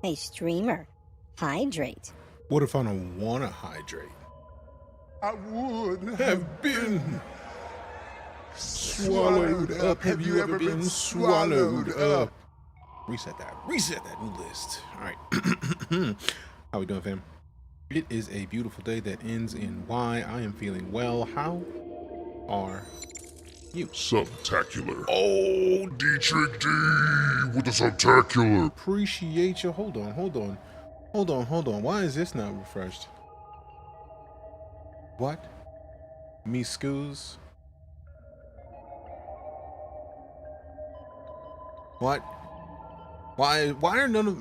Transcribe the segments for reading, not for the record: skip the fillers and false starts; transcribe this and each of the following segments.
Hey, streamer, hydrate. What if I don't want to hydrate? I would Have been swallowed up. Have you ever been swallowed up? Reset that. Reset that new list. All right. How we doing, fam? It is a beautiful day that ends in Y. I am feeling well. How are you? Subtacular. Oh, Dietrich D with the subtacular. Appreciate you. Hold on. Why is this not refreshed? What? Me scoos? What? Why are none of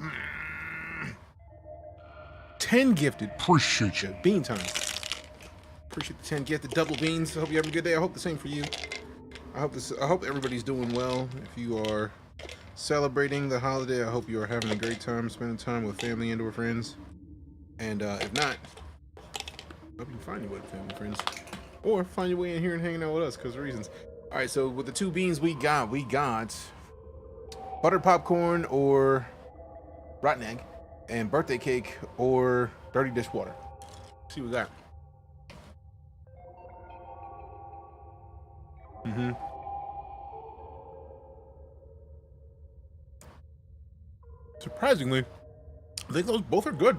10 gifted? Appreciate you. Bean time. Appreciate the 10 gifted double beans. I hope you have a good day. I hope the same for you. I hope everybody's doing well. If you are celebrating the holiday, I hope you are having a great time, spending time with family and or friends. And if not, I hope you can find your way to family and friends, or find your way in here and hanging out with us because of reasons. All right, so with the two beans we got buttered popcorn or rotten egg, and birthday cake or dirty dishwater. Let's see what we got. Surprisingly, I think those both are good.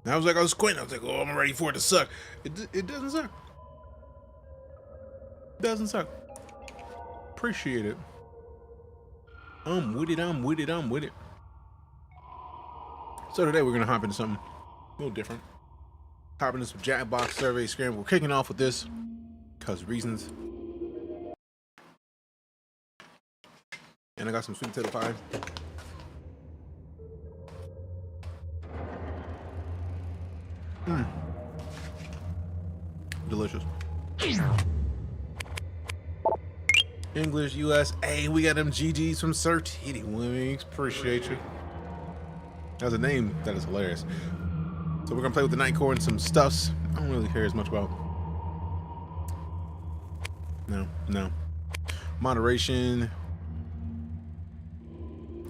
And I was squinting. I was like, oh, I'm ready for it to suck. It doesn't suck. It doesn't suck. Appreciate it. I'm with it. So today we're gonna hop into something a little different. Hop into some Jackbox Survey Scranble. We're kicking off with this because reasons. And I got some sweet potato pie. Delicious. English, US. Hey, we got them GGs from StarCitizen Wings. Appreciate you. That's a name that is hilarious. So we're gonna play with the night core and some stuffs. I don't really care as much about. No. Moderation.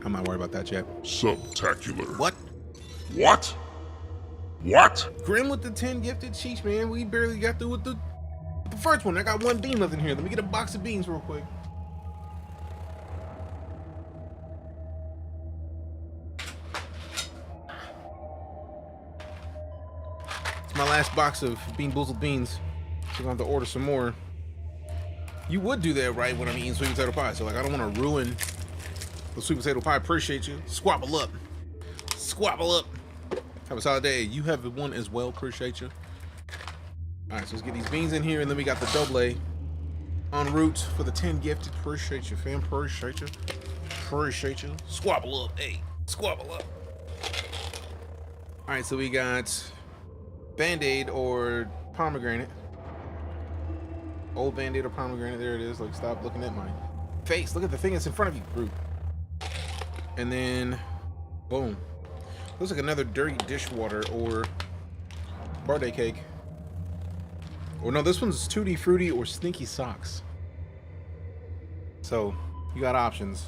I'm not worried about that yet. Subtacular. What? Grim with the 10 gifted. Sheesh, man. We barely got through with the first one. I got one bean left in here. Let me get a box of beans real quick. It's my last box of Bean Boozled beans. So I'm gonna have to order some more. You would do that right when I'm eating sweet potato pie. So like, I don't want to ruin the sweet potato pie. Appreciate you. Squabble up. Have a solid day. You have one as well. Appreciate you. All right, so let's get these beans in here, and then we got the double en route for the 10 gifted. Appreciate you, fam. Appreciate you. Squabble up. Hey, squabble up. All right, so we got Band-Aid or pomegranate. Old Band-Aid or pomegranate. There it is. Like, stop looking at my face. Look at the thing that's in front of you, Brute. And then, boom. Looks like another dirty dishwater or birthday cake. Or no, this one's Tutti Frutti or Stinky Socks. So, you got options.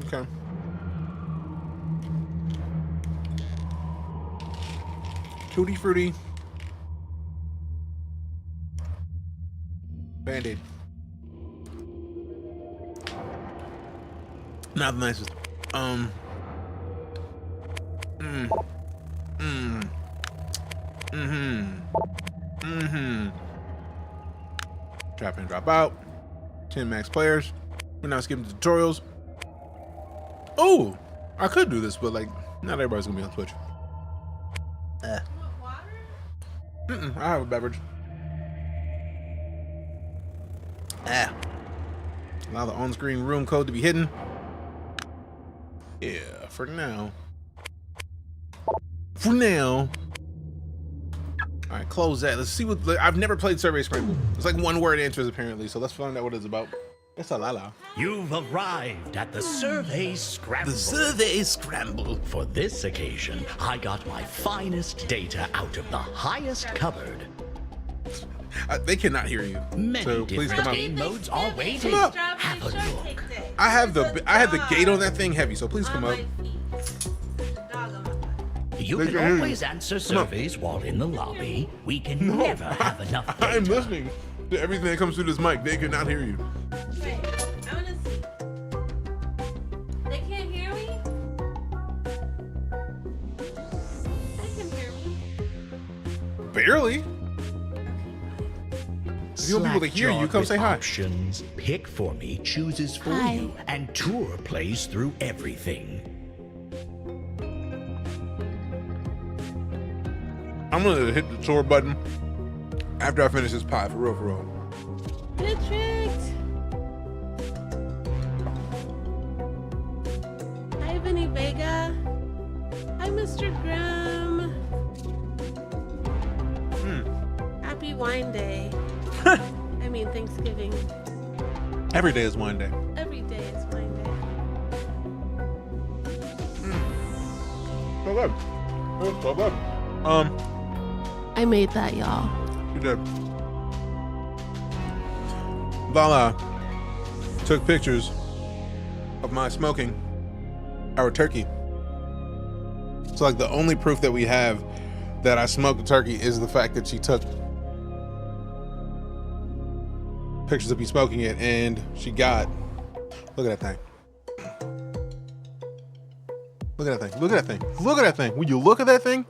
Okay. Tutti Frutti. Band-Aid. Not the nicest. Drop in, drop out. 10 max players. We're not skipping tutorials. Oh, I could do this, but like, not everybody's gonna be on Twitch. I have a beverage. Allow the on-screen room code to be hidden. Yeah, for now. All right, close that. Let's see what. I've never played Survey Scranble. It's like one word answers apparently, so let's find out what it's about. It's a la. You've arrived at the Survey Scramble. The Survey Scramble. For this occasion, I got my finest data out of the highest cupboard. They cannot hear you. Many So please different come up. game modes are waiting. Come up. Have a look. I have the gate on that thing heavy, so please come up. You They can can hear you. always answer surveys while in the lobby. We can never have enough data. I'm listening to everything that comes through this mic. They cannot hear you. Wait, I wanna see. They can't hear me? They can hear me. Barely. If you want people to hear you, come say hi. Options. Pick for me chooses for Hi. you, and Tour plays through everything. I'm gonna hit the tour button after I finish this pie, for real, for real. Get tricked. Hi, Vinny Vega. Hi, Mr. Graham. Happy Wine Day. I mean Thanksgiving. Every day is wine day. Every day is Wine Day. So good. It's so good. I made that, y'all. You did. Vala took pictures of my smoking our turkey. So like the only proof that we have that I smoked the turkey is the fact that she took pictures of me smoking it, and she got, look at that thing. Look at that thing. Look at that thing. Look at that thing. When you look at that thing,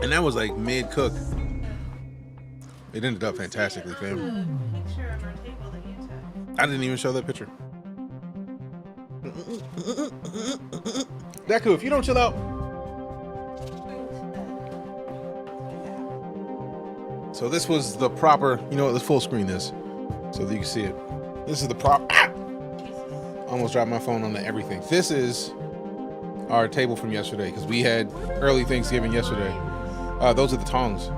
and that was like mid-cooked. It ended up fantastically, fam. Picture of our table that you took. I didn't even show that picture. Deku, if you don't chill out. So this was the proper, you know what, let's full screen this so that you can see it. This is the proper, almost dropped my phone on everything. This is our table from yesterday because we had early Thanksgiving yesterday. Those are the tongs.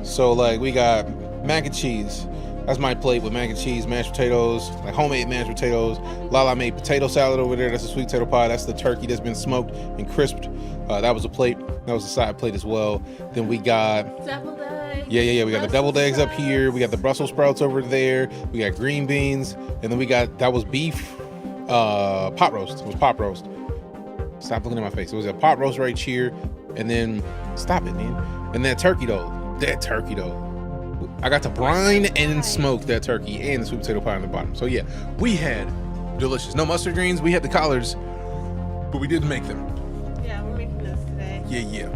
So like we got mac and cheese. That's my plate with mac and cheese, mashed potatoes, like homemade mashed potatoes. Lala made potato salad over there. That's a sweet potato pie. That's the turkey that's been smoked and crisped. That was a plate. That was a side plate as well. Then we got Deviled eggs. yeah. We got the deviled eggs up here. We got the Brussels sprouts over there. We got green beans, and then we got that was beef pot roast. It was pot roast. Stop looking at my face. It was a pot roast right here, and then stop it, man. And that turkey though. I got to brine and smoke that turkey and the sweet potato pie on the bottom. So yeah, we had delicious. No mustard greens. We had the collards, but we didn't make them. Yeah, we're making this today. Yeah.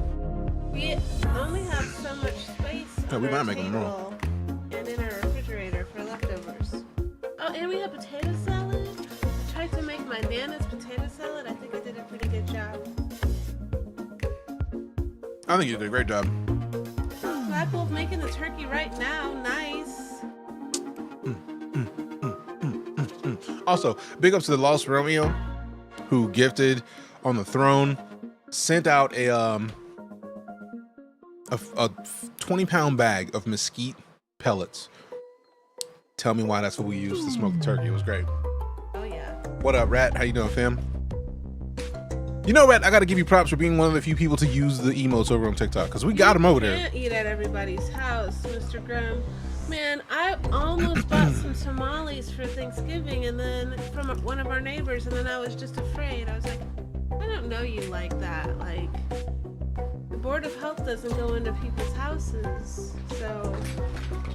We only have so much space Yeah, on we our might make them table and in our refrigerator for leftovers. Oh, and we have potato salad. I tried to make my Nana's potato salad. I think I did a pretty good job. I think you did a great job. Apple's making the turkey right now. Nice. Also, big ups to the Lost Romeo, who gifted on the throne, sent out a 20-pound bag of mesquite pellets. Tell me why that's what we used to smoke the turkey. It was great. Oh yeah. What up, Rat? How you doing, fam? You know, Rat, I gotta give you props for being one of the few people to use the emotes over on TikTok, because we got them over there. Can't eat at everybody's house, Mr. Graham. Man, I almost bought some tamales for Thanksgiving, and then from one of our neighbors, and then I was just afraid. I was like, I don't know you like that. Like, the Board of Health doesn't go into people's houses, so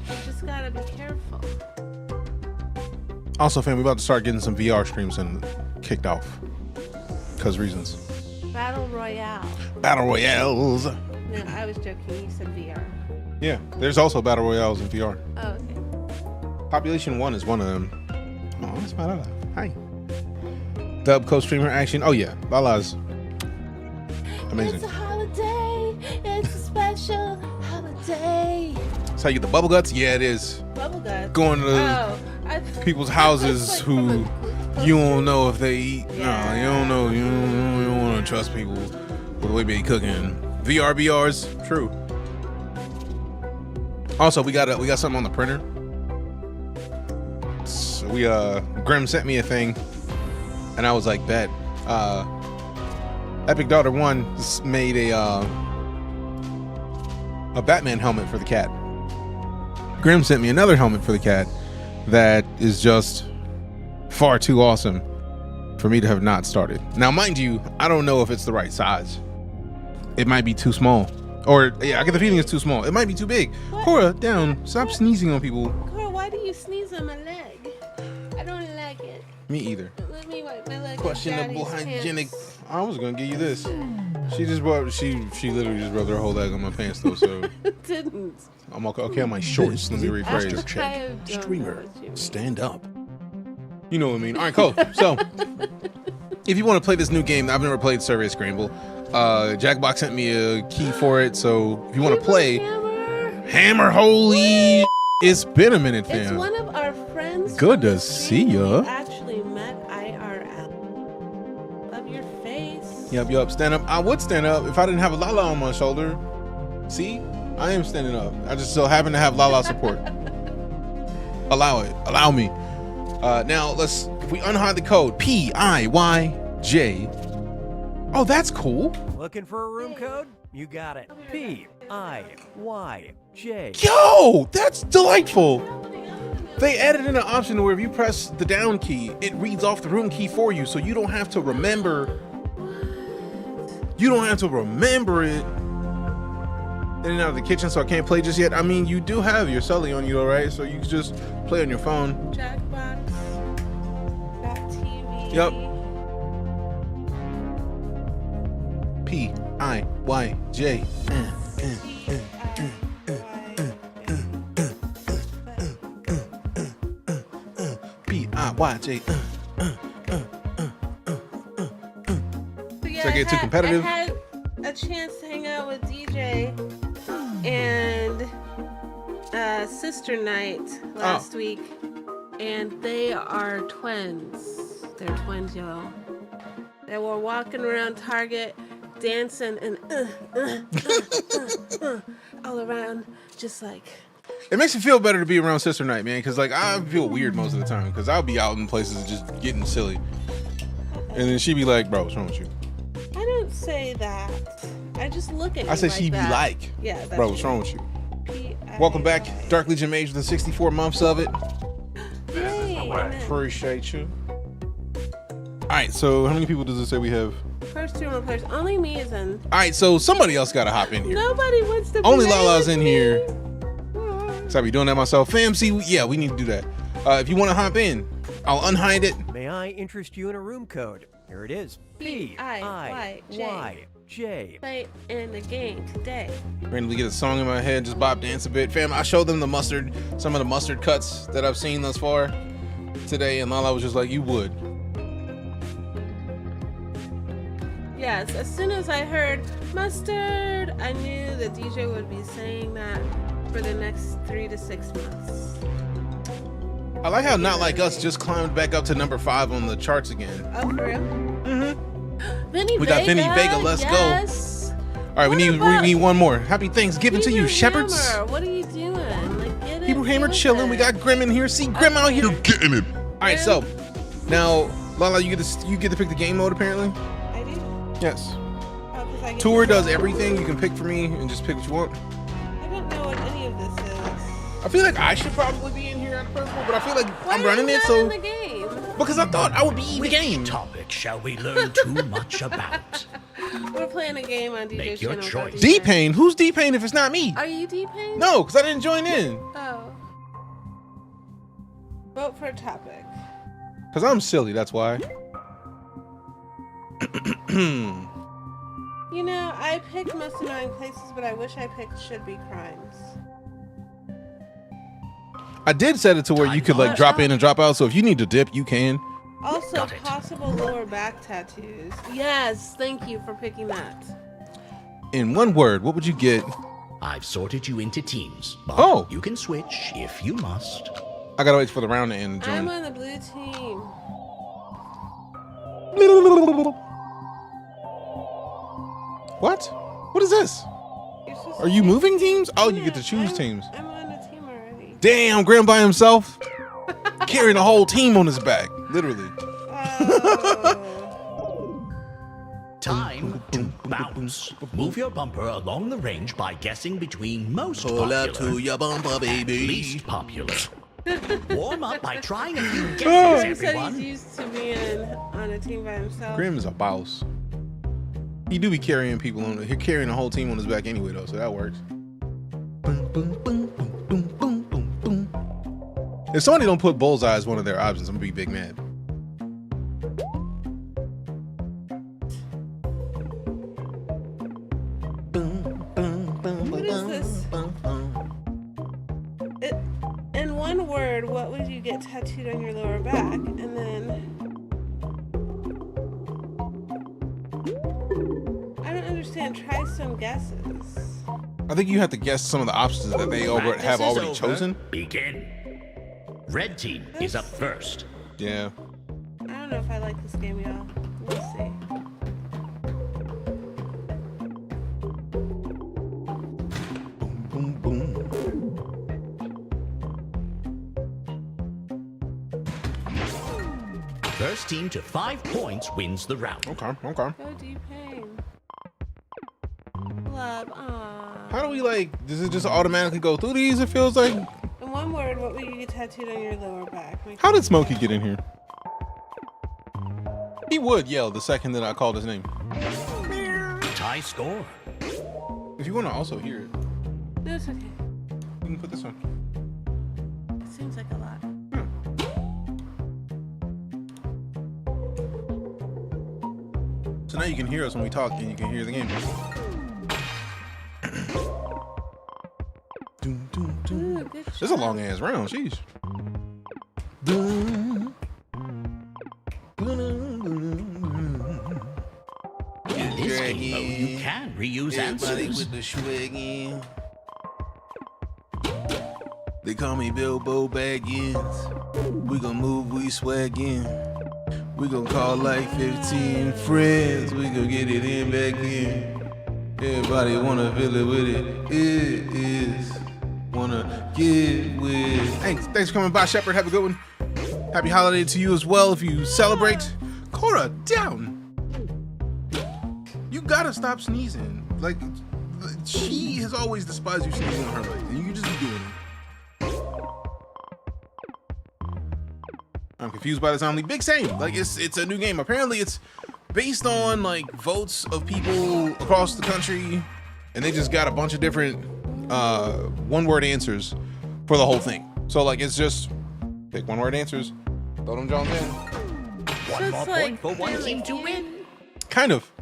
you just gotta be careful. Also, fam, we're about to start getting some VR streams and kicked off. Because reasons. Battle Royale. Battle Royales. No, I was joking. You said VR. Yeah, there's also Battle Royales in VR. Oh, okay. Population 1 is one of them. Oh, that's my Lala. Hi. Dub co-streamer action. Oh, yeah. Lala's amazing. It's a holiday. It's a special holiday. That's how you get the bubble guts? Yeah, it is. Bubble guts. Going to people's houses who you don't know if they eat. Yeah. No, you don't know. You don't want to trust people with the way they cooking. VRBRs, true. Also, we got something on the printer. So Grim sent me a thing, and I was like, bet. Epic Daughter 1 made a Batman helmet for the cat. Grim sent me another helmet for the cat, that is just far too awesome for me to have not started. Now, mind you, I don't know if it's the right size. It might be too small. Or, yeah, I get the feeling it's too small. It might be too big. What? Cora, down. Stop sneezing on people. Cora, why do you sneeze on my leg? I don't like it. Me either. Let me wipe my leg. Questionable with Daddy's hygienic. pants. I was gonna give you this. She just brought. She literally just rubbed her whole leg on my pants though. So Didn't. I'm okay on my shorts. Let me rephrase. I don't know Streamer, what you mean. stand up. You know what I mean. All right, cool. So if you want to play this new game, I've never played Survey Scramble. Jackbox sent me a key for it. So if you want to play, Hammer, holy, it's been a minute, It's fam. one of our friends. Good from the to see stream ya. we actually met IRL. Love your face. Yup. Stand up. I would stand up if I didn't have a Lala on my shoulder. See, I am standing up. I just so happen to have Lala support. Allow it. Allow me. Now let's. If we unhide the code PIYJ. Oh, that's cool. Looking for a room code? You got it. PIYJ. Yo, that's delightful. They added in an option where if you press the down key, it reads off the room key for you, so you don't have to remember. You don't have to remember it. In and out of the kitchen, so I can't play just yet. I mean, you do have your Sully on you, all right? So you can just play on your phone. Jackbox.tv. Yup. PIYJ. PIYJ. Yeah, So I get too competitive? I had a chance to hang out with DJ and Sister Night last week, and they are twins. They're twins, y'all. They were walking around Target, dancing and all around, just like. It makes me feel better to be around Sister Night, man, because like I feel weird most of the time because I'll be out in places just getting silly, and then she'd be like, "Bro, what's wrong with you?" I don't say that. I just look at you. I said like she'd that. be like, Yeah, that's "Bro, what's true. wrong with you?" P-I-Y. Welcome back, Dark Legion Mage, with 64 months of it. Yay, amen. Appreciate you. All right, so how many people does it say we have? First 2 more players. Only me is in. All right, so somebody else got to hop in here. Nobody wants to. Only play Lala's with in me. here. So I be doing that myself. Fam, see, yeah, we need to do that. If you want to hop in, I'll unhide it. May I interest you in a room code? Here it is. PIYJ. Play in the game today. Randomly get a song in my head, just bop dance a bit. Fam, I showed them some of the mustard cuts that I've seen thus far today, and Lala was just like, "You would." Yes, as soon as I heard mustard, I knew that DJ would be saying that for the next 3 to 6 months. I like how Not Like Us just climbed back up to number 5 on the charts again. Oh, for real? Mm-hmm. Vinny We Vega. got Vinny Vega, let's go. Yes. All right, we need one more. Happy Thanksgiving to you, Hebrew shepherds. Hammer, what are you doing? Like, get it. Hebrew Hammer get chilling. it. We got Grim in here. See Grim out here. You're getting it. All right, so now Lala, you get to pick the game mode apparently. I do. Yes. Oh, 'cause I get Tour to- does everything. You can pick for me and just pick what you want. I don't know what any of this is. I feel like I should probably be in here at the principal, but I feel like Why I'm are running you it, not so in the game? because I thought I would be the Which game. topic shall we learn too much about? We're playing a game on DJ Make your channel. choice. D-Pain? Who's D-Pain if it's not me? Are you D-Pain? No, because I didn't join in. Oh. Vote for a topic. Because I'm silly, that's why. You know, I picked most annoying places, but I wish I picked should be crimes. I did set it to where you could like drop in and drop out, so if you need to dip, you can. Also, Got it. possible lower back tattoos. Yes, thank you for picking that. In one word, what would you get? I've sorted you into teams, but Oh. you can switch if you must. I gotta wait for the round to end to I'm join. on the blue team. What? What is this? You're supposed Are to you pick- moving teams? Oh, you Yeah, get to choose I'm- teams. I'm on a team already. Damn, Graham by himself, carrying a whole team on his back, literally. Oh. Time to bounce. Move your bumper along the range by guessing between most Pull popular up to your bumper, and baby. least popular. Warm up by trying a few He guesses, said everyone. he's used to being on a team by himself. Grim is a boss. He do be carrying people on. He's carrying the whole team on his back anyway, though, so that works. Boom, boom, boom, boom, boom, boom, boom, boom. If somebody don't put bullseye as one of their options, I'm gonna be big mad. What is this? In one word, what would you get tattooed on your lower back? And then I don't understand. Try some guesses. I think you have to guess some of the options that they Practice have is already over. chosen. Begin. Red team is up first. Yeah. I don't know if I like this game, y'all. We'll see. Boom, boom. First team to 5 points wins the round. Okay, okay. Go deep pain. Love, aww. How do we does it just automatically go through these? It feels like. In one word, what would you get tattooed on your lower back? How did Smokey get in here? He would yell the second that I called his name. Tie score. If you want to also hear it, No, it's okay. you can put this on. It seems like a lot. So now you can hear us when we talk and you can hear the game. Doom, doom, doom. Ooh, good This is a long ass round, jeez. Doom. In this game mode, you can reuse answers. the swaggin'. They call me Bilbo Baggins. We gon' move, we swaggin'. We gon' call like 15 friends. We gon' get it in back in. Everybody wanna feel it with it. It is wanna get with. Thanks for coming by, Shepard. Have a good one. Happy holiday to you as well if you celebrate. Cora, down. You gotta stop sneezing. Like, she has always despised you sneezing on her legs, and you just be doing it. I'm confused by this only. Big same. Like, it's a new game. Apparently, it's based on like votes of people across the country, and they just got a bunch of different one-word answers for the whole thing. So like, it's just pick one-word answers, throw them Jones in. One more it's point like for one Billy team to King. win. Kind of.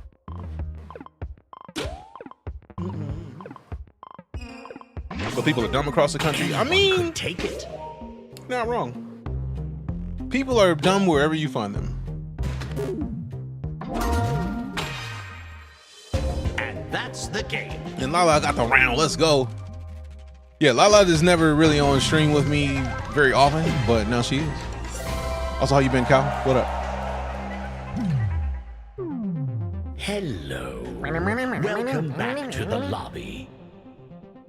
But people are dumb across the country. I mean, Take it. not wrong. People are dumb wherever you find them. And that's the game. And Lala got the round. Let's go. Yeah, Lala is never really on stream with me very often, but now she is. Also, how you been, Cal? What up? Hello. Welcome back to the lobby.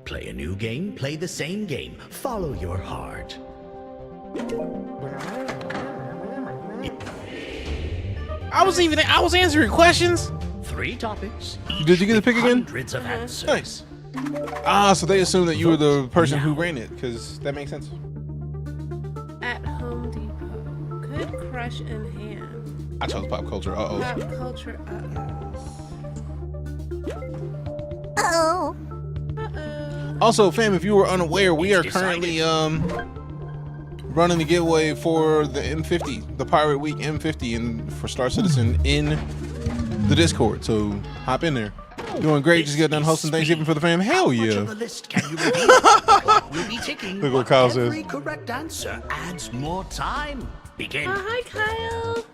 Play a new game, play the same game. Follow your heart. I was answering questions. 3 topics. Did you get to with pick again? Hundreds of answers. Nice. Ah, so they assume that you were the person who ran it, because that makes sense. At Home Depot. Good crush in hand. I chose pop culture. Uh-oh. Pop culture. Uh-oh. Also, fam, if you were unaware, we are currently running the giveaway for the M50, the Pirate Week M50, and for StarCitizen in the Discord. So hop in there. Doing great. Just got done hosting Thanksgiving for the fam. Hell How much yeah. of the list can you repeat? The clock will be ticking. Look what Kyle says. Every correct answer adds more time. Begin. Hi, Kyle.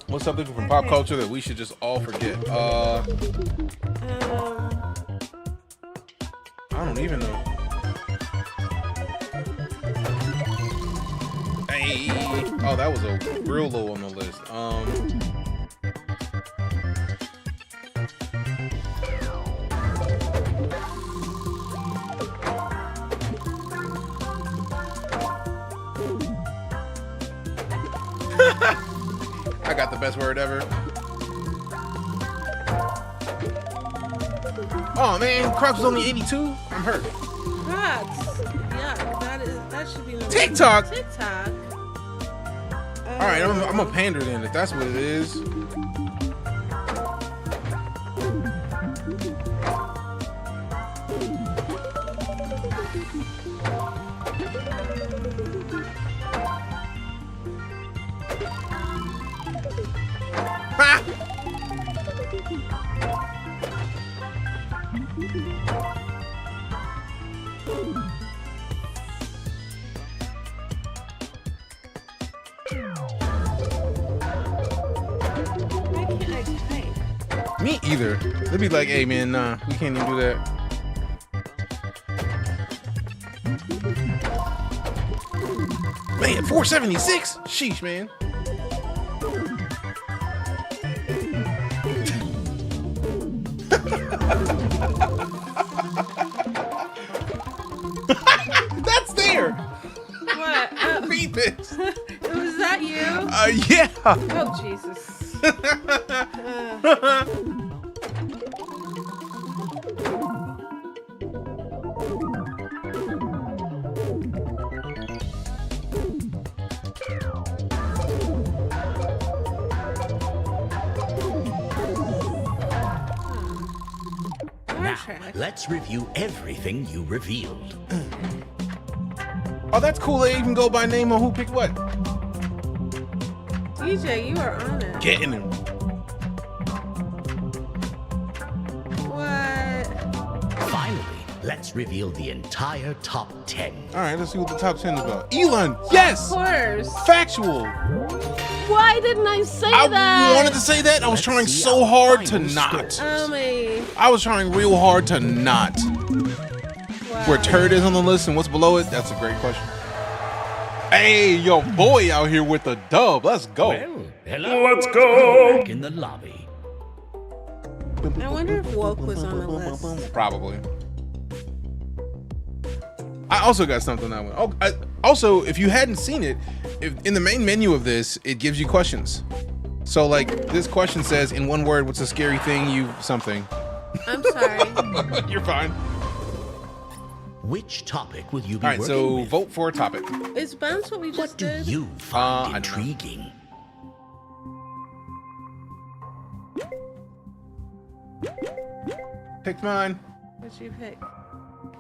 What's something from pop culture that we should just all forget? I don't even know. Hey. Oh, that was a real low on the list. I got the best word ever. Oh man, Crocs was only 82. I'm hurt. Crocs. Yuck. that should be number TikTok? TikTok. All right, I'm a pander then, if that's what it is. Ha! Why can't I type? Me either. They'd be like, hey man, nah, we can't even do that. Man, 476? Sheesh, man. That's there. What? Read it. Was that you? Yeah. Oh, Jesus. Now, let's review everything you revealed. Oh, that's cool. They even go by name on who picked what. DJ, you are on it. Getting him. What? Finally, let's reveal the entire top 10. All right, let's see what the top 10 is about. Elon, yes. Of course. Factual. Why didn't I say I that? wanted to say that. I was Let's trying see so our hard to final not. scores. I was trying real hard to not. Wow. Where turd is on the list and what's below it? That's a great question. Hey, yo, boy out here with the dub. Let's go. Well, hello. Let's go. Back in the lobby. I wonder if woke was on the list. Probably. I also got something on that one. Oh, also, if you hadn't seen it, in the main menu of this, it gives you questions. So, like, this question says, in one word, what's a scary thing you something? I'm sorry. You're fine. Which topic will you be All right, working so with? vote for a topic. Is bounce what we just What do did? you I find don't know. intriguing? Picked mine. What'd you pick?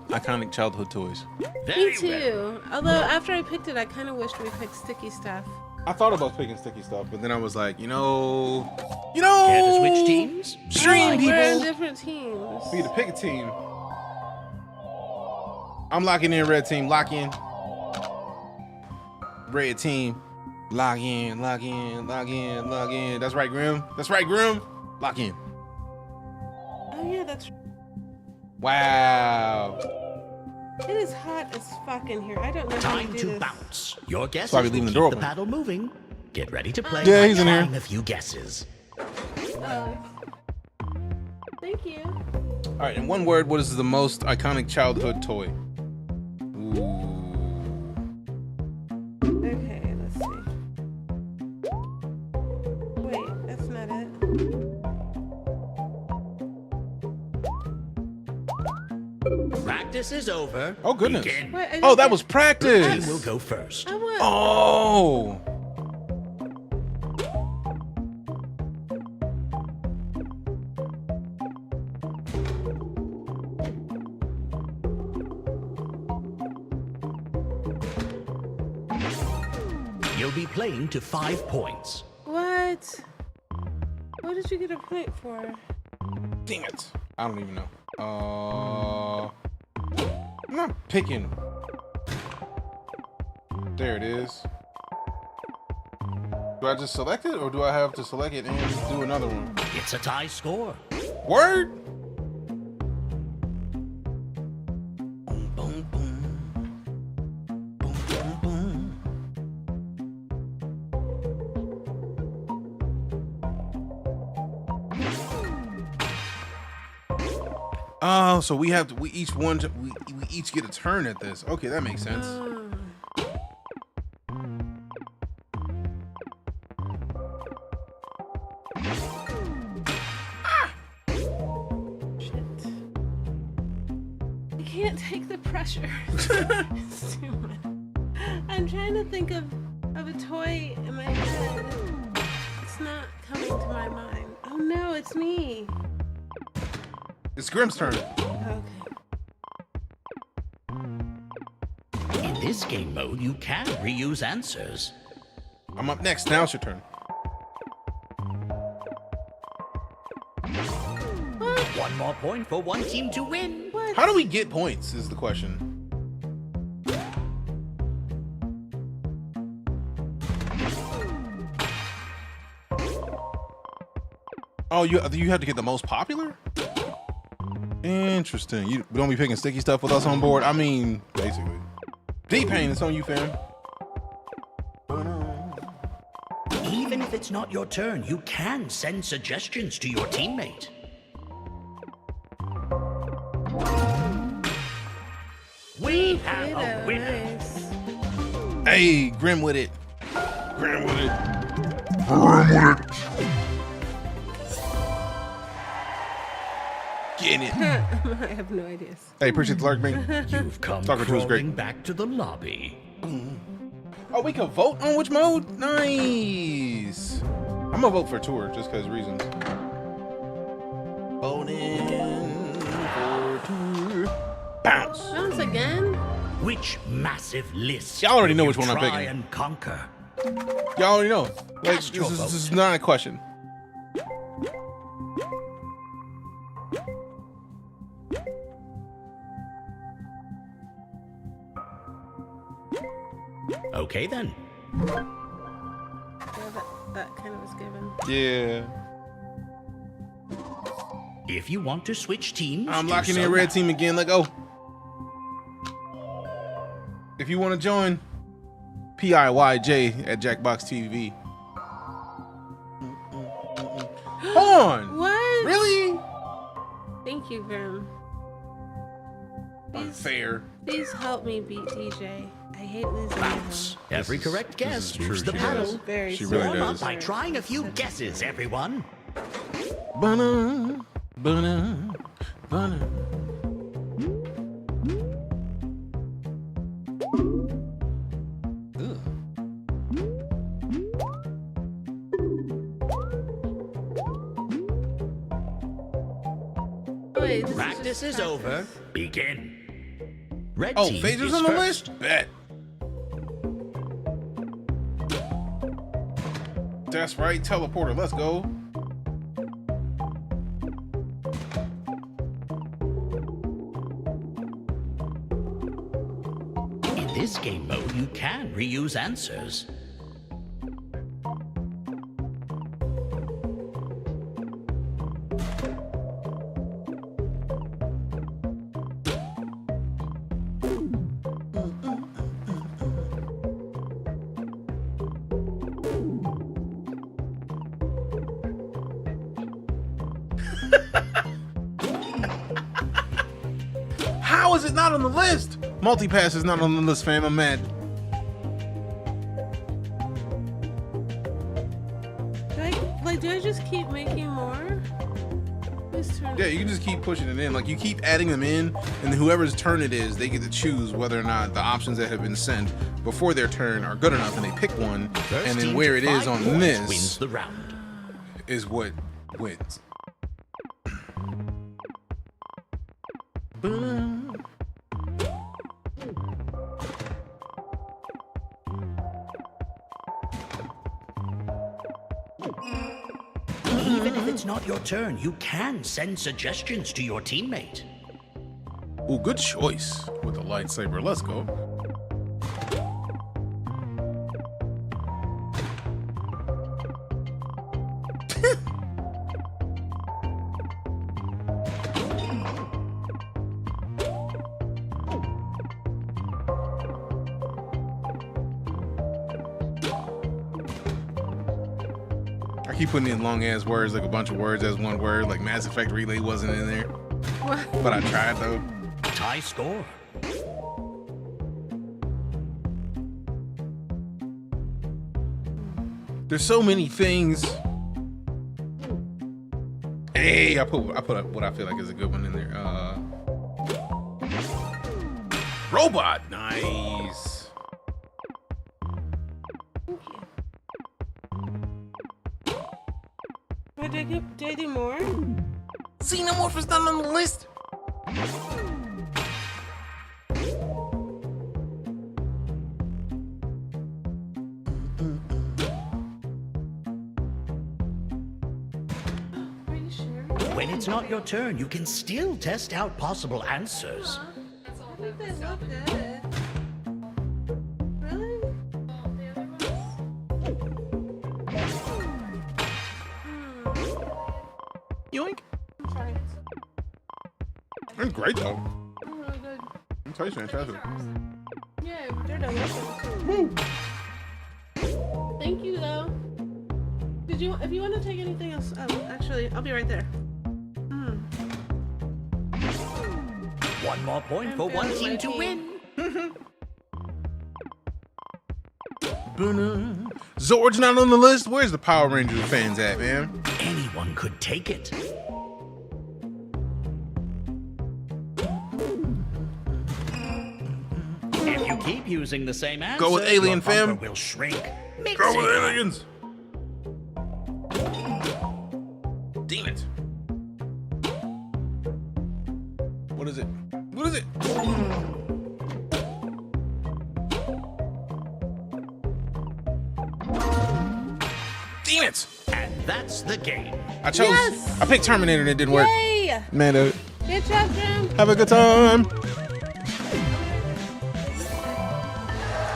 Iconic childhood toys. Very Me too. Although after I picked it, I kind of wished we picked sticky stuff. I thought about picking sticky stuff, but then I was like, Care to switch teams? stream We're in people. different teams. For you to pick a team. I'm locking in red team. Lock in. Red team. Lock in. Lock in. Lock in. Lock in. That's right, Grim. That's right, Grim. Lock in. Oh yeah, that's. Wow. It is hot as fuck in here. I don't know how Time to do to this. bounce. Your guesses why we will leaving the keep door the open. paddle moving. Get ready to play Yeah, by he's in here. trying a few guesses. Oh. Thank you. All right, in one word, what is the most iconic childhood toy? Ooh. Okay, let's see. Wait, that's not it. Practice is over. Oh, goodness. Begin. Wait, I Oh, didn't that get- was Team practice. will go first. I want. Oh. You'll be playing to 5 points. What? What did you get a point for? Damn it. I don't even know. I'm not picking. There it is. Do I just select it or do I have to select it and do another one? It's a tie score. Word? Boom, boom, boom. Boom, boom, boom. Oh, so we have to, we each get a turn at this. Okay, that makes sense. Shit. I can't take the pressure. It's too much. I'm trying to think of a toy in my head. It's not coming to my mind. Oh no, it's me. It's Grimm's turn. Okay. In this game mode, you can reuse answers. I'm up next. Now it's your turn. One more point for one team to win. What? How do we get points is the question. Oh, you have to get the most popular? Interesting. You don't be picking sticky stuff with us on board? I mean, basically. D-Pain, it's on you, fam. Even if it's not your turn, you can send suggestions to your teammate. We have a winner. Nice. Hey, Grim with it. Grim with it. Getting it. I have no ideas. Hey, appreciate the lark, man. You've come Talking to us, great. crawling back to the lobby. Oh, we can vote on which mode? Nice. I'm gonna vote for tour just because reasons. Voting for tour. Bounce. Bounce again? Which massive list? Y'all already know will which one you I'm try picking. and conquer. Y'all already know. Like, Cast your this is vote. not a question. Okay then. Yeah, that kind of was given. Yeah. If you want to switch teams, I'm do locking so in red now. team again. Let go. If you want to join, PIYJ at Jackbox TV. Hold on. What? Really? Thank you, Grim. Unfair. Please help me beat DJ. I hate losing. Bounce. Every correct guess true, moves the she paddle. does. Very She really Warm does. up by trying a few guesses, everyone. Bana, bana, bana. Ugh. Wait, this Practice just is over. practice. Begin. Red Oh, team Phaser's is on the first. list? Bet. That's right, teleporter, let's go. In this game mode, you can reuse answers. How is it not on the list? Multipass is not on the list, fam. I'm mad. Do I just keep making more? Whose turn? Yeah, you can just keep pushing it in. Like, you keep adding them in, and whoever's turn it is, they get to choose whether or not the options that have been sent before their turn are good enough, and they pick one, First and then team where to it is 5 on points this wins the round. is what wins. Even if it's not your turn, you can send suggestions to your teammate. Ooh, good choice with the lightsaber. Let's go. I keep putting in long ass words, like a bunch of words as one word, like Mass Effect Relay wasn't in there. What? But I tried though. Tie score. There's so many things. Hey, I put up what I feel like is a good one in there. Robot, nice. Did I do more? Xenomorph not on the list. Are you sure? When it's not your turn, you can still test out possible answers. I think they look good. Really? Yoink. I'm sorry. That's great though. I'm really good. It tastes fantastic. Yeah, they're delicious. Thank you, though. If you want to take anything else, actually, I'll be right there. One more point I'm for one feeling team my to team. win. Zord's not on the list. Where's the Power Rangers fans at, man? Anyone could take it. If you keep using the same answer, Go with Alien, your bumper fam. will shrink. Mix Go with it. aliens. Damn it. What is it? What is it? Damn it. And that's the game. I chose. Yes! I picked Terminator and it didn't work. Yay! Man, Good job, Jim. have a good time.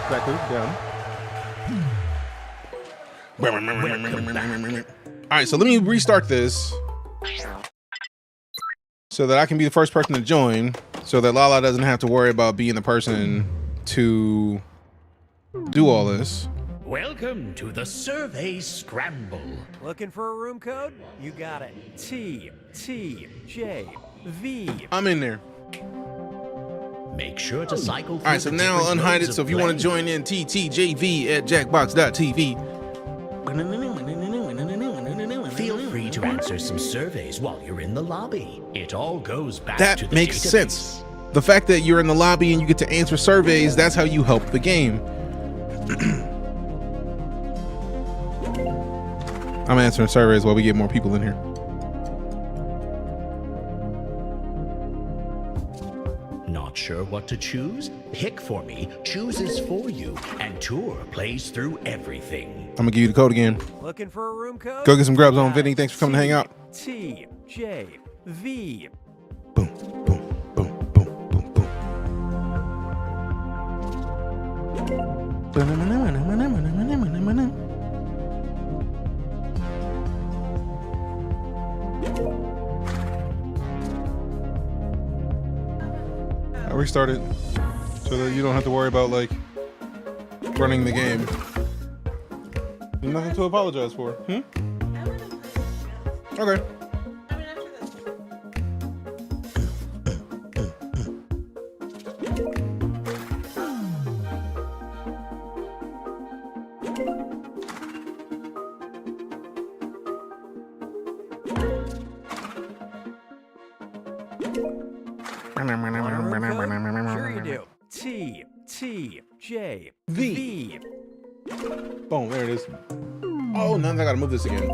Back down. All right, so let me restart this so that I can be the first person to join, so that Lala doesn't have to worry about being the person to do all this. Welcome to the Survey Scramble. Looking for a room code? You got it. TTJV. I'm in there. Make sure to cycle through All right, so the now different unhide modes it. So of if you want to play. join in, TTJV at jackbox.tv. Feel free to answer some surveys while you're in the lobby. It all goes back to That the makes database. sense. The fact that you're in the lobby and you get to answer surveys, that's how you help the game. I'm answering surveys while we get more people in here. Not sure what to choose? Pick for me chooses for you, and Tour plays through everything. I'm gonna give you the code again. Looking for a room code? Go get some grubs on, Got Vinny. it. Thanks for coming to hang out. TJV. Boom, boom, boom, boom, boom, boom. I restarted so that you don't have to worry about like running the game. There's nothing to apologize for. I would have played Okay. I mean, after this. Sure you do. TTJV. Boom, there it is. Oh, now I gotta move this again.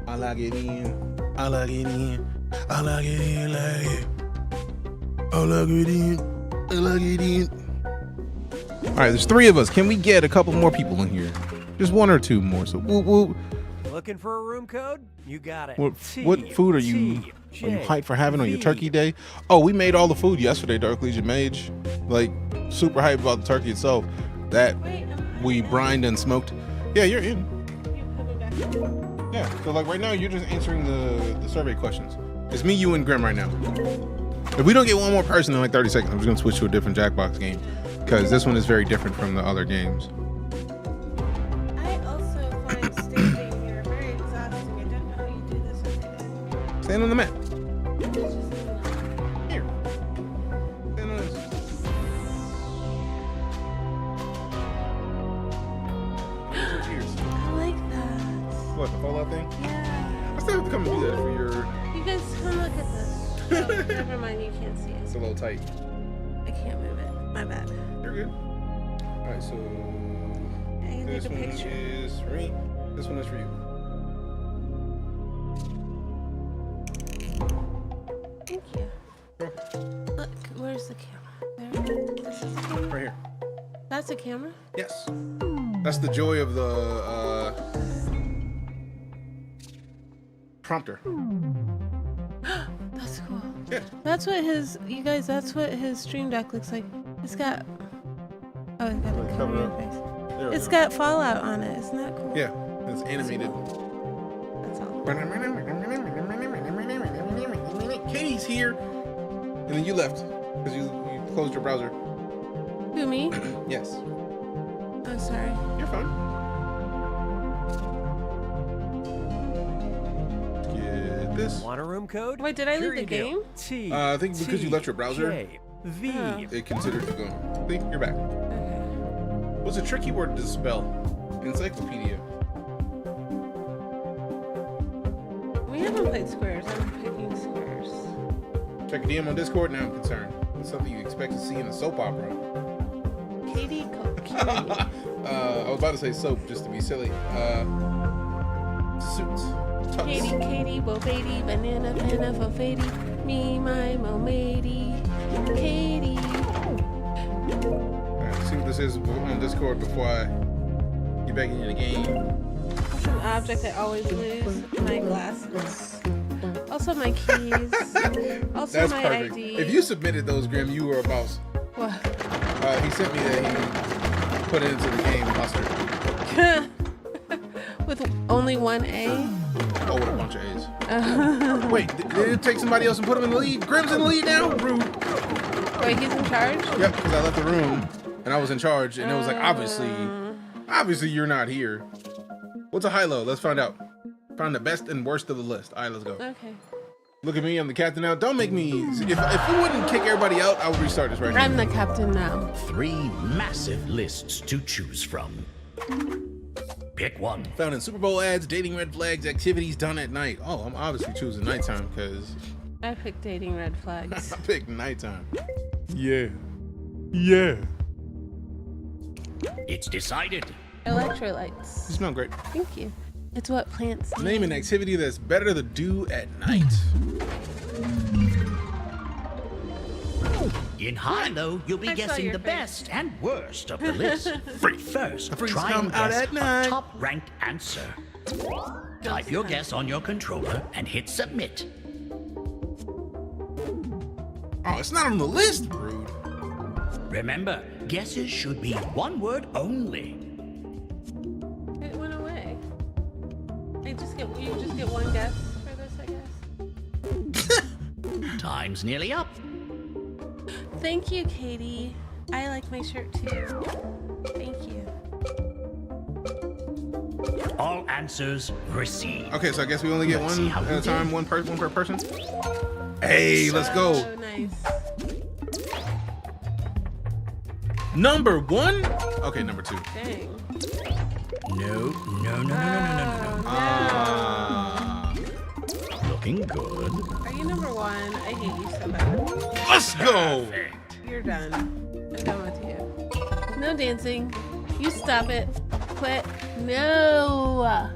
I like it in. I like it in. I like it in. Like it. I like it in. I like it in. All right, there's 3 of us. Can we get a couple more people in here? Just 1 or 2 more. So we'll Looking for a room code? You got it. what food are you hyped for having on your turkey day? Oh, we made all the food yesterday, Dark Legion Mage. Like super hyped about the turkey itself. That Wait, we brined and smoked. Yeah, you're in. you coming back? Yeah. So like right now you're just answering the survey questions. It's me, you, and Grim right now. If we don't get one more person in like 30 seconds, I'm just gonna switch to a different Jackbox game. Because this one is very different from the other games. I also find standing here very exhausting. I don't know how you do this every day. Stand on the mat. It's just Here. Stand on this. What, the Fallout thing? Yeah. I still have to come and do that for your... You guys come look at this. Oh, never mind, you can't see It's it. a little tight. I can't move it. My bad. You're good. Alright, so... I can This take a one picture. is for me. This one is for you. Thank you. Look, where's the camera? There. This is the camera. Right here. That's a camera? Yes. That's the joy of the prompter. That's cool. Yeah. That's what his, you guys, that's what his stream deck looks like. It's got, oh, it's got a Cover camera up. face. There we It's go. got Fallout on it. Isn't that cool? Yeah, it's animated. That's all. Katie's here. And then you left because you closed your browser. Who, me? Yes. I'm sorry. You're fine. Get this. Want a room code? Wait, did I Sure leave the you do. game? T. I think because you left your browser, J, V. Oh. it considers you gone. See, you're back. Okay. What's a tricky word to spell? Encyclopedia. We haven't played squares. I'm picking squares. Check a DM on Discord. Now I'm concerned. It's something you expect to see in a soap opera. Katie Kokiri. I was about to say soap just to be silly. Suits. Tux. Katie, Bobady, Banana, Fana, Fofady, me, my, Mo, matey, Katie. Alright, see what this is on Discord before I get back into the game. It's an object I always lose. My glasses. Also my keys. Also That's my perfect. ID. If you submitted those, Grim, you were a boss. What? He sent me that he put it into the game Buster. With only one A? Oh, with a bunch of A's. Wait, did it take somebody else and put him in the lead? Grim's in the lead now? Rude. Wait, he's in charge? Yep, because I left the room and I was in charge, and it was like, obviously you're not here. What's a high-low? Let's find out. Find the best and worst of the list. All right, let's go. Okay. Look at me, I'm the captain now. Don't make me. If you wouldn't kick everybody out, I would restart this right now. I'm the captain now. 3 massive lists to choose from. Pick one. Found in Super Bowl ads, dating red flags, activities done at night. Oh, I'm obviously choosing nighttime because I picked dating red flags. I picked nighttime. Yeah. Yeah. It's decided. Electrolytes. You smell great. Thank you. It's what plants need. Name an activity that's better to do at night. In high-low, you'll be I saw guessing your the face. best and worst of the list. First, Freaks try come and out guess at night. a top-ranked answer. Type your guess on your controller and hit submit. Oh, it's not on the list, Rude. Remember, guesses should be one word only. It went away. You just get one guess for this, I guess. Time's nearly up. Thank you, Katie. I like my shirt too. Thank you. All answers received. Okay, so I guess we only get Let's one see how at you a time, did. one per person. Hey, let's go. Oh, nice. Number 1. Okay, number 2. Dang. No. Ah, Looking good. Are you number 1? I hate you so bad. let's go. You're done. I'm done with you. No dancing. You stop it. Quit. No.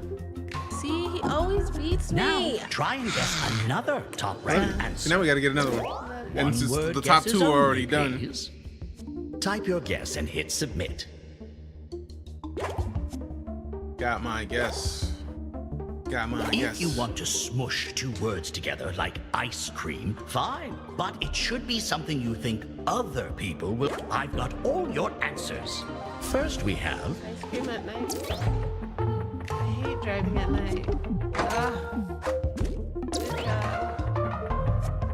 See, he always beats Now, me. try and guess another top-ranked So answer. now we got to get another one. And One since word the top guesses 2 are only, already done. please. Type your guess and hit submit. Got my guess. If you want to smush 2 words together like ice cream, fine. But it should be something you think other people will. I've got all your answers. First we have Ice cream at night. I hate driving at night. Ugh. Good job.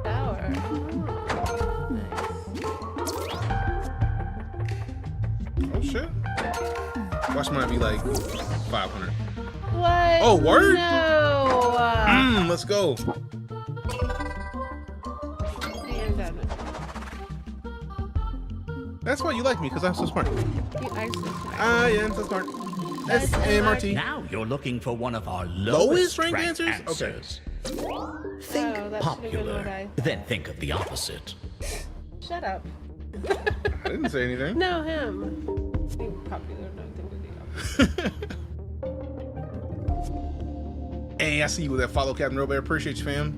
Shower. Nice. Oh shit. Watch mine be like 500. What? Oh, word? No. Let's go. I'm done with That's why you like me, because I'm so smart. it. You are so smart. Yeah, I'm so smart. S-A-M-R-T. Now you're looking for one of our Lowest lowest ranked ranked answers? answers. Think Oh, that should've been what popular, I- then think of the opposite. Shut up. I didn't say anything. No, him. Think popular, no, think with the Hey, I see you with that follow, Captain Robert. Appreciate you, fam.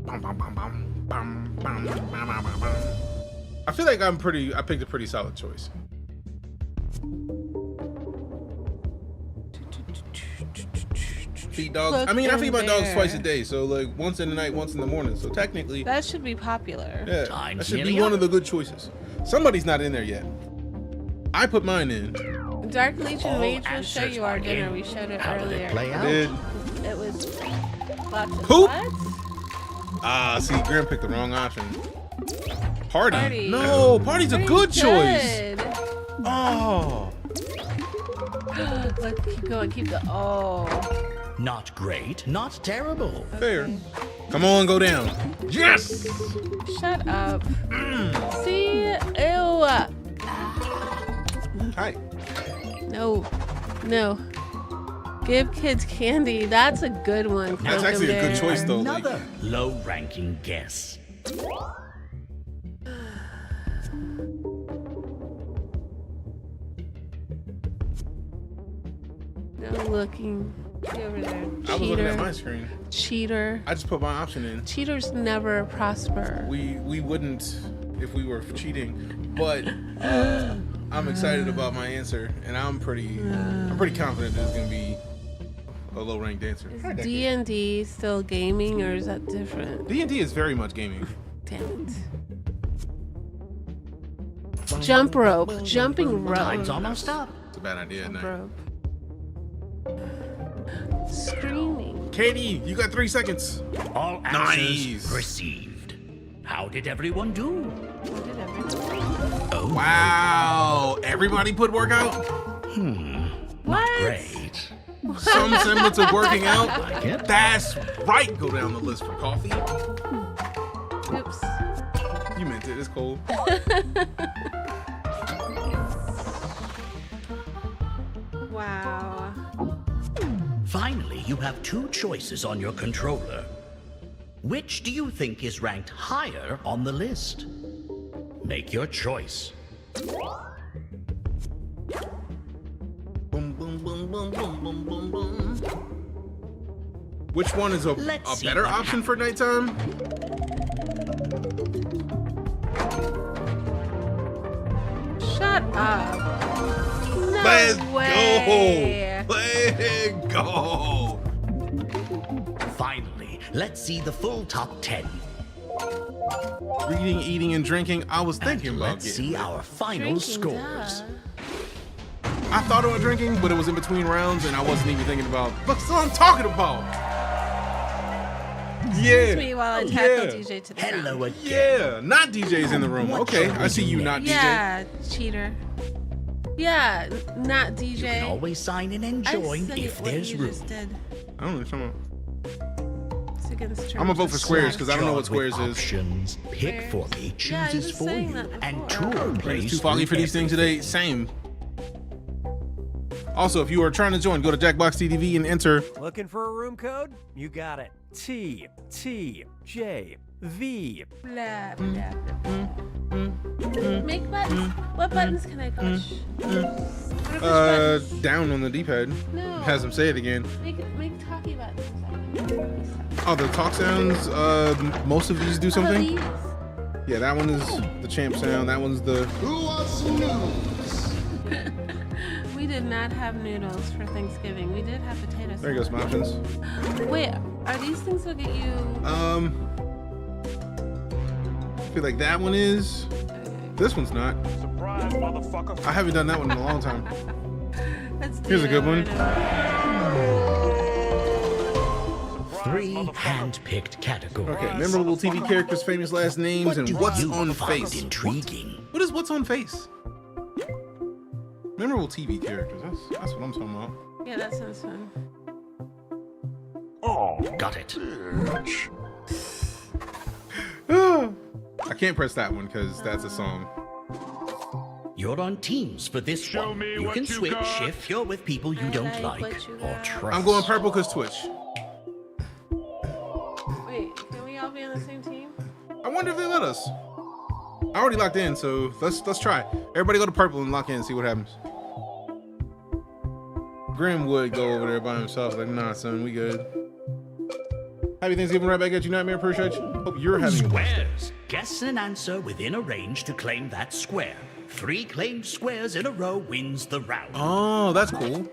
Bum, bum, bum, bum, bum, bum, bum, bum, bum, bum. I feel like I picked a pretty solid choice. Feed dogs. I mean, I feed my dogs twice a day, so like once in the night, once in the morning. So technically, That should be popular. yeah, Time that should be nearly one up. of the good choices. Somebody's not in there yet. I put mine in. Dark Legion All Mage will show answers you our are dinner. in. We showed it How did earlier. it play out? Did It was lots of Poop. what? see, Graham picked the wrong option. Party. Party. No, party's a good choice. Good. Oh. Let's keep going. Keep the Not great, not terrible. Fair. Come on, go down. Yes. Shut up. See? Ew. Hi. No. Give kids candy. That's a good one. That's actually a good choice, though. Like, Another low-ranking guess. No looking. See over there. I was looking at my Cheater. screen. Cheater. I just put my option in. Cheaters never prosper. We wouldn't if we were cheating, but I'm excited about my answer, and I'm pretty confident that it's gonna be a low ranked answer. Is D&D still gaming or is that different? D&D is very much gaming. Damn it. Jump rope. Jumping rope. Time's almost up. It's a bad idea. Jump No. rope. Screaming. Katie, you got 3 seconds. All Nice. answers received. How did everyone do? What did everyone- Oh, Wow, everybody put workout. What? great. Some semblance of working out. Like it? That's right. Go down the list for coffee. Oops. You meant it. It's cold. Wow. Finally, you have two choices on your controller. Which do you think is ranked higher on the list? Make your choice. Boom, boom, boom, boom, boom, boom, boom, boom. Which one is a Let's see better what option for nighttime? Shut up. No Let's way. go. Let's go. Finally, let's see the full top 10. Reading, eating, and drinking. I was thinking And about let's getting see that. our final Drinking, scores. duh. I thought about drinking, but it was in between rounds, and I wasn't even thinking about. Look, that's what I'm talking about. Yeah. Excuse me while I tackle DJ to the Hello ground. again. Yeah, not DJ's in the room. What Okay, shall I we see do you, next? not DJ. Yeah, cheater. Yeah, not DJ. You can always sign in and I join see if what there's you room. just did. I don't know what you're talking about. It's against terms I'm gonna vote of for squares because I don't know what Draw with squares is. options. Pick for me Yeah, I chooses was for saying you, that and before. tour It's plays too foggy for through these things today. Same. Also, if you are trying to join, go to Jackbox TV and enter. Looking for a room code? You got it. T T J V. Blah, blah, blah. Make buttons. What buttons can I push? What are those buttons? Down on the D-pad. No. Has them say it again. Make talkie buttons. Oh, the talk sounds. Most of these do How about something. these? Yeah, that one is the champ sound. That one's the. We did not have noodles for Thanksgiving. We did have potato salad. There goes my options. Wait, are these things that get you? I feel like that one is. This one's not. Surprise, motherfucker. I haven't done that one in a long time. Let's do Here's a it good over one. and over. Three hand-picked categories. Okay, memorable TV characters, famous last names, What and do what's you on find face. intriguing? What is what's on face? Memorable TV characters. That's what I'm talking about. Yeah, that sounds fun. Got it. I can't press that one because that's a song. You're on teams for this Show one. me You what can you switch got. if you're with people you don't like like what you or got. trust. I'm going purple because Twitch. Wait, can we all be on the same team? I wonder if they let us. I already locked in, so let's try. Everybody go to purple and lock in and see what happens. Grim would go over there by himself. Like, nah, son, we good. Happy Thanksgiving right back at you, Nightmare. Appreciate you. Hope you're having a blessed day. Squares. Guess an answer within a range to claim that square. 3 claimed squares in a row wins the round. Oh, that's cool.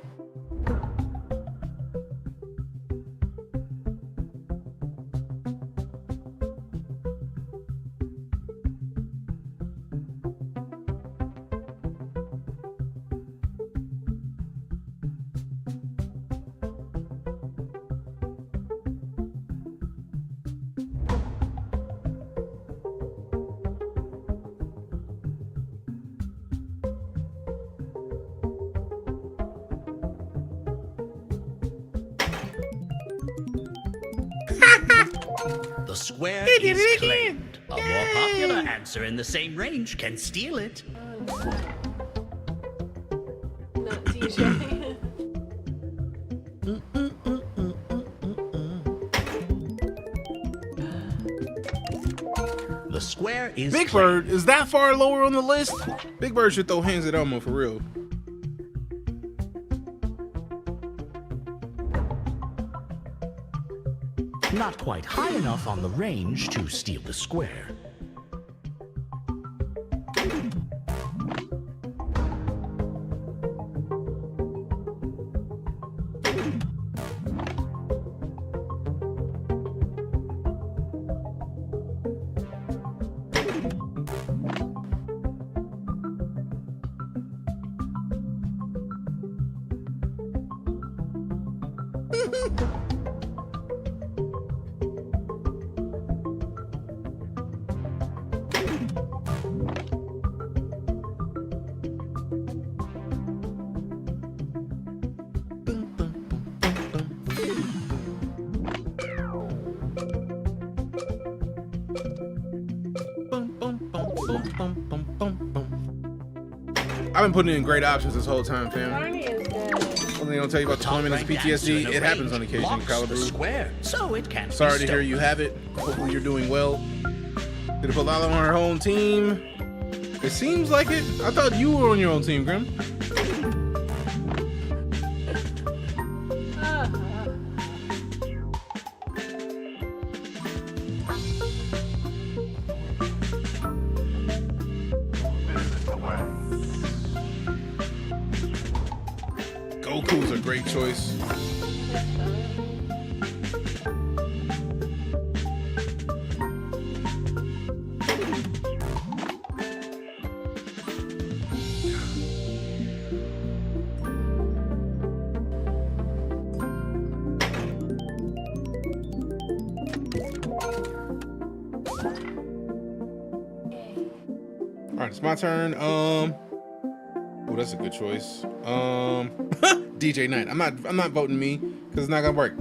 The square is claimed. A more popular answer in the same range can steal it. Not DJ. The square is Big claimed. Bird is that far lower on the list? Big Bird should throw hands at Elmo for real. Not quite high enough on the range to steal the square. I've been putting in great options this whole time, fam. Barney is good. Only gonna tell you about the deployment of Top-ranked answer in PTSD. a It happens on range occasion, locks the Caliber. square, so it can't be Sorry to hear stolen. you have it. Hopefully you're doing well. Did it put Lala on her own team? It seems like it. I thought you were on your own team, Grim. Goku's a great choice. All right, it's my turn. Oh, that's a good choice. DeejayKnight. I'm not voting me because it's not gonna work.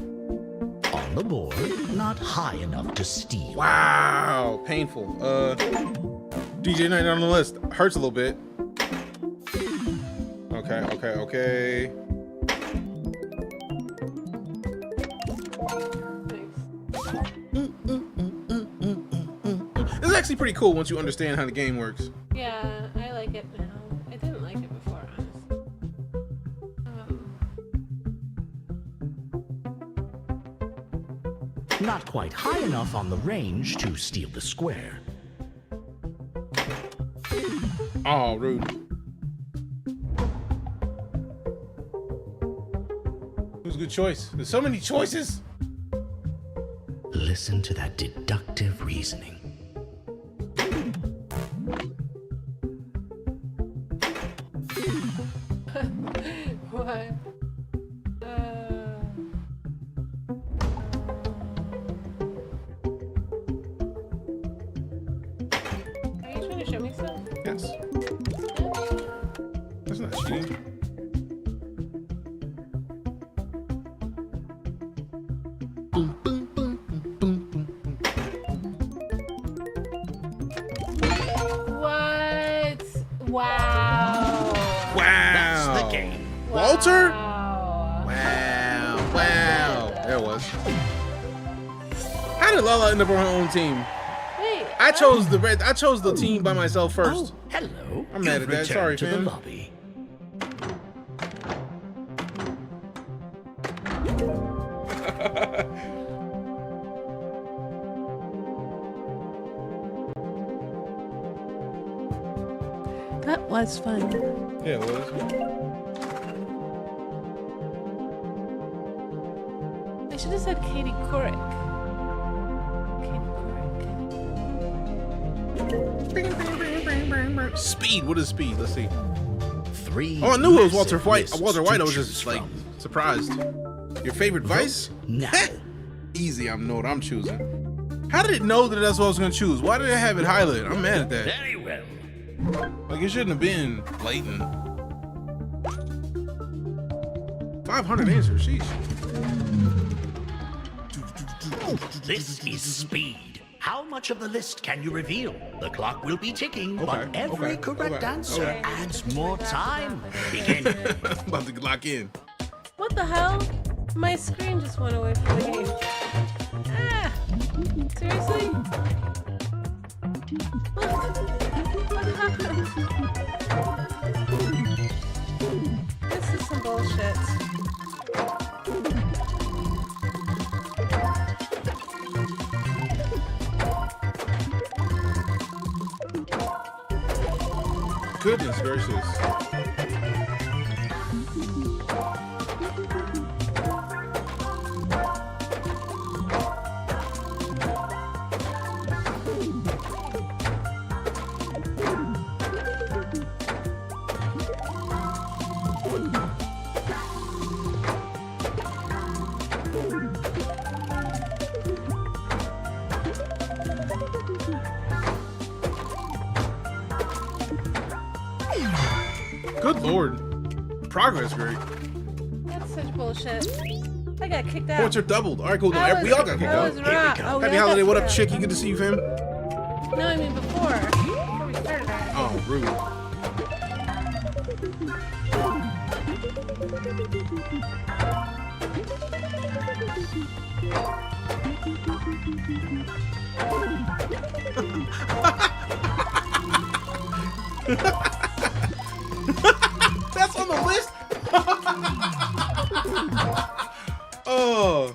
On the board, not high enough to steal. Wow, painful. DeejayKnight on the list hurts a little bit. Okay. This is actually pretty cool once you understand how the game works. Yeah, I like it now. I didn't like it before, honestly. Not quite high enough on the range to steal the square. Oh, rude. It was a good choice. There's so many choices. Listen to that deductive reasoning. What? Are you trying to show me stuff? Yes. That's not cheating. Boom, boom, boom, boom, boom, boom, boom. What? Wow. Walter? Wow. Wow. There it was. How did Lala end up on her own team? Wait. I chose the team by myself first. Oh, hello. I'm mad at that. Returned Sorry, to fam. the lobby. That was fun. Yeah, it was. I should have said Katie Couric. Katie Couric. Speed. What is speed? Let's see. 3. Oh, I knew it was Walter massive White. lists Walter White. I to was choose just like from. surprised. Your favorite vice? Now. Easy. I know what I'm choosing. How did it know that that's what I was gonna choose? Why did it have it highlighted? I'm mad at that. Very well. Like it shouldn't have been blatant. 500 answers. Sheesh. This is speed. How much of the list can you reveal? The clock will be ticking, but Okay, every okay, correct okay, answer okay. adds more time. Begin. I'm about to lock in. What the hell? My screen just went away from the game. Ah! Seriously? Look! What happened? This is some bullshit. Goodness gracious. Good lord. Progress great. That's such bullshit. I got kicked out. Points are doubled. All right, cool. I we was- all got kicked I out. was wrong. Oh, Happy yeah, I holiday. got What up, kicked chick? You good to see you, fam? out. No, I mean before we started. Oh, rude. That's on the list? Oh.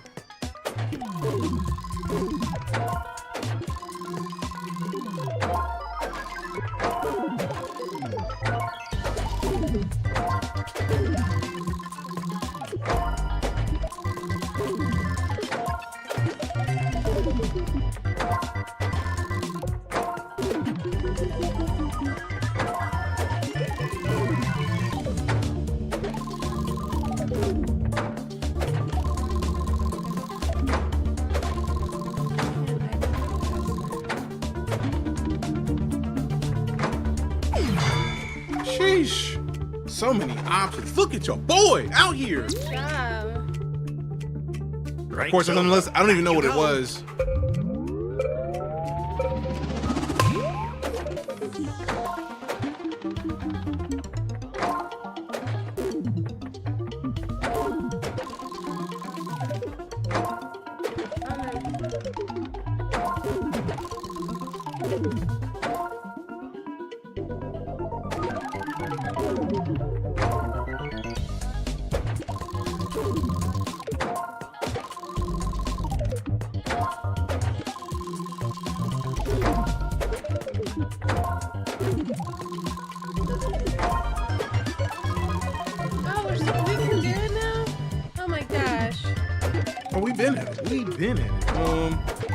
Sheesh. So many options. Look at your boy out here. Good job. Of course, unless I don't even know what it was. We can do it now? Oh my gosh. Oh, we've been at it. We've been at it.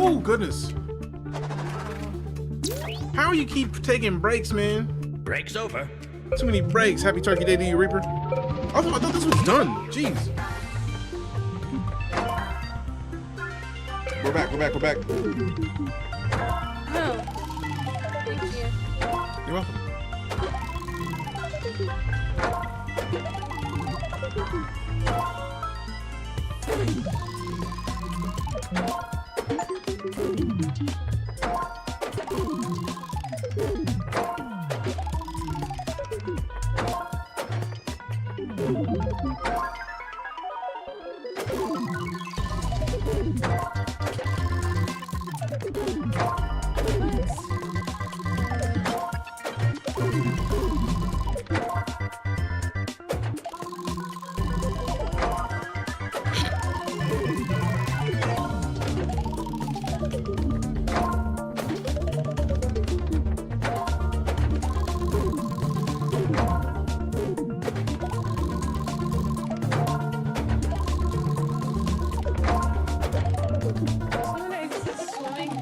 Oh, goodness. How you keep taking breaks, man? Break's over. Too many breaks. Happy Turkey Day to you, Reaper. I thought this was done. Jeez. We're back. Oh, thank you. You're welcome.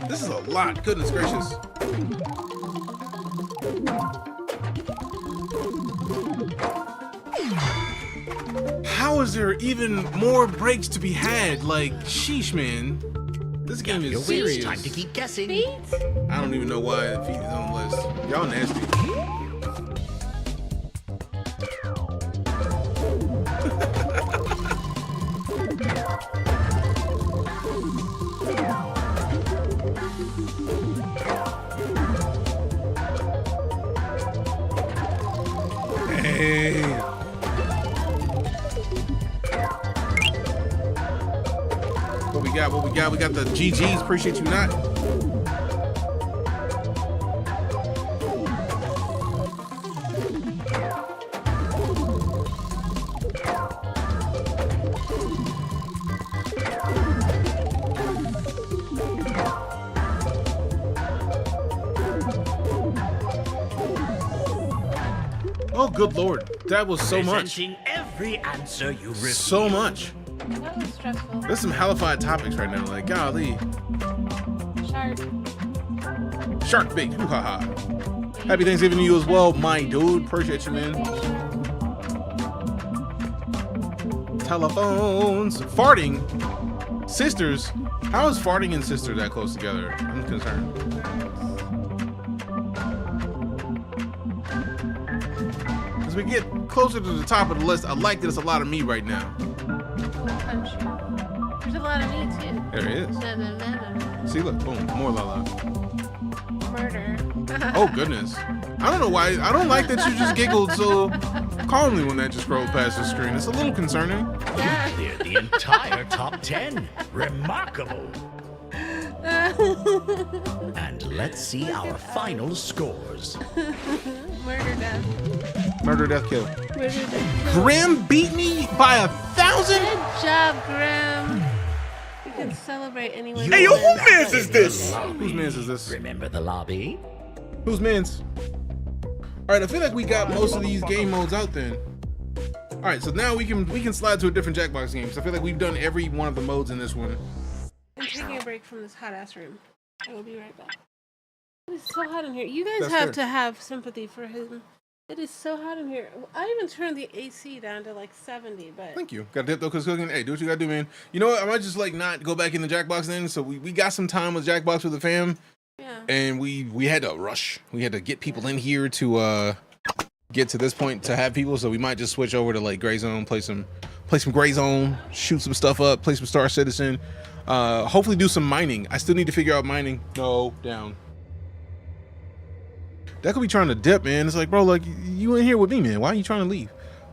This is a lot. Goodness gracious. How is there even more breaks to be had? Like, sheesh, man. This game is serious. Time to keep guessing. Feet? I don't even know why feet is on the list. Y'all nasty. Hey. What we got? We got the GGs. Appreciate you not. Oh, good Lord. That was so much. Presenting every answer you receive. So much. That was stressful. There's some hellified topics right now. Like, golly. Sharp. Shark bait. Hoo-ha-ha. Happy Thanksgiving to you as well, my dude. Appreciate you, man. Telephones. Farting. Sisters. How is farting and sister that close together? I'm concerned. As we get closer to the top of the list, I like that it's a lot of me right now. Country. There's a lot of me too. There it is. No, no, no, no. See, look, boom, more Lala. Murder. Oh goodness. I don't know why. I don't like that you just giggled so calmly when that just scrolled past the screen. It's a little concerning. Yeah. Cleared the entire top 10. Remarkable. And let's see our final scores. Murder death. Murder, death, kill. Murder death. Graham beat me by 1,000? Good job, Graham. You can celebrate anyway. Hey, yo, who mans is this? Whose mans is this? Remember the lobby? Whose mans? Alright, I feel like we got most of these game modes out then. Alright, so now we can slide to a different Jackbox game. So I feel like we've done every one of the modes in this one. I'm taking a break from this hot ass room. I will be right back. It is so hot in here. You guys That's have fair. to have sympathy for him. It is so hot in here. I even turned the AC down to like 70, but Thank you. Got dip though, cause cooking. Hey, do what you gotta do, man. You know what? I might just like not go back in the Jackbox then. So we got some time with Jackbox with the fam, yeah. and we had to rush. We had to get people in here to get to this point to have people. So we might just switch over to like Gray Zone, play some Gray Zone, shoot some stuff up, play some StarCitizen. Hopefully do some mining. I still need to figure out mining. No, down. That could be trying to dip, man. It's like, bro, like you in here with me, man. Why are you trying to leave?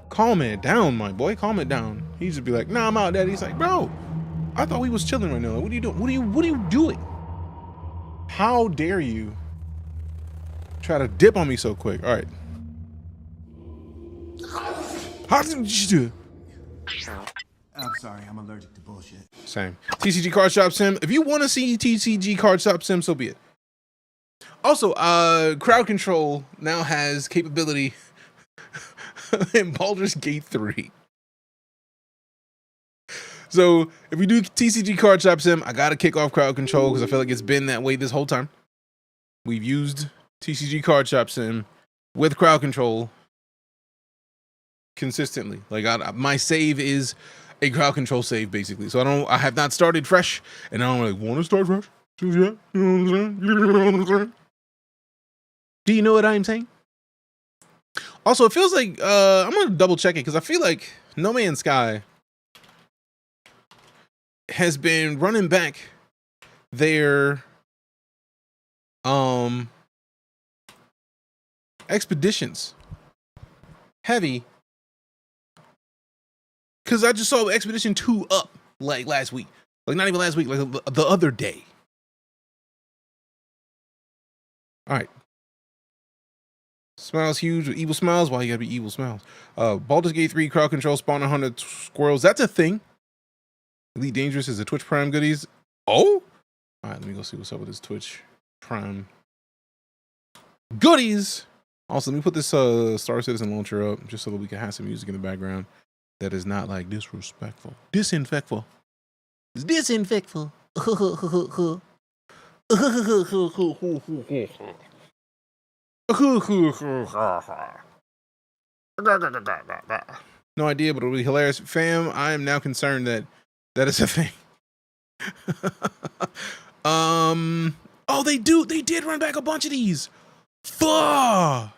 Calm it down, my boy. Calm it down. He just be like, nah, I'm out, daddy. He's like, bro, I thought we was chilling right now. What are you doing? What are you doing? How dare you try to dip on me so quick? All right. How did you do? I'm sorry, I'm allergic to bullshit. Same. TCG Card Shop Sim. If you want to see TCG Card Shop Sim, so be it. Also, crowd control now has capability in Baldur's Gate 3. So if we do TCG Card Shop Sim, I gotta kick off crowd control because I feel like it's been that way this whole time. We've used TCG Card Shop Sim with crowd control consistently. Like my save is a crowd control save basically. So I have not started fresh, and I don't really want to start fresh. So yeah, you know what I'm saying? Do you know what I'm saying? Also, it feels like I'm gonna double check it because I feel like No Man's Sky has been running back their expeditions heavy, because I just saw Expedition 2 up like last week, like not even last week, like the other day. All right. Smiles huge with evil smiles. Why you gotta be evil smiles? Baldur's Gate 3 crowd control, spawn 100 squirrels. That's a thing. Elite Dangerous is a Twitch Prime goodies. Oh? All right, let me go see what's up with this Twitch Prime goodies. Also, let me put this StarCitizen launcher up just so that we can have some music in the background that is not like disrespectful. Disinfectful. It's disinfectful. No idea, but it'll be hilarious. Fam, I am now concerned that that is a thing. Oh, they did run back a bunch of these. Fuh!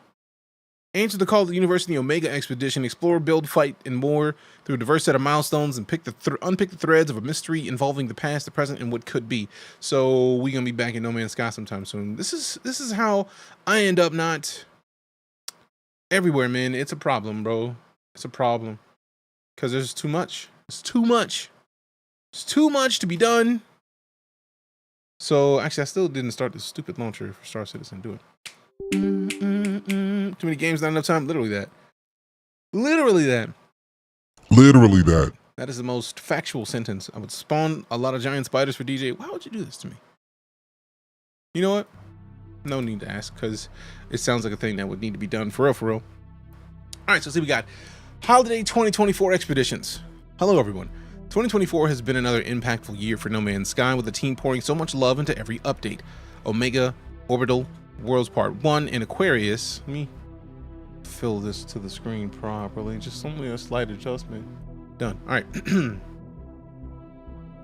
Answer the call to the universe in the Omega Expedition. Explore, build, fight, and more through a diverse set of milestones and unpick the threads of a mystery involving the past, the present, and what could be. So we're gonna be back in No Man's Sky sometime soon. This is how I end up not everywhere, man. It's a problem, bro. It's a problem because there's too much. It's too much. It's too much to be done. So actually, I still didn't start this stupid launcher for StarCitizen. Do it. Too many games, not enough time. Literally that. Literally that. Literally that. That is the most factual sentence. I would spawn a lot of giant spiders for DJ. Why would you do this to me? You know what? No need to ask, because it sounds like a thing that would need to be done for real, for real. All right, so see, we got Holiday 2024 Expeditions. Hello, everyone. 2024 has been another impactful year for No Man's Sky, with the team pouring so much love into every update. Omega, Orbital, Worlds Part 1, and Aquarius. Let me fill this to the screen properly. Just only a slight adjustment. Done. All right.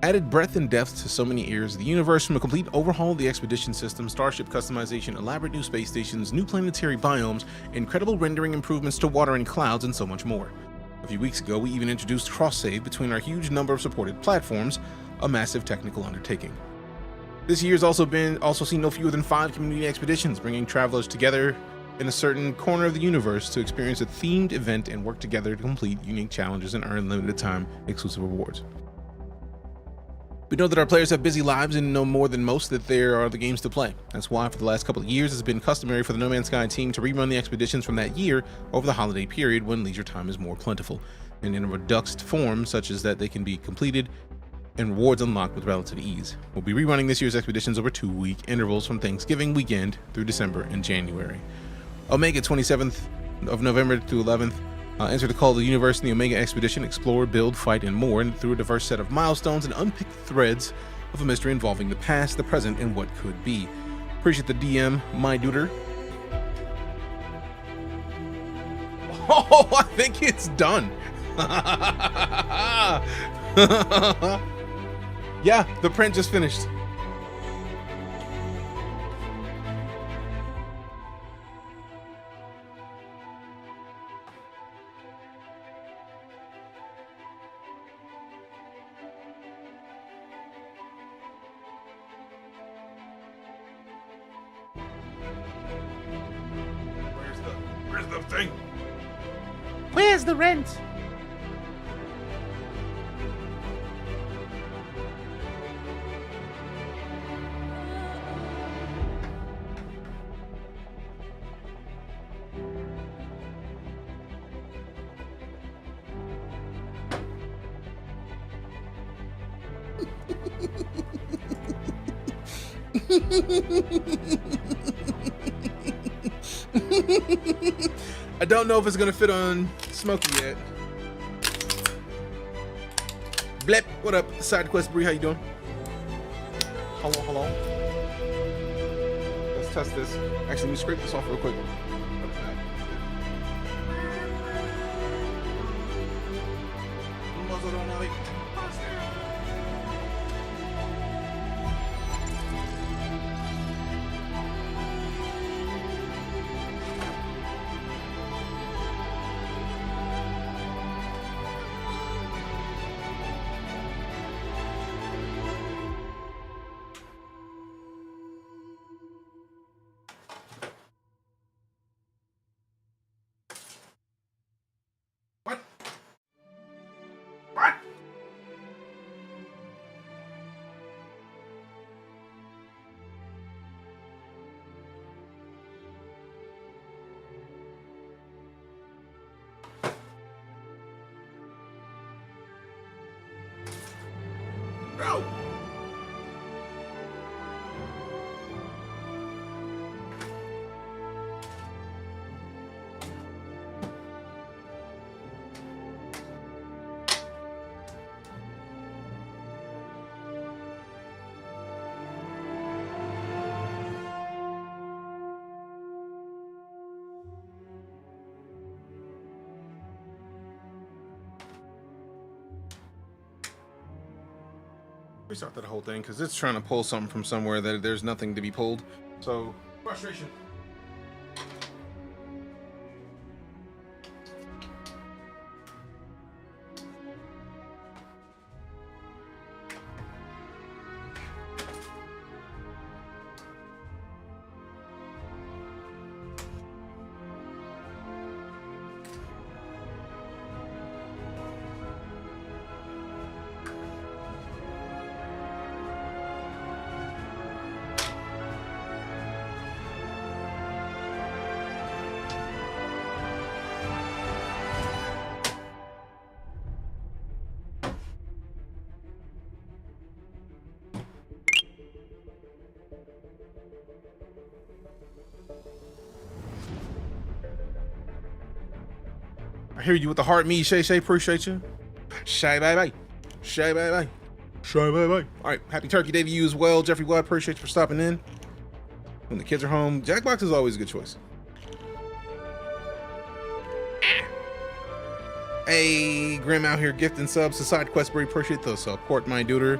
Added breadth and depth to so many areas of the universe, from a complete overhaul of the expedition system, starship customization, elaborate new space stations, new planetary biomes, incredible rendering improvements to water and clouds, and so much more. A few weeks ago, we even introduced cross-save between our huge number of supported platforms, a massive technical undertaking. This year has also seen no fewer than 5 community expeditions, bringing travelers together in a certain corner of the universe to experience a themed event and work together to complete unique challenges and earn limited time exclusive rewards. We know that our players have busy lives and know more than most that there are the games to play. That's why for the last couple of years it's been customary for the No Man's Sky team to rerun the expeditions from that year over the holiday period when leisure time is more plentiful, and in a reduced form such as that they can be completed and rewards unlocked with relative ease. We'll be rerunning this year's expeditions over 2-week intervals from Thanksgiving weekend through December and January. Omega 27th of November to 11th. Enter the call to the universe in the Omega Expedition, explore, build, fight, and more, and through a diverse set of milestones and unpick threads of a mystery involving the past, the present, and what could be. Appreciate the DM, my duder. Oh, I think it's done. Yeah, the print just finished. Where's the thing? Where's the rent? I don't know if it's gonna fit on Smokey yet. Blep, what up? Side Quest Bree, how you doing? Hello. Let's test this. Actually, let me scrape this off real quick. Bro! Restart that whole thing because it's trying to pull something from somewhere that there's nothing to be pulled. So, frustration. I hear you with the heart, me, Shay. Appreciate you. Shay, bye. Shay, bye. Shay, bye. All right, happy Turkey Day to you as well, Jeffrey Watt. Appreciate you for stopping in. When the kids are home, Jackbox is always a good choice. Hey, Grim out here gifting subs to Side Quest. Very appreciate the support, my duder.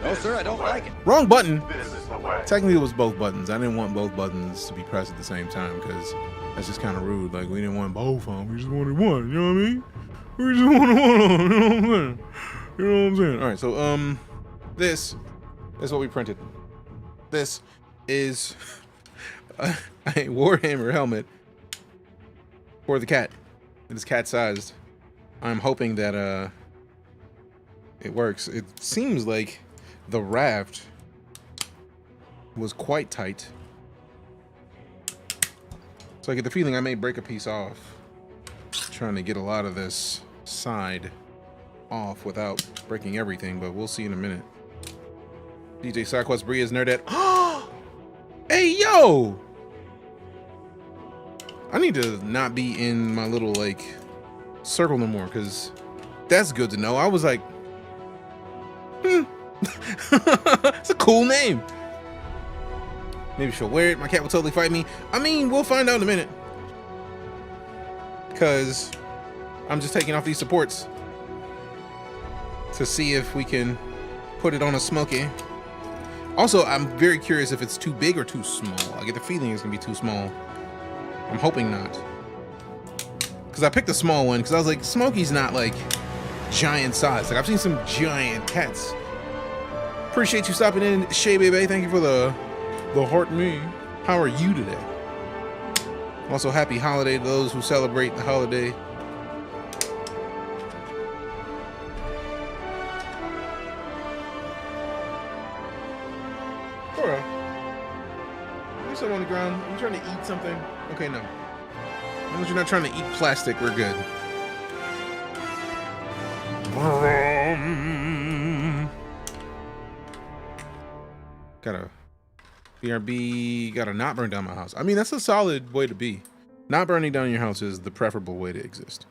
No, sir, I don't like it. Wrong button. This is the way. Technically, it was both buttons. I didn't want both buttons to be pressed at the same time because that's just kind of rude. Like, we didn't want both of them. We just wanted one. You know what I mean? We just wanted one. You know what I'm saying? You know what I'm saying? All right. So, this is what we printed. This is a Warhammer helmet for the cat. It is cat-sized. I'm hoping that it works. It seems like the raft was quite tight. So I get the feeling I may break a piece off. Trying to get a lot of this side off without breaking everything, but we'll see in a minute. DJ SideQuest Bree is Nerdette. Hey, yo! I need to not be in my little, like, circle no more, because that's good to know. I was like, it's a cool name. Maybe she'll wear it. My cat will totally fight me. I mean, we'll find out in a minute. Because I'm just taking off these supports to see if we can put it on a Smokey. Also, I'm very curious if it's too big or too small. I get the feeling it's gonna be too small. I'm hoping not. Because I picked a small one because I was like, Smokey's not like giant size. Like, I've seen some giant cats. Appreciate you stopping in, Shay Baby. Thank you for the heart me. How are you today? Also, happy holiday to those who celebrate the holiday. Cora, you sit on the ground. Are you trying to eat something? Okay, no. As long as you're not trying to eat plastic, we're good. Gotta BRB, gotta not burn down my house. I mean, that's a solid way to be. Not burning down your house is the preferable way to exist.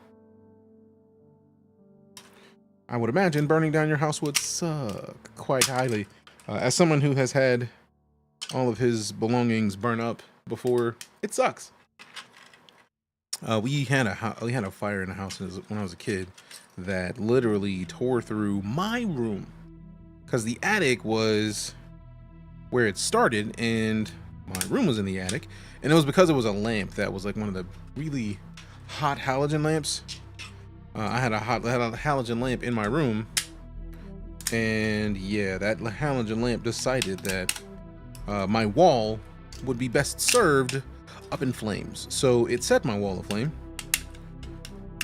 I would imagine burning down your house would suck quite highly. As someone who has had all of his belongings burn up before, it sucks. We had a fire in the house when I was a kid that literally tore through my room because the attic was where it started and my room was in the attic, and it was because it was a lamp that was like one of the really hot halogen lamps. I had a halogen lamp in my room, and yeah, that halogen lamp decided that my wall would be best served up in flames. So it set my wall aflame,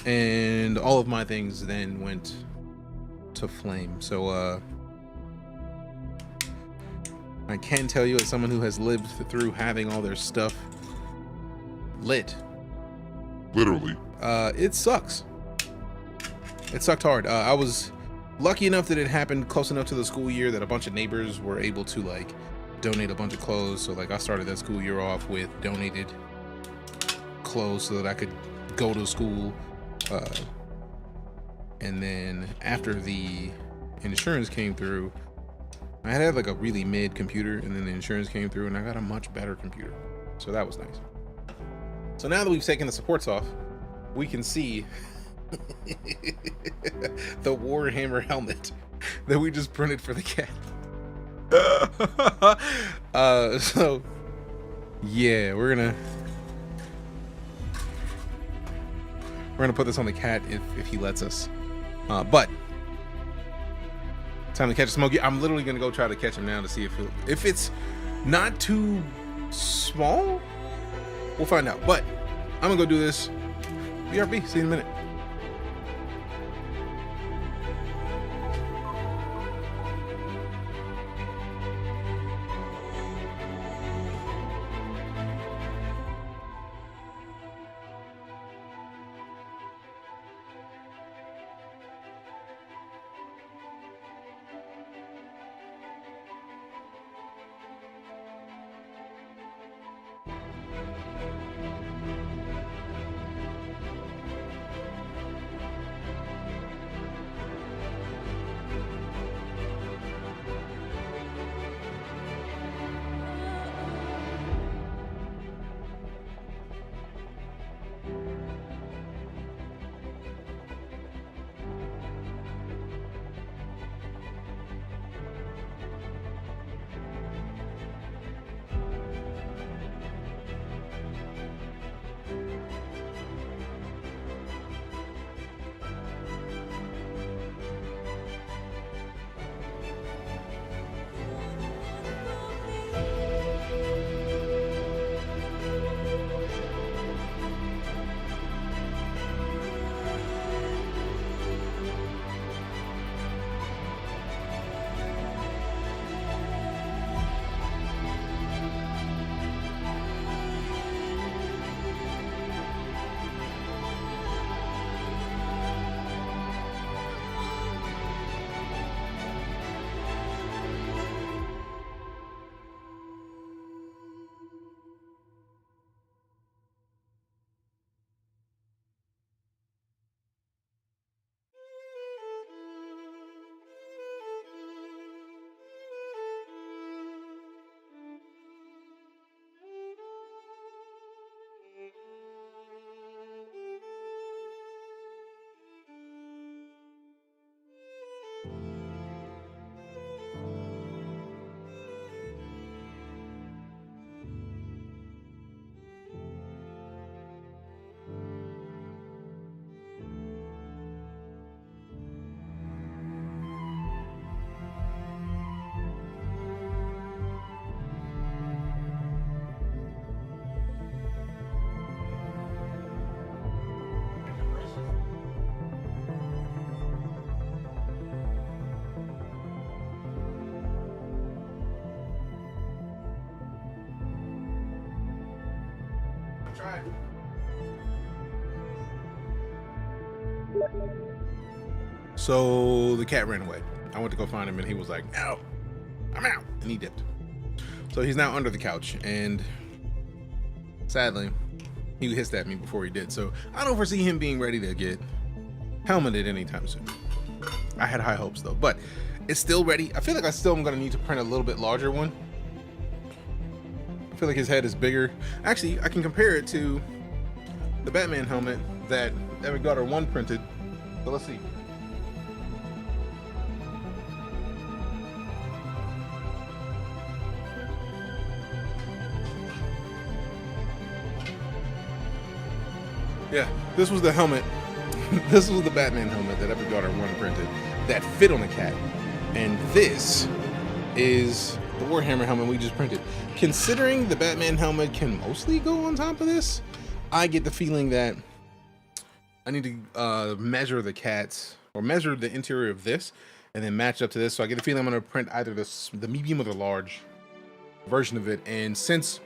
and all of my things then went to flame. So I can tell you, as someone who has lived through having all their stuff lit, Literally. it sucks. It sucked hard. I was lucky enough that it happened close enough to the school year that a bunch of neighbors were able to like donate a bunch of clothes. So like I started that school year off with donated clothes so that I could go to school. And then after the insurance came through, I had like a really mid computer, and then the insurance came through and I got a much better computer. So that was nice. So now that we've taken the supports off, we can see the Warhammer helmet that we just printed for the cat. So yeah, we're gonna put this on the cat if he lets us. But time to catch a Smokey. I'm literally gonna go try to catch him now to see if it's not too small. We'll find out. But I'm gonna go do this. BRB. See you in a minute. So the cat ran away. I went to go find him and he was like, "No, I'm out," and he dipped. So he's now under the couch, and sadly, he hissed at me before he did. So I don't foresee him being ready to get helmeted anytime soon. I had high hopes though, but it's still ready. I feel like I still am gonna need to print a little bit larger one. I feel like his head is bigger. Actually, I can compare it to the Batman helmet that Epic Daughter 1 printed. So let's see. Yeah, this was the helmet. This was the Batman helmet that Epic Daughter 1 printed that fit on the cat. And this is the Warhammer helmet we just printed. Considering the Batman helmet can mostly go on top of this, I get the feeling that I need to measure the cats, or measure the interior of this, and then match up to this. So I get the feeling I'm going to print either the medium or the large version of it. And since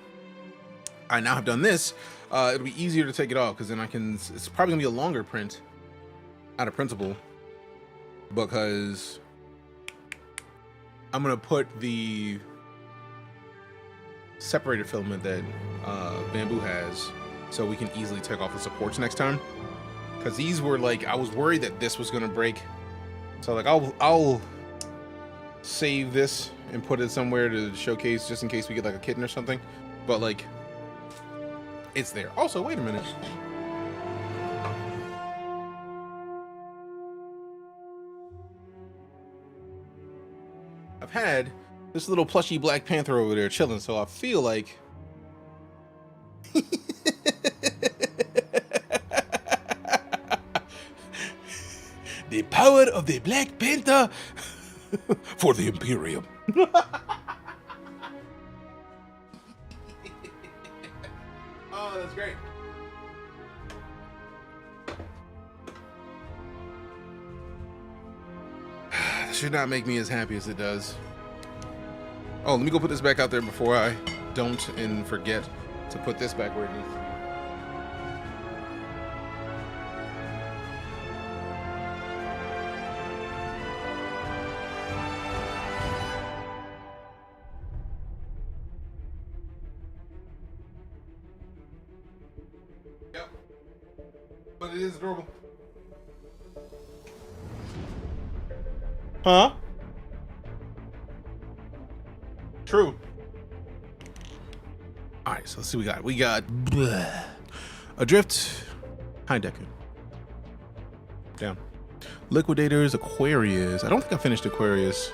I now have done this, it'll be easier to take it off, because then I can, it's probably gonna be a longer print out of principle because I'm gonna put the separated filament that Bamboo has, so we can easily take off the supports next time. Because these were like, I was worried that this was gonna break, so like I'll save this and put it somewhere to showcase just in case we get like a kitten or something. But like, it's there. Also, wait a minute. I've had this little plushy Black Panther over there chilling, so I feel like the power of the Black Panther for the Imperium. Oh, that's great. Should not make me as happy as it does. Oh, let me go put this back out there before I don't and forget to put this back where it needs to be. Yep. But it is adorable. Huh? True. All right, so let's see what we got. Adrift, High Decker. Down. Liquidators, Aquarius. I don't think I finished Aquarius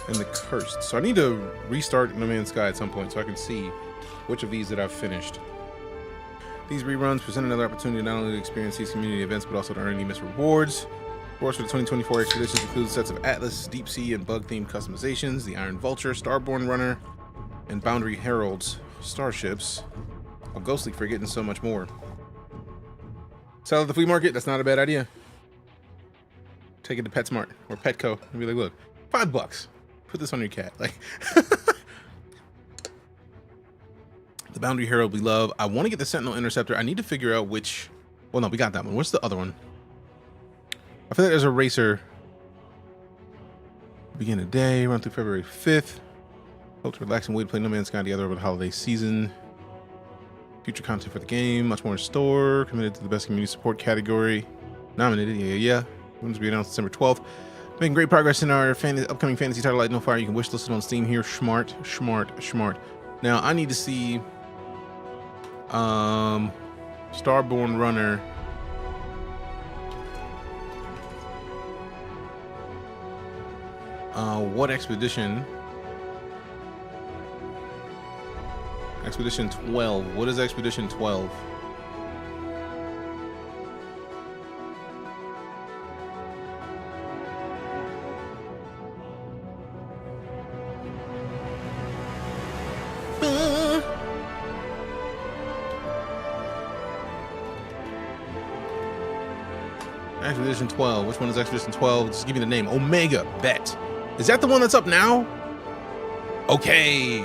and the Cursed. So I need to restart No Man's Sky at some point so I can see which of these that I've finished. These reruns present another opportunity not only to experience these community events, but also to earn any missed rewards. Rewards for the 2024 expeditions include sets of Atlas, Deep Sea, and Bug-themed customizations, the Iron Vulture, Starborn Runner, and Boundary Herald's starships. A Ghostly Frigate, and so much more. Sell at the flea market, that's not a bad idea. Take it to PetSmart or Petco and be like, look, $5. Put this on your cat. Like, the Boundary Herald we love. I want to get the Sentinel Interceptor. I need to figure out which. Well, no, we got that one. What's the other one? I feel like there's a racer. Begin a day, run through February 5th. Hope to relax and wait to play No Man's Sky together over the holiday season. Future content for the game, much more in store. Committed to the best community support category. Nominated, yeah. Wins to be announced December 12th. Making great progress in our upcoming fantasy title, Light No Fire. You can wishlist it on Steam here. Smart. Now I need to see Starborn Runner. What expedition? Expedition 12. What is Expedition 12? Expedition 12. Which one is Expedition 12? Just give me the name. Omega. Bet. Is that the one that's up now? Okay.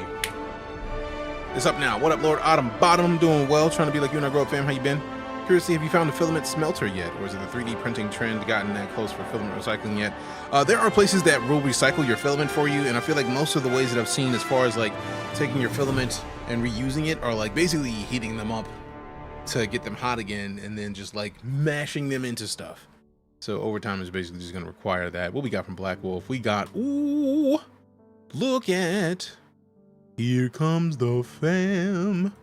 It's up now. What up, Lord Autumn Bottom? Doing well. Trying to be like you and I grow up, fam. How you been? Curious to see, have you found the filament smelter yet? Or is it the 3D printing trend gotten that close for filament recycling yet? There are places that will recycle your filament for you. And I feel like most of the ways that I've seen as far as like taking your filament and reusing it are like basically heating them up to get them hot again and then just like mashing them into stuff. So overtime is basically just going to require that. What we got from Black Wolf? We got, ooh, look at, here comes the fam.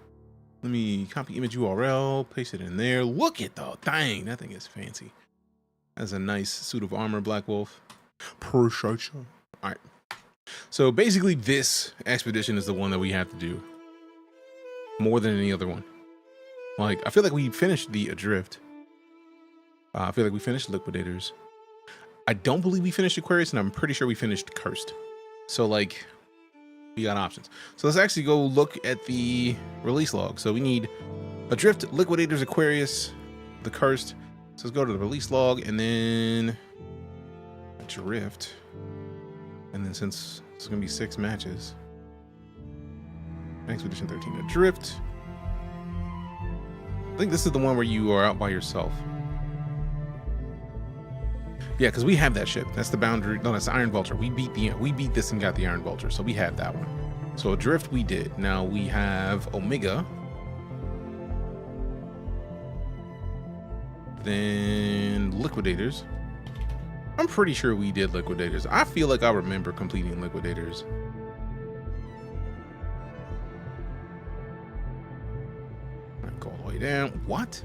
Let me copy image URL, paste it in there. Look at the dang, that thing is fancy. That's a nice suit of armor, Black Wolf. Appreciate you. All right. So basically this expedition is the one that we have to do more than any other one. Like, I feel like we finished the Adrift. I feel like we finished Liquidators. I don't believe we finished Aquarius, and I'm pretty sure we finished Cursed. So, like, we got options. So let's actually go look at the release log. So we need Adrift, Liquidators, Aquarius, the Cursed. So let's go to the release log, and then Adrift. And then since it's going to be 6 matches, Expedition 13 Adrift. I think this is the one where you are out by yourself. Yeah, because we have that ship. That's the boundary. No, that's the Iron Vulture. We beat this and got the Iron Vulture, so we have that one. So Adrift we did. Now we have Omega. Then Liquidators. I'm pretty sure we did Liquidators. I feel like I remember completing Liquidators. Go all the way down. What?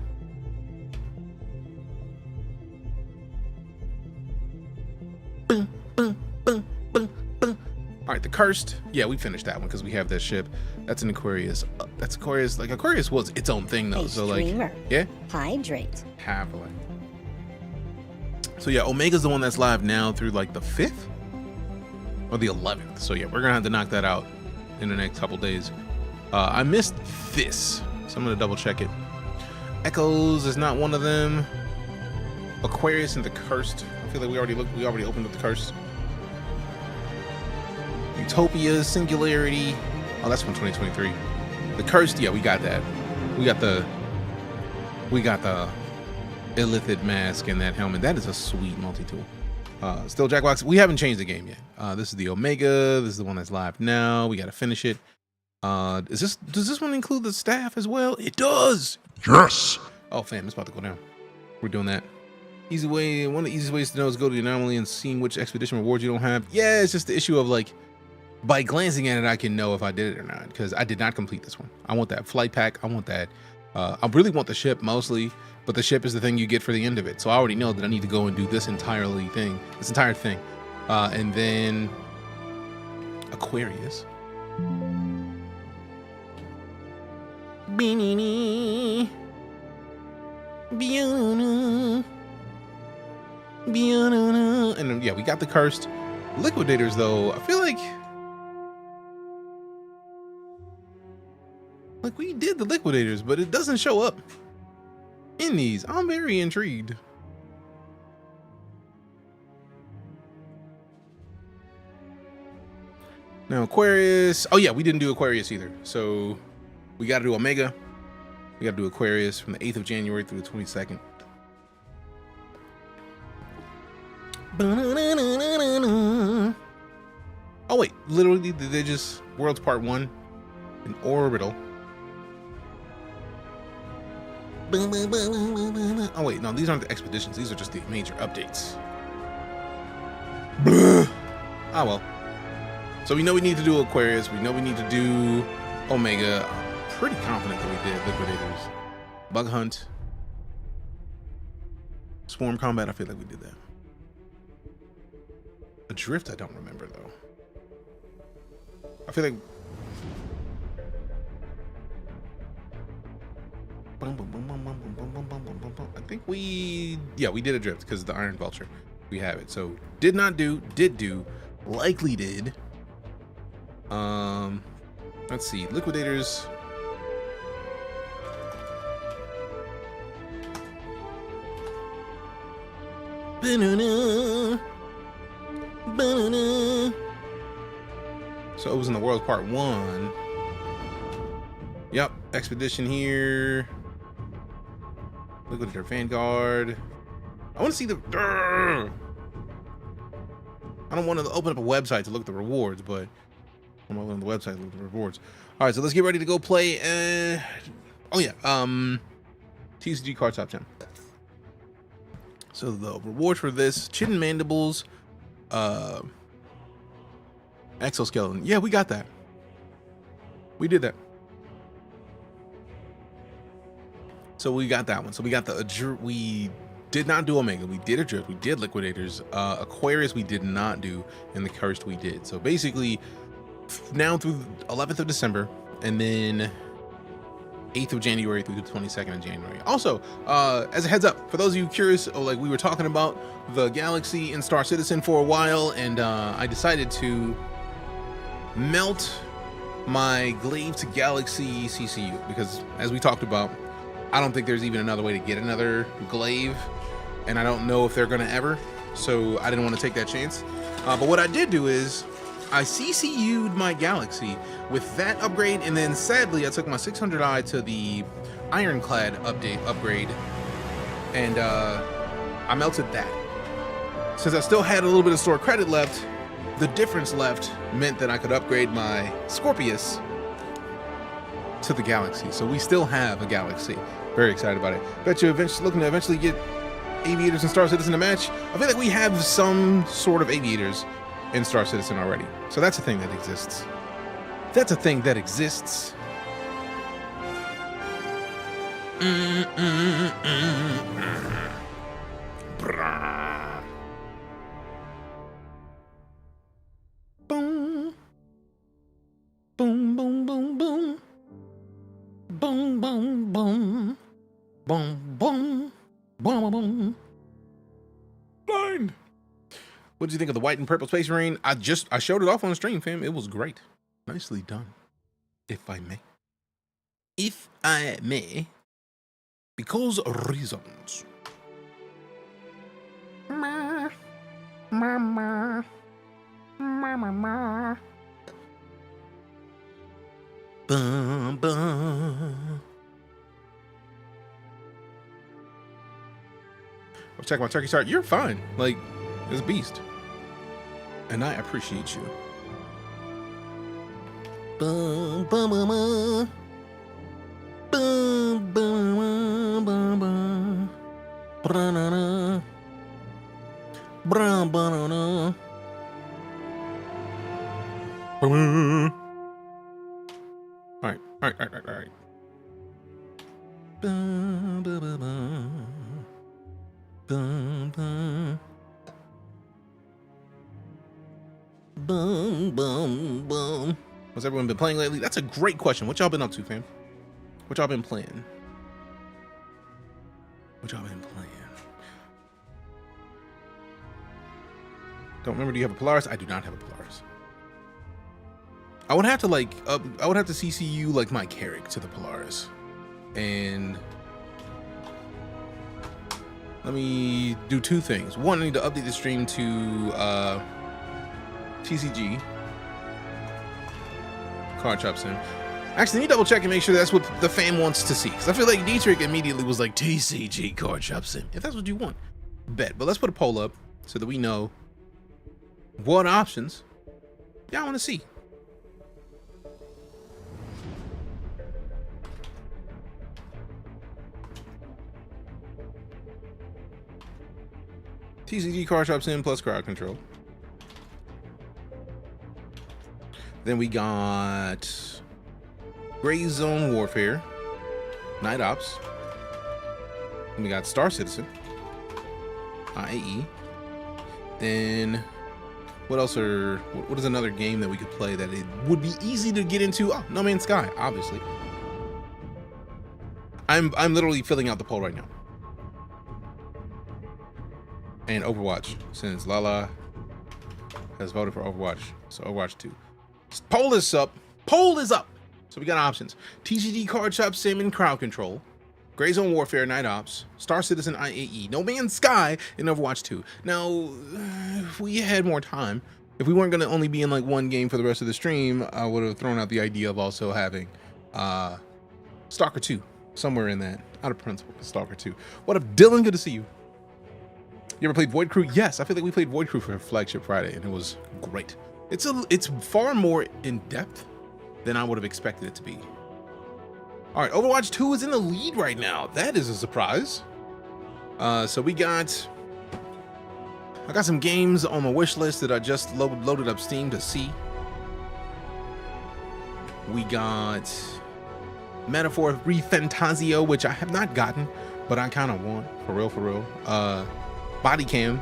Boom, boom, boom, boom, boom. All right, the Cursed. Yeah, we finished that one because we have that ship. That's an Aquarius. That's Aquarius. Like Aquarius was its own thing though. So like, yeah. Hydrate. Happily. So yeah, Omega's the one that's live now through like the 5th or the 11th. So yeah, we're gonna have to knock that out in the next couple days. I missed this, so I'm gonna double check it. Echoes is not one of them. Aquarius and the Cursed. I feel like we already opened up the Cursed. Utopia, Singularity. Oh, that's from 2023. The Cursed, yeah, we got that. We got the Illithid mask and that helmet. That is a sweet multi-tool. Still Jackbox. We haven't changed the game yet. This is the Omega. This is the one that's live now. We got to finish it. Does this one include the staff as well? It does. Yes. Oh, fam, it's about to go down. We're doing that. Easy way. One of the easiest ways to know is go to the anomaly and seeing which expedition rewards you don't have. Yeah, it's just the issue of like, by glancing at it, I can know if I did it or not because I did not complete this one. I want that flight pack. I want that. I really want the ship mostly, but the ship is the thing you get for the end of it. So I already know that I need to go and do this entire thing. And then Aquarius. And then, yeah, we got the Cursed. Liquidators, though, I feel like we did the Liquidators, but it doesn't show up in these. I'm very intrigued. Now Aquarius. Oh yeah, we didn't do Aquarius either. So we got to do Omega. We got to do Aquarius from the 8th of January through the 22nd. Oh wait, literally did they just Worlds Part 1 in Orbital? Oh wait, no, these aren't the expeditions. These are just the major updates. Ah well. So we know we need to do Aquarius. We know we need to do Omega. I'm pretty confident that we did Liquidators. Bug Hunt. Swarm Combat, I feel like we did that. Adrift, I don't remember though. I feel like I think we did Adrift because of the Iron Vulture. We have it. So did not do, did do, likely did. Let's see, Liquidators. So it was in the World Part 1. Yep, Expedition here. Liquidator Vanguard. I want to see the... I don't want to open up a website to look at the rewards, but I'm going to open the website to look at the rewards. All right, so let's get ready to go play. Oh yeah, TCG Card Top 10. So the rewards for this: Chin Mandibles, Exoskeleton. Yeah, we got that. We did that. So we got that one. So we got the we did not do Omega. We did Adrift. We did Liquidators. Aquarius we did not do, and the Cursed we did. So basically, now through 11th of December, and then 8th of January through the 22nd of January. Also, as a heads up, for those of you curious, like we were talking about the Galaxy in StarCitizen for a while, and I decided to melt my Glaive to Galaxy CCU because, as we talked about, I don't think there's even another way to get another Glaive, and I don't know if they're gonna ever, so I didn't want to take that chance. But what I did do is I CCU'd my Galaxy with that upgrade, and then sadly I took my 600i to the Ironclad upgrade, and I melted that. since I still had a little bit of store credit left, the difference left meant that I could upgrade my Scorpius to the Galaxy. So we still have a Galaxy. Very excited about it. Bet you looking to eventually get Aviators and Star Citizen to match. I feel like we have some sort of Aviators in Star Citizen already. So that's a thing that exists. That's a thing that exists. Boom. Boom, boom, boom, boom. Boom, boom, boom. Boom, boom. Boom, boom. Blind. What did you think of the white and purple Space Marine? I showed it off on the stream, fam. It was great. Nicely done. If I may. If I may. Because reasons. Ma. Mama. Mama. Bum, bum. I'll check my turkey chart. You're fine. Like, it's a beast. And I appreciate you. Bum, bum, bum, bum. Bum, bum, bum, bum. Ba-na-na. Brum, ba-na-na. Bum. All right. Bum, bum, bum, bum. Bum, bum. Boom, boom, boom. What's everyone been playing lately? That's a great question. What y'all been up to, fam? What y'all been playing? What y'all been playing? Don't remember, do you have a Polaris? I do not have a Polaris. I would have to I would have to CC you like my Carrick to the Polaris. And let me do two things. One, I need to update the stream to TCG Card Chop Sim. Actually, I need to double check and make sure that's what the fan wants to see. Because I feel like Dietrich immediately was like, TCG Card Chop Sim. If that's what you want, bet. But let's put a poll up so that we know what options y'all want to see. TCG Card Chop Sim plus crowd control. Then we got Gray Zone Warfare, Night Ops. Then we got Star Citizen, IAE. Then what else what is another game that we could play that it would be easy to get into? Oh, No Man's Sky, obviously. I'm literally filling out the poll right now. And Overwatch, since Lala has voted for Overwatch, so Overwatch 2. Poll is up. Poll is up. So we got options: TCG Card Chop Sim and Crowd Control, Gray Zone Warfare, Night Ops, Star Citizen IAE, No Man's Sky, and Overwatch 2. Now, if we had more time, if we weren't going to only be in like one game for the rest of the stream, I would have thrown out the idea of also having Stalker 2 somewhere in that. Out of principle, Stalker 2. What up, Dylan? Good to see you. You ever played Void Crew? Yes, I feel like we played Void Crew for Flagship Friday, and it was great. It's far more in depth than I would have expected it to be. All right, Overwatch 2 is in the lead right now. That is a surprise. So I got some games on my wish list that I just loaded up Steam to see. We got Metaphor Refantasio, which I have not gotten, but I kind of want, for real. Body Cam,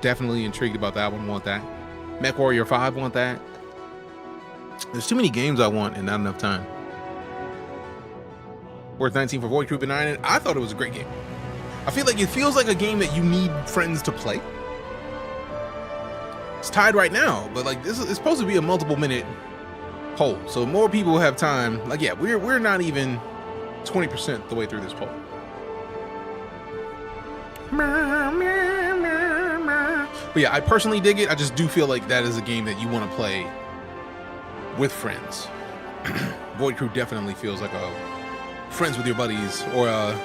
definitely intrigued about that one, want that. Mech Warrior 5, want that. There's too many games I want and not enough time. Worth 19 for Void Crew benign. I thought it was a great game. I feel like it feels like a game that you need friends to play. It's tied right now, but like this is supposed to be a multiple minute poll, so more people have time. Like, yeah, we're not even 20% the way through this poll. But yeah, I personally dig it. I just do feel like that is a game that you want to play with friends. Void Crew definitely feels like a friends with your buddies or a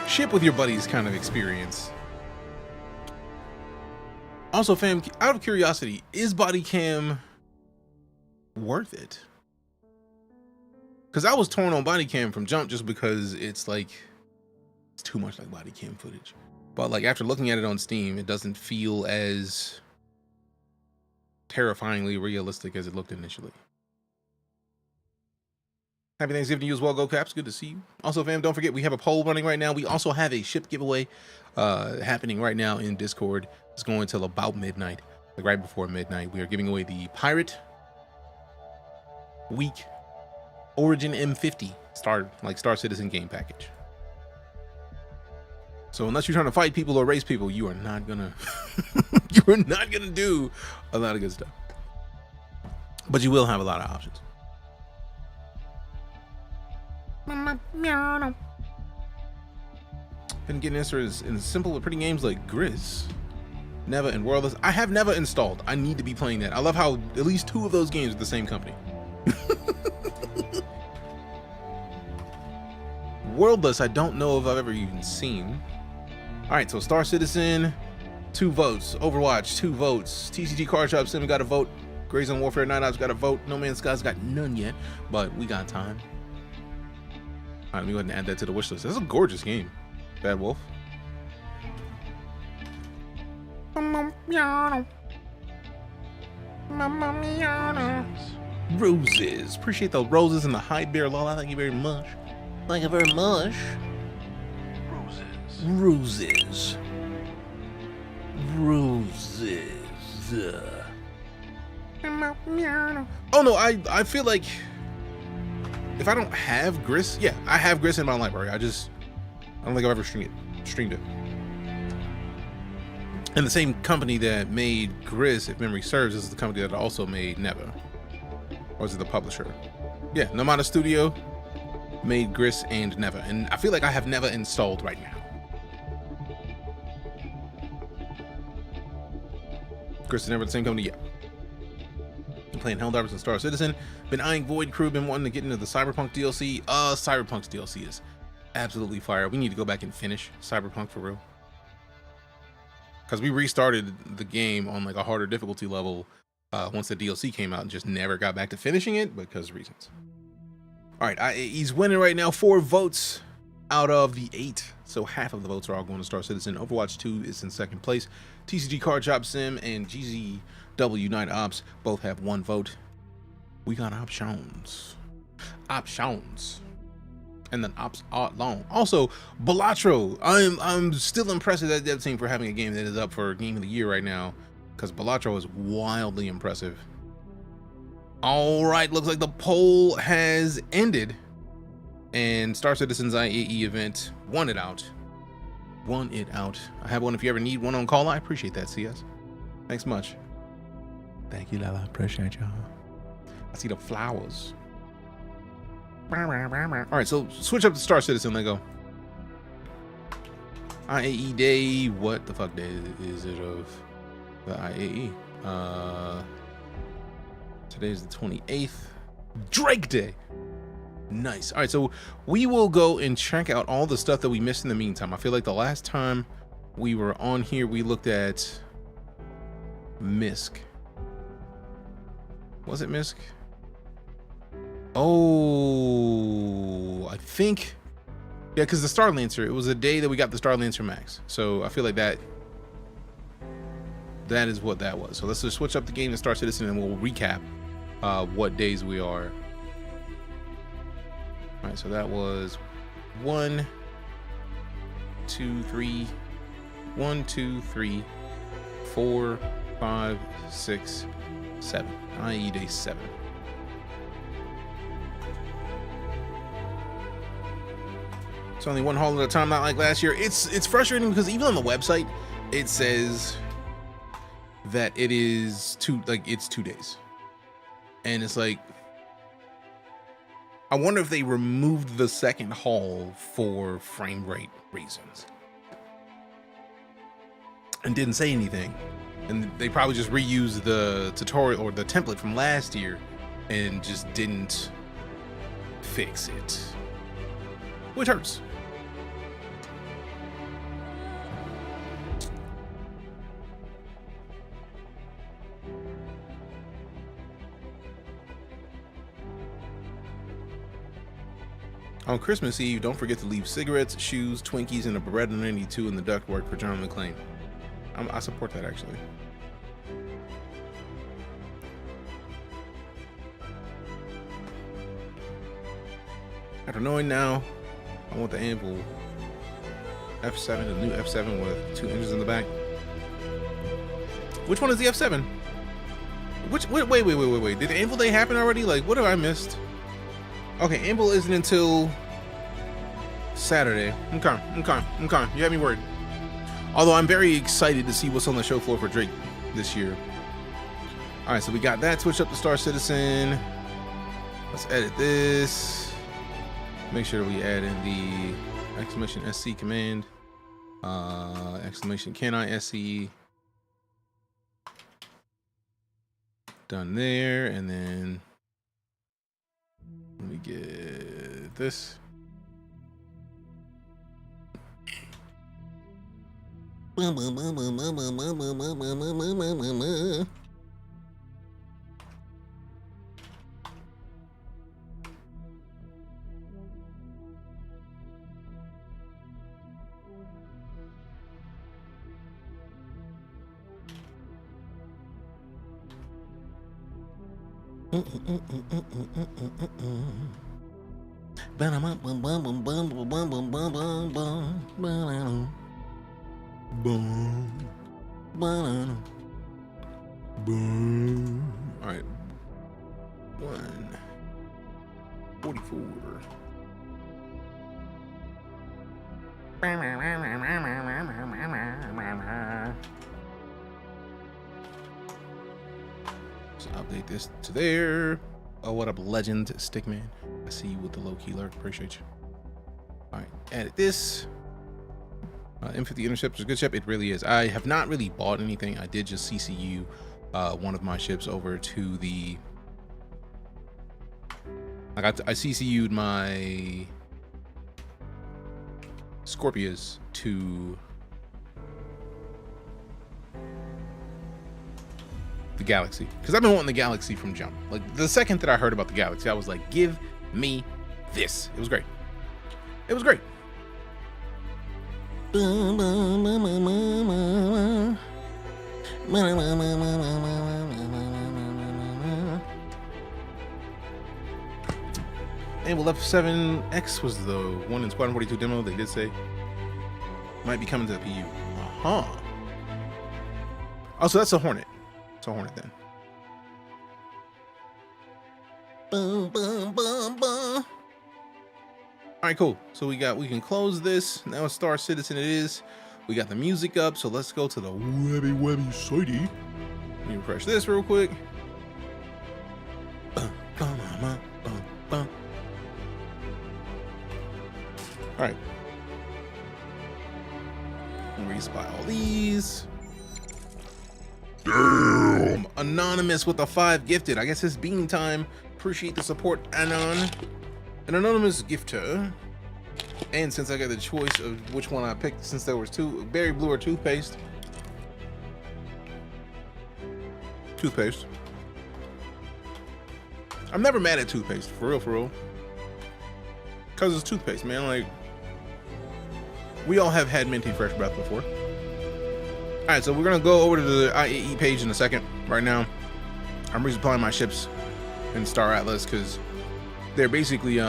ship with your buddies kind of experience. Also, fam, out of curiosity, is body cam worth it? Because I was torn on body cam from jump just because it's like, it's too much like body cam footage. But like after looking at it on Steam, it doesn't feel as terrifyingly realistic as it looked initially. Happy Thanksgiving to you as well, Go Caps. Good to see you. Also, fam, don't forget we have a poll running right now. We also have a ship giveaway happening right now in Discord. It's going till about midnight, like right before midnight. We are giving away the Pirate Week Origin M50 StarCitizen game package. So unless you're trying to fight people or race people, you are not gonna you are not gonna do a lot of good stuff. But you will have a lot of options. Been getting answers in simple but pretty games like Grizz, Neva, and Worldless. I have Neva installed. I need to be playing that. I love how at least 2 of those games are the same company. Worldless, I don't know if I've ever even seen. All right, so StarCitizen, 2 votes. Overwatch, 2 votes. TCG Card Shop Sim got a vote. Grey Zone Warfare 9 Ops got a vote. No Man's Sky's got none yet, but we got time. All right, let me go ahead and add that to the wish list. That's a gorgeous game, Bad Wolf. Roses. Appreciate the roses and the high bear Lola. Thank you very much. Thank you very much. Roses. Roses. Oh no, I feel like if I don't have Grizz, yeah, I have Grizz in my library. I don't think I've ever streamed it. And the same company that made Grizz, if memory serves, is the company that also made Neva. Or is it the publisher? Yeah, Nomada Studio made Grizz and Neva. And I feel like I have Neva installed right now. Grizz and Neva, the same company, yeah. Been playing Helldivers and StarCitizen. Been eyeing Void Crew, been wanting to get into the Cyberpunk DLC. Cyberpunk's DLC is absolutely fire. We need to go back and finish Cyberpunk for real. Because we restarted the game on like a harder difficulty level once the DLC came out and just never got back to finishing it because of reasons. All right, IAE's winning right now, 4 votes out of the 8. So half of the votes are all going to StarCitizen. Overwatch 2 is in 2nd place. TCG Card Shop Sim and JackboxSurveyScramble Ops both have 1 vote. We got options. And then ops long. Also, Balatro. I'm still impressed with that dev team for having a game that is up for Game of the Year right now, because Balatro is wildly impressive. All right, looks like the poll has ended, and StarCitizen's IAE event won it out. I have one if you ever need one on call. I appreciate that, CS. Thanks much. Thank you, Lala. Appreciate y'all. I see the flowers. All right, so switch up to StarCitizen. Let go. IAE day. What the fuck day is it of the IAE? Today's the 28th. Drake Day. Nice. All right, so we will go and check out all the stuff that we missed in the meantime. I feel like the last time we were on here, we looked at Misk. Was it Misk? Oh, I think, yeah, because the Star Lancer, it was the day that we got the Star Lancer Max. So I feel like that is what that was. So let's just switch up the game to StarCitizen and we'll recap what days we are. All right, so that was 1, 2, 3, 1, 2, 3, 4, 5, 6, 7. IE day 7. It's only one haul at a time, not like last year. It's frustrating because even on the website, it says that it is it's 2 days. And it's like, I wonder if they removed the second haul for frame rate reasons and didn't say anything. And they probably just reused the tutorial or the template from last year and just didn't fix it, which hurts. On Christmas Eve, don't forget to leave cigarettes, shoes, Twinkies, and a Beretta 92 in the ductwork for John McClane. I support that, actually. After knowing now, I want the anvil F7, the new F7 with 2 engines in the back. Which one is the F7? Wait. Did the anvil day happen already? Like, what have I missed? Okay, anvil isn't until Saturday. Okay. You have me worried. Although I'm very excited to see what's on the show floor for Drake this year. All right, so we got that switched up to StarCitizen. Let's edit this. Make sure we add in the exclamation SC command. Exclamation can I SC. Done there, and then let me get this. Boom. All right. 144. So update this to there. Oh, what up, legend Stickman? I see you with the low key lurk. Appreciate you. All right, edit this. M50 Interceptor is a good ship. It really is. I have not really bought anything. I did just CCU one of my ships over to the. I CCU'd my Scorpius to the Galaxy, because I've been wanting the Galaxy from jump. Like, the second that I heard about the Galaxy, I was like, give me this. It was great. It was great. And well, F7X was the one in Squadron 42 demo. They did say might be coming to the PU. Oh, so that's a Hornet. It's a Hornet then. All right, cool. So we can close this. Now it's StarCitizen. It is. We got the music up. So let's go to the webby sidey. Let me refresh this real quick. All right. Resupply all these. Damn. Anonymous with a 5 gifted. I guess it's bean time. Appreciate the support, Anon. An anonymous gifter. And since I got the choice of which one I picked, since there was 2, berry blue or toothpaste. Toothpaste. I'm never mad at toothpaste, for real. Cause it's toothpaste, man. Like, we all have had minty fresh breath before. All right, so we're gonna go over to the IAE page in a second. Right now, I'm resupplying my ships in Star Atlas because they're basically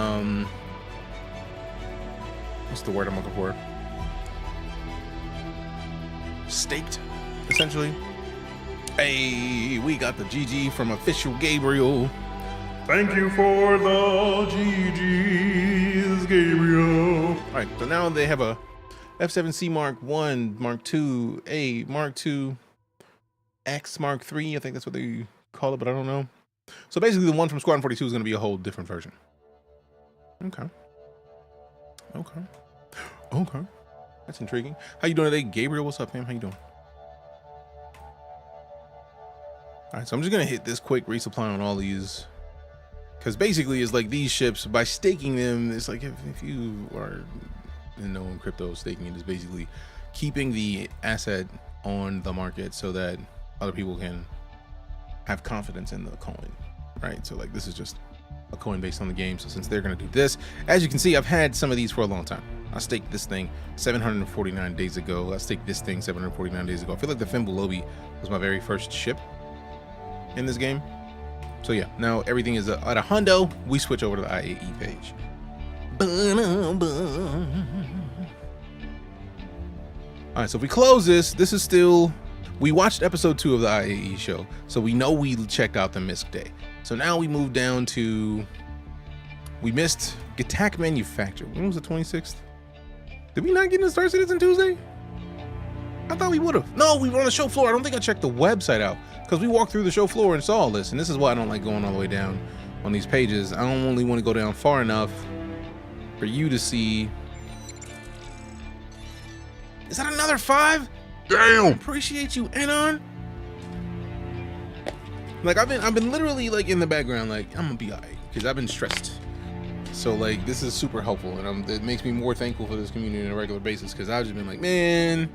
what's the word I'm looking for? Staked, essentially. Hey, we got the GG from official Gabriel. Thank you for the GGs, Gabriel. All right, so now they have a F7C Mark 1, Mark 2A, Mark 2 X, Mark 3. I think that's what they call it, but I don't know. So basically, the one from Squadron 42 is going to be a whole different version. Okay. That's intriguing. How you doing today, Gabriel? What's up, fam? How you doing? All right, so I'm just going to hit this quick resupply on all these. Because basically, it's like these ships, by staking them, it's like if you are in crypto, staking it is basically keeping the asset on the market so that other people can have confidence in the coin, right? So like this is just a coin based on the game. So since they're going to do this, as you can see, I've had some of these for a long time. I staked this thing 749 days ago. I staked this thing 749 days ago. I feel like the Fimbulobi was my very first ship in this game. So yeah, now everything is at a hundo. We switch over to the IAE page. All right, so if we close this, this is still, we watched episode 2 of the IAE show, so we know we checked out the MISC day. So now we move down to, we missed Attack Manufacture. When was the 26th? Did we not get into StarCitizen Tuesday? I thought we would have. No, we were on the show floor. I don't think I checked the website out because we walked through the show floor and saw all this. And this is why I don't like going all the way down on these pages. I don't only want to go down far enough for you to see. Is that another 5? Damn. Appreciate you, Anon. Like I've been literally like in the background, like I'm gonna be alright because I've been stressed. So like this is super helpful, and it makes me more thankful for this community on a regular basis because I've just been like, man,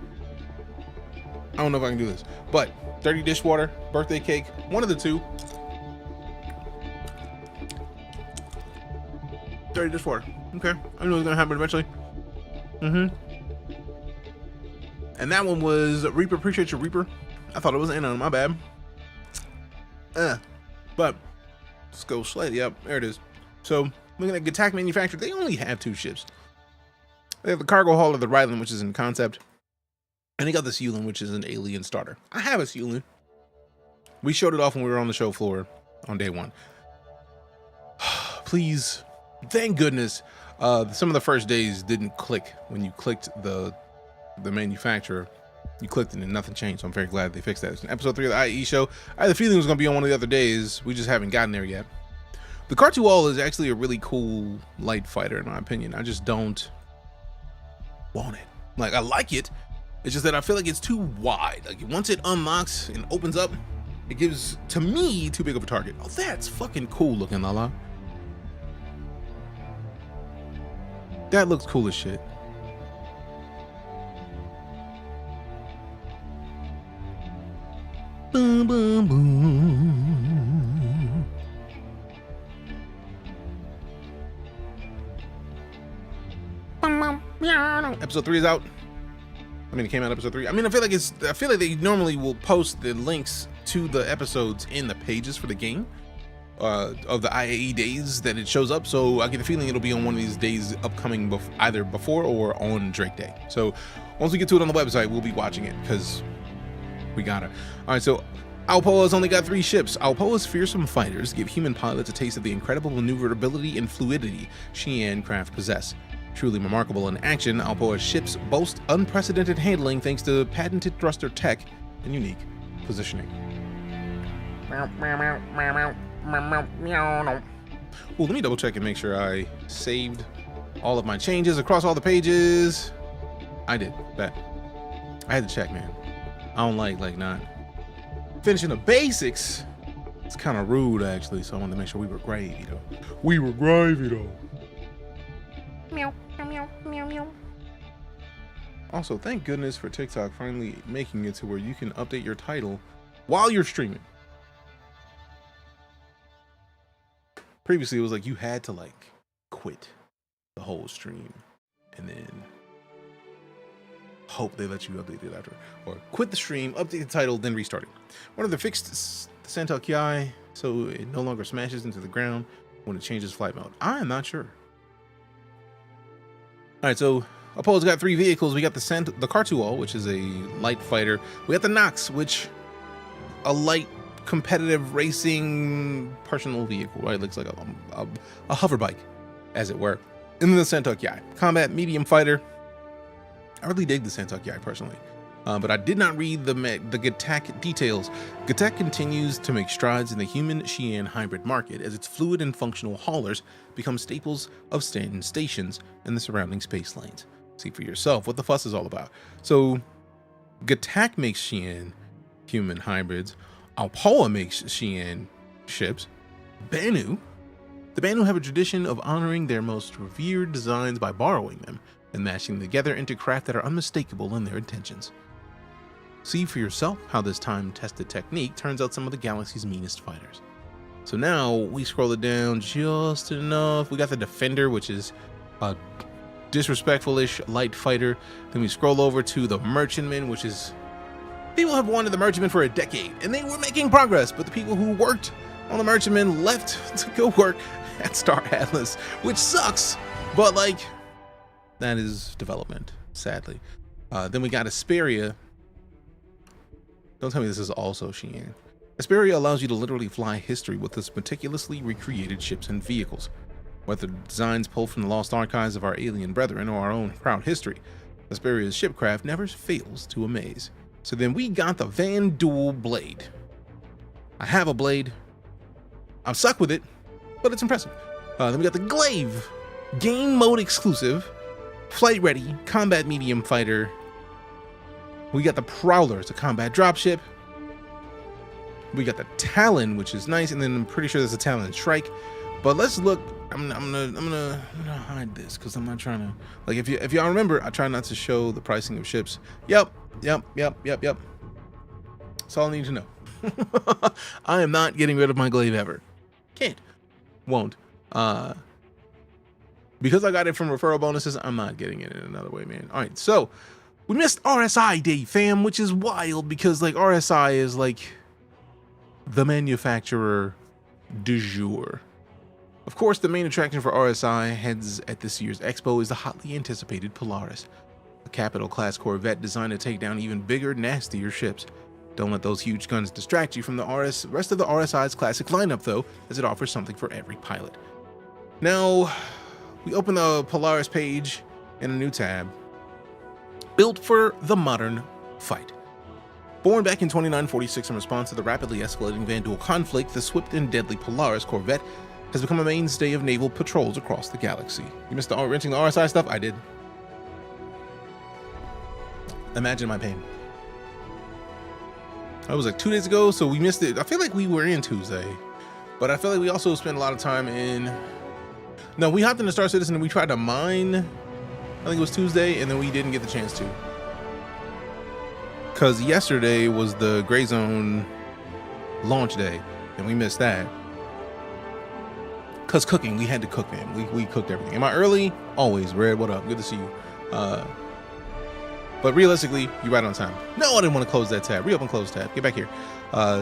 I don't know if I can do this. But dirty dishwater, birthday cake, one of the two. Dirty dishwater. Okay, I know it's gonna happen eventually. And that one was Reaper. Appreciate you, Reaper. I thought it was Anon. My bad. But let's go slightly up. There it is. So looking at Attack Manufacturer, they only have 2 ships. They have the cargo hauler, the Ryland, which is in concept, and they got the Seulin, which is an alien starter. I have a Seulin. We showed it off when we were on the show floor on day 1. Please, thank goodness, some of the first days didn't click when you clicked the manufacturer. You clicked it and nothing changed, so I'm very glad they fixed that. It's in episode 3 of the IAE show. I had the feeling it was going to be on one of the other days. We just haven't gotten there yet. The Cartual is actually a really cool light fighter, in my opinion. I just don't want it. Like, I like it. It's just that I feel like it's too wide. Like, once it unlocks and opens up, it gives, to me, too big of a target. Oh, that's fucking cool looking, Lala. That looks cool as shit. Boom, boom, boom. Episode 3 is out. I mean, it came out episode 3. I mean, I feel like they normally will post the links to the episodes in the pages for the game of the IAE days that it shows up. So I get the feeling it'll be on one of these days upcoming, either before or on Drake Day. So once we get to it on the website, we'll be watching it because we gotta. All right, so Alpoa's only got 3 ships. Alpoa's fearsome fighters give human pilots a taste of the incredible maneuverability and fluidity Xi'an craft possess. Truly remarkable in action, Alpoa's ships boast unprecedented handling thanks to patented thruster tech and unique positioning. Well, let me double check and make sure I saved all of my changes across all the pages. I did. Bet. I had to check, man. I don't like not finishing the basics. It's kind of rude, actually, so I wanted to make sure we were gravy, though. We were gravy, though. Meow, meow, meow, meow. Also, thank goodness for TikTok finally making it to where you can update your title while you're streaming. Previously, it was like you had to, like, quit the whole stream and then hope they let you update it after, or quit the stream, update the title, then restart it. One of the fixed the Santel Ki, so it no longer smashes into the ground when it changes flight mode. I am not sure. All right, so Apollo's got 3 vehicles. We got the Cartual, which is a light fighter. We got the Nox, which a light competitive racing personal vehicle, right? It looks like a hover bike, as it were. And then the Santel Ki, combat medium fighter. I really dig the Santel Ki personally, but I did not read the Gattack details. Gattack continues to make strides in the human Xi'an hybrid market as its fluid and functional haulers become staples of stand stations in the surrounding space lanes. See for yourself what the fuss is all about. So Gattack makes Xi'an human hybrids. Alpoa makes Xi'an ships. The Banu have a tradition of honoring their most revered designs by borrowing them and mashing together into craft that are unmistakable in their intentions. See for yourself how this time-tested technique turns out some of the galaxy's meanest fighters. So now we scroll it down just enough. We got the Defender, which is a disrespectful-ish light fighter. Then we scroll over to the Merchantman, which is... People have wanted the Merchantman for a decade, and they were making progress, but the people who worked on the Merchantman left to go work at Star Atlas, which sucks, but like, that is development, sadly. Then we got Asperia. Don't tell me this is also Shein. Asperia allows you to literally fly history with its meticulously recreated ships and vehicles. Whether designs pulled from the lost archives of our alien brethren or our own proud history, Asperia's shipcraft never fails to amaze. So then we got the Van Duel Blade. I have a blade. I'm stuck with it, but it's impressive. Then we got the Glaive, game mode exclusive, flight ready, combat medium fighter. We got the Prowler, it's a combat dropship. We got the Talon, which is nice, and then I'm pretty sure there's a Talon Strike. But let's look. I'm gonna hide this because I'm not trying to, like, if y'all remember, I try not to show the pricing of ships. Yep. That's all I need to know. I am not getting rid of my Glaive ever. Can't. Won't. Because I got it from referral bonuses, I'm not getting it in another way, man. All right, so we missed RSI Day, fam, which is wild because like RSI is like the manufacturer du jour. Of course, the main attraction for RSI heads at this year's expo is the hotly anticipated Polaris, a capital-class Corvette designed to take down even bigger, nastier ships. Don't let those huge guns distract you from the rest of the RSI's classic lineup, though, as it offers something for every pilot. Now, we open the Polaris page in a new tab, built for the modern fight. Born back in 2946 in response to the rapidly escalating Van Duel conflict, the swift and deadly Polaris Corvette has become a mainstay of naval patrols across the galaxy. You missed renting the RSI stuff? I did. Imagine my pain. That was like 2 days ago, so we missed it. I feel like we were in Tuesday, but I feel like we also spent a lot of time in... No, we hopped into StarCitizen and we tried to mine, I think it was Tuesday, and then we didn't get the chance to. Because yesterday was the Gray Zone launch day, and we missed that. Because cooking, we had to cook, man. We cooked everything. Am I early? Always. Red, what up? Good to see you. But realistically, you're right on time. No, I didn't want to close that tab. Reopen close tab. Get back here.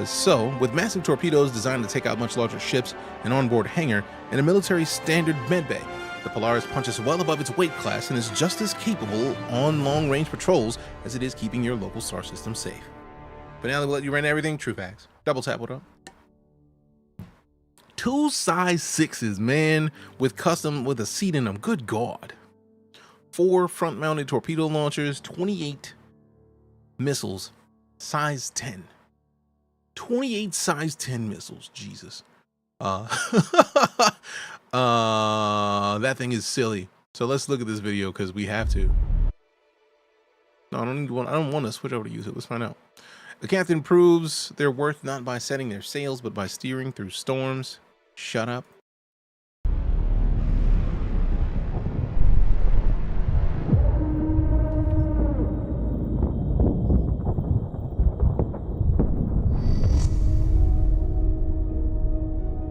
So, with massive torpedoes designed to take out much larger ships, an onboard hangar, and a military standard medbay, the Polaris punches well above its weight class and is just as capable on long-range patrols as it is keeping your local star system safe. But now that we let you rent everything, true facts. Double tap, what up? 2 size 6s, man, with a seat in them. Good God. 4 front-mounted torpedo launchers, 28 missiles, size 10. 28 size 10 missiles, Jesus. That thing is silly. So let's look at this video because we have to. No, I don't want to switch over to YouTube. Let's find out. The captain proves their worth not by setting their sails, but by steering through storms. Shut up.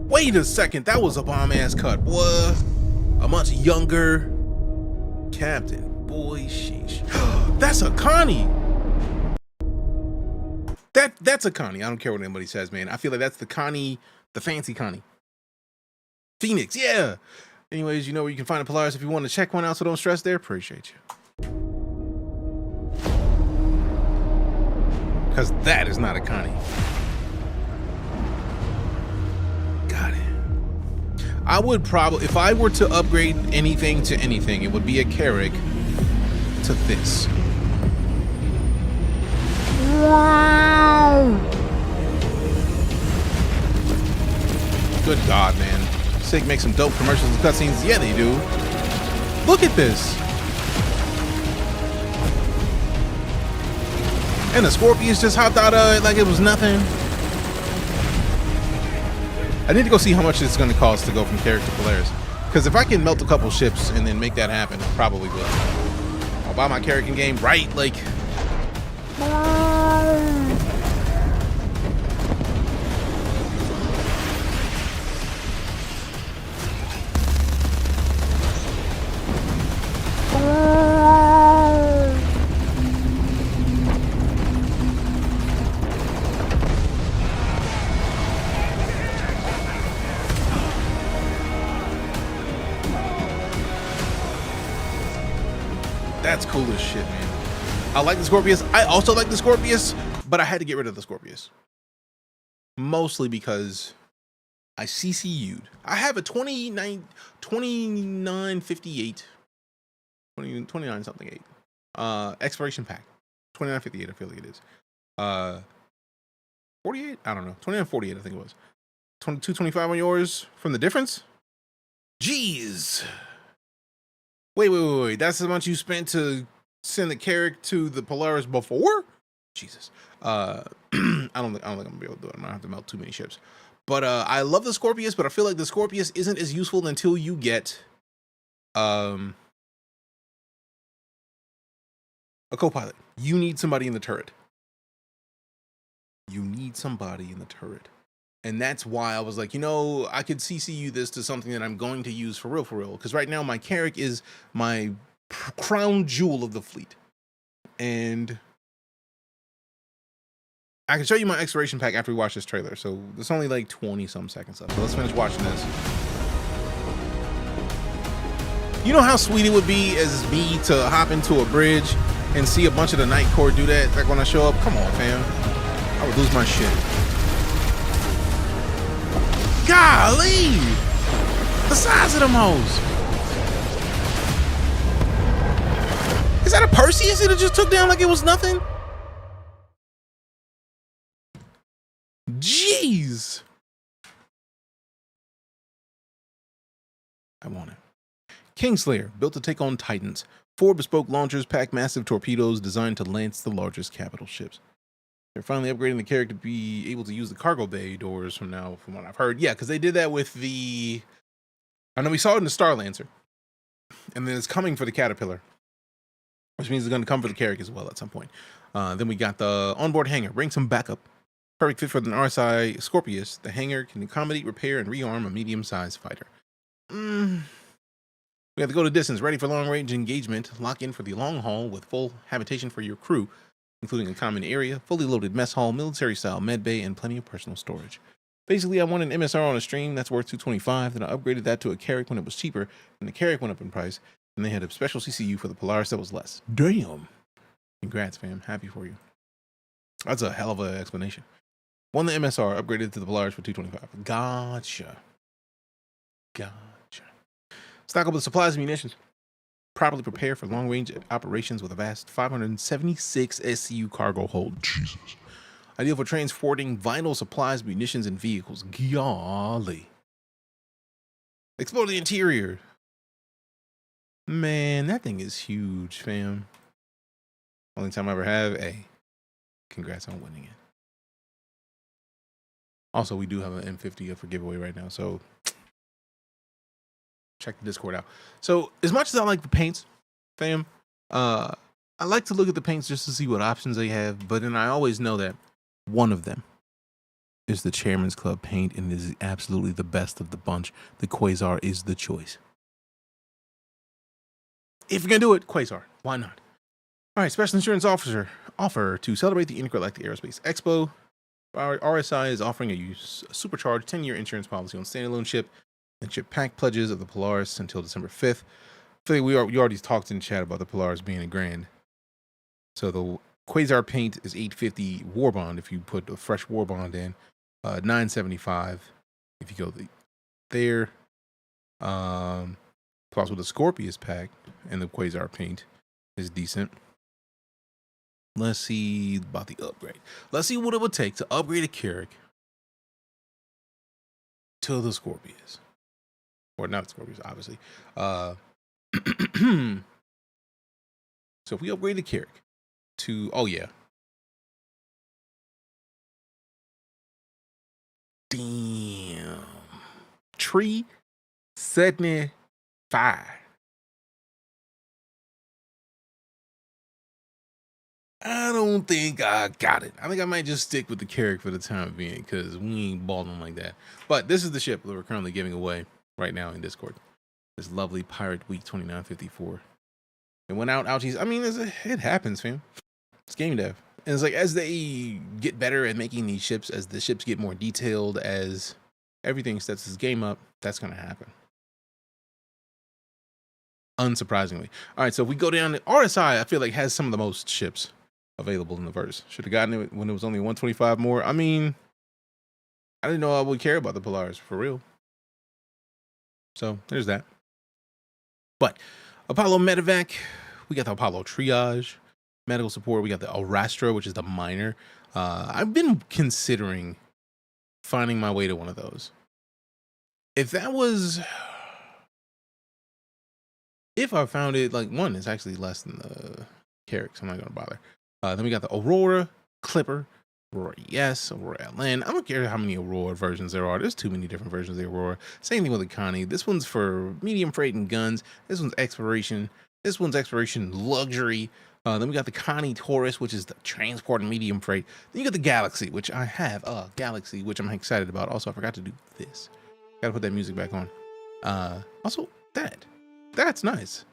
Wait a second, that was a bomb-ass cut. What? A much younger captain. Boy, sheesh. That's a Connie. That's a Connie. I don't care what anybody says, man. I feel like that's the Connie, the fancy Connie. Phoenix, yeah. Anyways, you know where you can find a Polaris if you want to check one out, so don't stress there. Appreciate you. Because that is not a Connie. Got it. I would probably, if I were to upgrade anything to anything, it would be a Carrack to this. Wow. Good God, man. Sig makes some dope commercials and cutscenes. Yeah, they do. Look at this. And the Scorpius just hopped out of it like it was nothing. I need to go see how much it's going to cost to go from Carrack to Polaris. Because if I can melt a couple ships and then make that happen, I probably will. I'll buy my Carrack in game, right? Like... That's cool as shit, man. I like the Scorpius. I also like the Scorpius, but I had to get rid of the Scorpius. Mostly because I CCU'd. I have a 2958, 29 something 8. Expiration pack. 2958, I feel like it is. 48? I don't know. 2948, I think it was. 2225 on yours from the difference? Jeez. Wait. That's how much you spent to send the Carrack to the Polaris before? Jesus. I don't think I'm gonna be able to do it. I'm gonna have to melt too many ships. But I love the Scorpius, but I feel like the Scorpius isn't as useful until you get a co-pilot. You need somebody in the turret. And that's why I was like, you know, I could CCU this to something that I'm going to use for real. Because right now my Carrack is my crown jewel of the fleet. And I can show you my expiration pack after we watch this trailer. So there's only like 20 some seconds left. So let's finish watching this. You know how sweet it would be as me to hop into a bridge and see a bunch of the Night Corps do that? Like when I show up, come on, fam. I would lose my shit. Golly! The size of them hoes. Is that a Perseus that just took down like it was nothing? Jeez. I want it. Kingslayer, built to take on Titans. 4 bespoke launchers pack massive torpedoes designed to lance the largest capital ships. They're finally upgrading the Carrack to be able to use the cargo bay doors from now, from what I've heard. Yeah, because they did that with the... I know we saw it in the Star Lancer. And then it's coming for the Caterpillar. Which means it's going to come for the Carrack as well at some point. Then we got the onboard hangar. Bring some backup. Perfect fit for the RSI Scorpius. The hangar can accommodate, repair, and rearm a medium-sized fighter. We have to go to distance. Ready for long-range engagement. Lock in for the long haul with full habitation for your crew, including a common area, fully loaded mess hall, military-style med bay, and plenty of personal storage. Basically, I wanted an MSR on a stream that's worth $225. Then I upgraded that to a Carrack when it was cheaper, and the Carrack went up in price, and they had a special CCU for the Polaris that was less. Damn. Congrats, fam. Happy for you. That's a hell of an explanation. Won the MSR, upgraded to the Polaris for $225. Gotcha. Stock up with supplies and munitions. Properly prepare for long-range operations with a vast 576 SCU cargo hold. Jesus. Ideal for transporting vital supplies, munitions, and vehicles. Golly. Explore the interior. Man, that thing is huge, fam. Only time I ever have. Hey, congrats on winning it. Also, we do have an M50 up for giveaway right now, so check the Discord out. So, as much as I like the paints, fam, I like to look at the paints just to see what options they have, but then I always know that one of them is the Chairman's Club paint and is absolutely the best of the bunch. The Quasar is the choice. If you're going to do it, Quasar. Why not? All right, Special Insurance Officer offer to celebrate the Intergalactic Aerospace Expo. Our RSI is offering a supercharged 10-year insurance policy on standalone ship and ship pack pledges of the Polaris until December 5th. I feel like we already talked in chat about the Polaris being $1,000. So the Quasar paint is $850 war bond if you put a fresh war bond in, $975 if you go there. Plus with the Scorpius pack and the Quasar paint is decent. Let's see about the upgrade. Let's see what it would take to upgrade a Carrack to the Scorpius. Or not the Scorpius, obviously. So if we upgrade the Carrack to, oh yeah. Damn. Tree 75. I don't think I got it. I think I might just stick with the Carrack for the time being because we ain't balling like that. But this is the ship that we're currently giving away right now in Discord. This lovely Pirate Week 2954. It went out, ouchies. I mean, it happens, fam. It's game dev. And it's like as they get better at making these ships, as the ships get more detailed, as everything sets this game up, that's going to happen. unsurprisingly. All right, so if we go down to RSI, I feel like has some of the most ships available in the verse. Should have gotten it when it was only 125 more. I mean, I didn't know I would care about the Polaris for real. So there's that. But Apollo Medevac, we got the Apollo Triage. Medical support, we got the Arastra, which is the miner. I've been considering finding my way to one of those. If I found it, like, one, it's actually less than the Carrick, so I'm not going to bother. Then we got the Aurora, Clipper, Aurora ES, Aurora LN. I don't care how many Aurora versions there are. There's too many different versions of the Aurora. Same thing with the Connie. This one's for medium freight and guns. This one's exploration. This one's exploration luxury. Then we got the Connie Taurus, which is the transport and medium freight. Then you got the Galaxy, which I have a Galaxy, which I'm excited about. Also, I forgot to do this. Gotta put that music back on. Also, that's nice.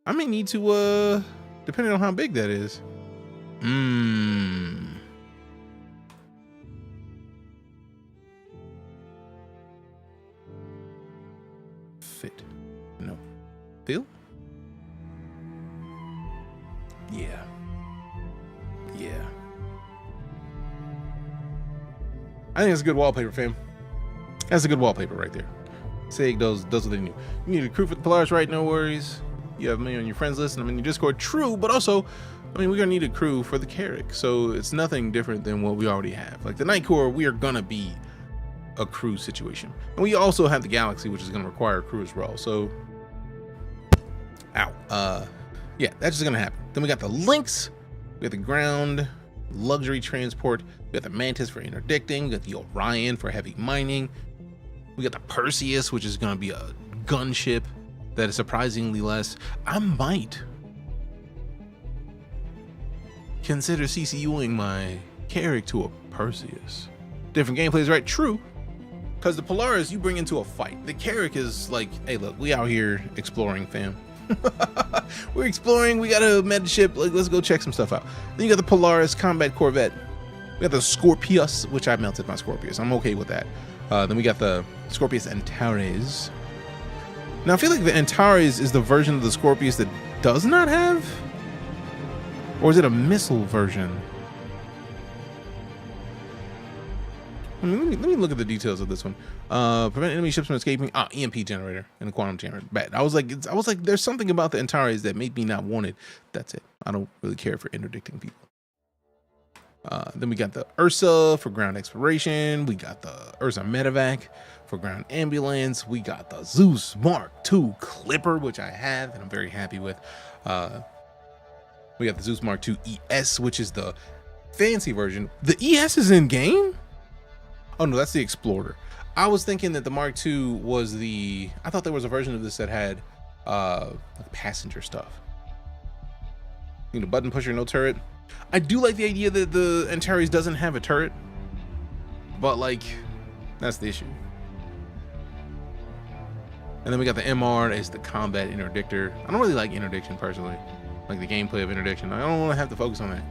I may need to, depending on how big that is. Fit. No. Feel? Yeah. I think it's a good wallpaper, fam. That's a good wallpaper right there. Seg does what they need. You need a crew for the Polaris, right? No worries. You have me on your friends list and I'm in your Discord. True, but also, I mean, we're gonna need a crew for the Carrick, so it's nothing different than what we already have. Like the Night Corps, we are gonna be a crew situation, and we also have the Galaxy, which is gonna require a crew as well. So, yeah, that's just gonna happen. Then we got the Lynx, we got the ground luxury transport, we got the Mantis for interdicting, we got the Orion for heavy mining, we got the Perseus, which is gonna be a gunship that is surprisingly less. I might consider CCUing my Carrick to a Perseus. Different gameplays, right? True. Because the Polaris you bring into a fight. The Carrick is like, hey, look, we out here exploring, fam. We're exploring. We got a med ship. Like, let's go check some stuff out. Then you got the Polaris combat corvette. We got the Scorpius, which I melted my Scorpius. I'm okay with that. Then we got the Scorpius Antares. Now I feel like the Antares is the version of the Scorpius that does not have, or is it a missile version? I mean, let me look at the details of this one. Prevent enemy ships from escaping. EMP generator and a quantum generator. Bad. I was like, there's something about the Antares that made me not want it. That's it. I don't really care for interdicting people. Then we got the Ursa for ground exploration. We got the Ursa Medevac for ground ambulance. We got the Zeus Mark II Clipper, which I have and I'm very happy with. We got the Zeus Mark II ES, which is the fancy version. The ES is in game? Oh no, that's the Explorer. I was thinking that the Mark II was the, I thought there was a version of this that had like passenger stuff. You know, button pusher, no turret. I do like the idea that the Antares doesn't have a turret, but like, that's the issue. And then we got the MR as the combat interdictor. I don't really like interdiction personally, like the gameplay of interdiction. I don't want to have to focus on that.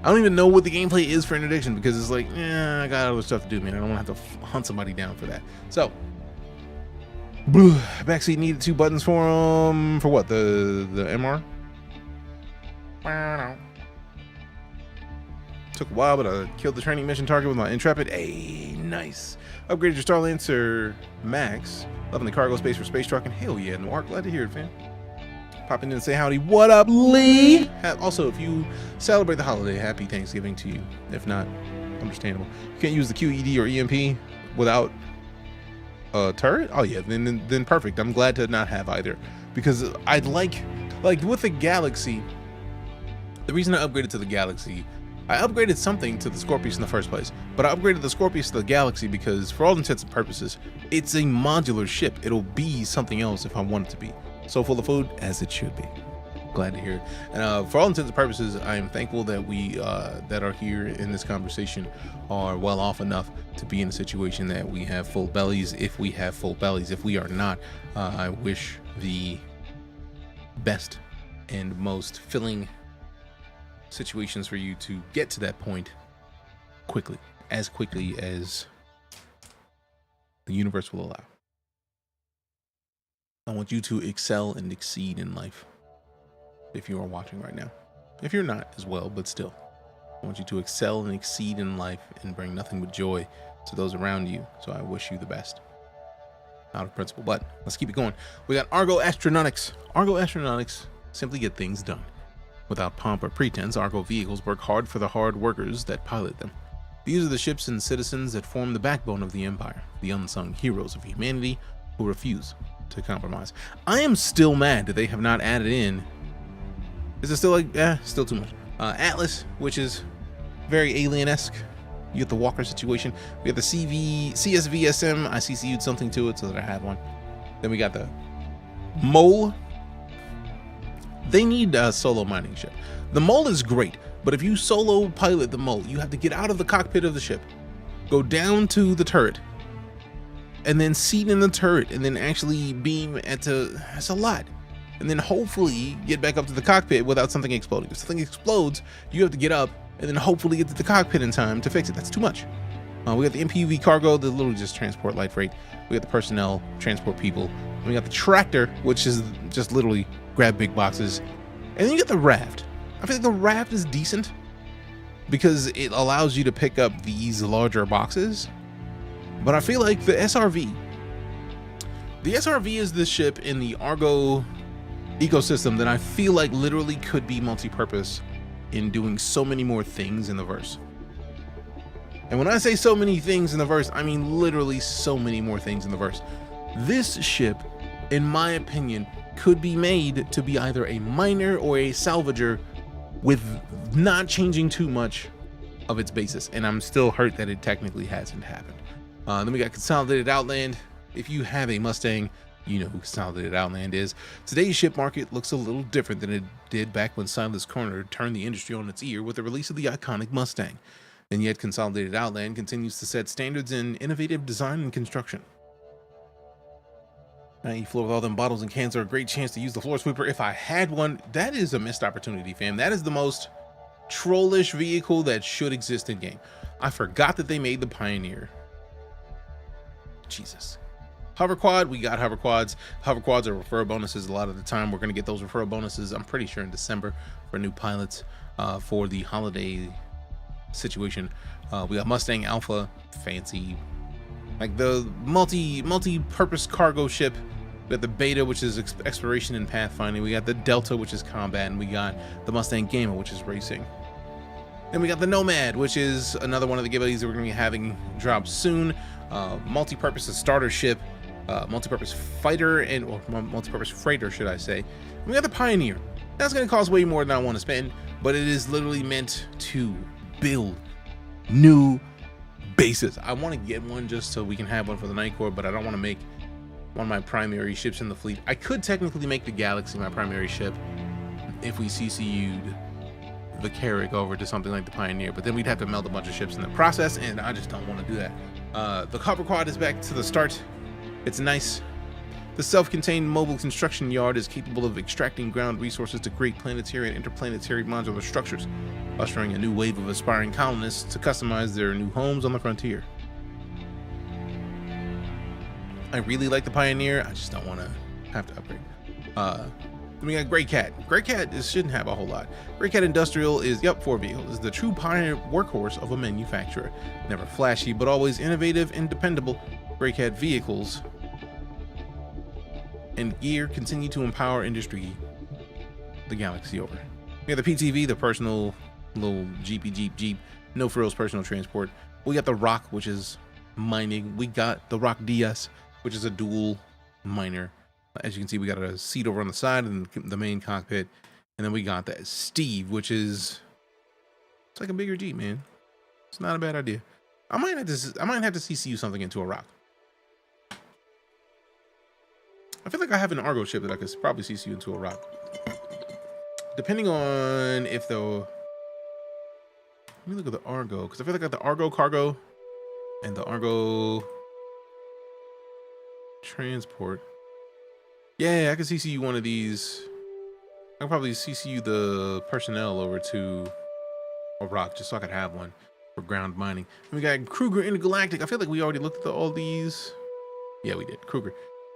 I don't even know what the gameplay is for interdiction because it's like, I got other stuff to do, man. I don't want to have to hunt somebody down for that. So, backseat needed 2 buttons for what? The MR? Took a while, but I killed the training mission target with my Intrepid. Hey, nice. Upgraded your Starlancer Max. Loving the cargo space for space trucking. Hell yeah, Noir. Glad to hear it, fam. Popping in and say howdy. What up, Lee? Also, if you celebrate the holiday, happy Thanksgiving to you. If not, understandable. You can't use the QED or EMP without a turret? Oh yeah, then perfect. I'm glad to not have either. Because I'd like with the Galaxy, the reason I upgraded to the Galaxy, I upgraded something to the Scorpius in the first place, but I upgraded the Scorpius to the Galaxy because for all intents and purposes, it's a modular ship. It'll be something else if I want it to be. So full of food as it should be. Glad to hear it. And for all intents and purposes, I am thankful that we that are here in this conversation are well off enough to be in a situation that we have full bellies. If we have full bellies, if we are not, I wish the best and most filling situations for you to get to that point quickly as the universe will allow. I want you to excel and exceed in life. If you are watching right now, if you're not as well, but still, I want you to excel and exceed in life and bring nothing but joy to those around you. So I wish you the best. Out of principle, but let's keep it going. We got Argo Astronautics. Argo Astronautics simply get things done. Without pomp or pretense, Argo vehicles work hard for the hard workers that pilot them. These are the ships and citizens that form the backbone of the Empire, the unsung heroes of humanity who refuse to compromise. I am still mad that they have not added in. Is it still like, still too much. Atlas, which is very alien-esque. You get the Walker situation. We have the CSVSM. I CCU'd something to it so that I have one. Then we got the Mole. They need a solo mining ship. The Mole is great, but if you solo pilot the Mole, you have to get out of the cockpit of the ship, go down to the turret, and then seat in the turret, and then actually beam at the. That's a lot. And then hopefully get back up to the cockpit without something exploding. If something explodes, you have to get up and then hopefully get to the cockpit in time to fix it. That's too much. We got the MPUV cargo that literally just transport light freight. We got the personnel, transport people. And we got the tractor, which is just literally grab big boxes. And then you got the raft. I feel like the raft is decent because it allows you to pick up these larger boxes. But I feel like the SRV is the ship in the Argo ecosystem that I feel like literally could be multi-purpose in doing so many more things in the verse. And when I say so many things in the verse, I mean literally so many more things in the verse. This ship, in my opinion, could be made to be either a miner or a salvager with not changing too much of its basis. And I'm still hurt that it technically hasn't happened. Then we got Consolidated Outland. If you have a Mustang, you know who Consolidated Outland is. Today's ship market looks a little different than it did back when Silas Corner turned the industry on its ear with the release of the iconic Mustang. And yet Consolidated Outland continues to set standards in innovative design and construction. IAE floor with all them bottles and cans are a great chance to use the floor sweeper. If I had one, that is a missed opportunity, fam. That is the most trollish vehicle that should exist in game. I forgot that they made the Pioneer. Jesus. Hover quad, we got hover quads. Hover quads are referral bonuses. A lot of the time we're going to get those referral bonuses, I'm pretty sure in December, for new pilots for the holiday situation. We got Mustang Alpha, fancy, like the multi-purpose cargo ship. We got the Beta, which is exploration and pathfinding. We got the Delta, which is combat, and we got the Mustang Gamma, which is racing. Then we got the Nomad, which is another one of the giveaways that we're going to be having drop soon. Multi-purpose starter ship. Multi-purpose fighter or multi-purpose freighter, should I say. And we got the Pioneer. That's going to cost way more than I want to spend, but it is literally meant to build new bases. I want to get one just so we can have one for the Night Corps, but I don't want to make one of my primary ships in the fleet. I could technically make the Galaxy my primary ship if we CCU'd the Carrack over to something like the Pioneer, but then we'd have to meld a bunch of ships in the process, and I just don't want to do that. The Copper Quad is back to the start. It's nice. The self-contained mobile construction yard is capable of extracting ground resources to create planetary and interplanetary modular structures, ushering a new wave of aspiring colonists to customize their new homes on the frontier. I really like the Pioneer. I just don't want to have to upgrade. Then we got Grey Cat. Grey Cat shouldn't have a whole lot. Grey Cat Industrial is, 4 vehicles. Is the true pioneer workhorse of a manufacturer. Never flashy, but always innovative and dependable. Grey Cat vehicles and gear continue to empower industry the galaxy over. We got the PTV, the personal little Jeep, no frills personal transport. We got the Rock, which is mining. We got the Rock DS, which is a dual miner. As you can see, we got a seat over on the side and the main cockpit. And then we got that Steve, which is, it's like a bigger Jeep, man. It's not a bad idea. I might have to CCU something into a Rock. I feel like I have an Argo ship that I could probably CCU into a Rock. Depending on if the... Let me look at the Argo, because I feel like I got the Argo cargo and the Argo transport. Yeah, I can CCU one of these. I can probably CCU the personnel over to a Rock just so I could have one for ground mining. And we got Kruger Intergalactic. I feel like we already looked at all these. Yeah, we did. Kruger.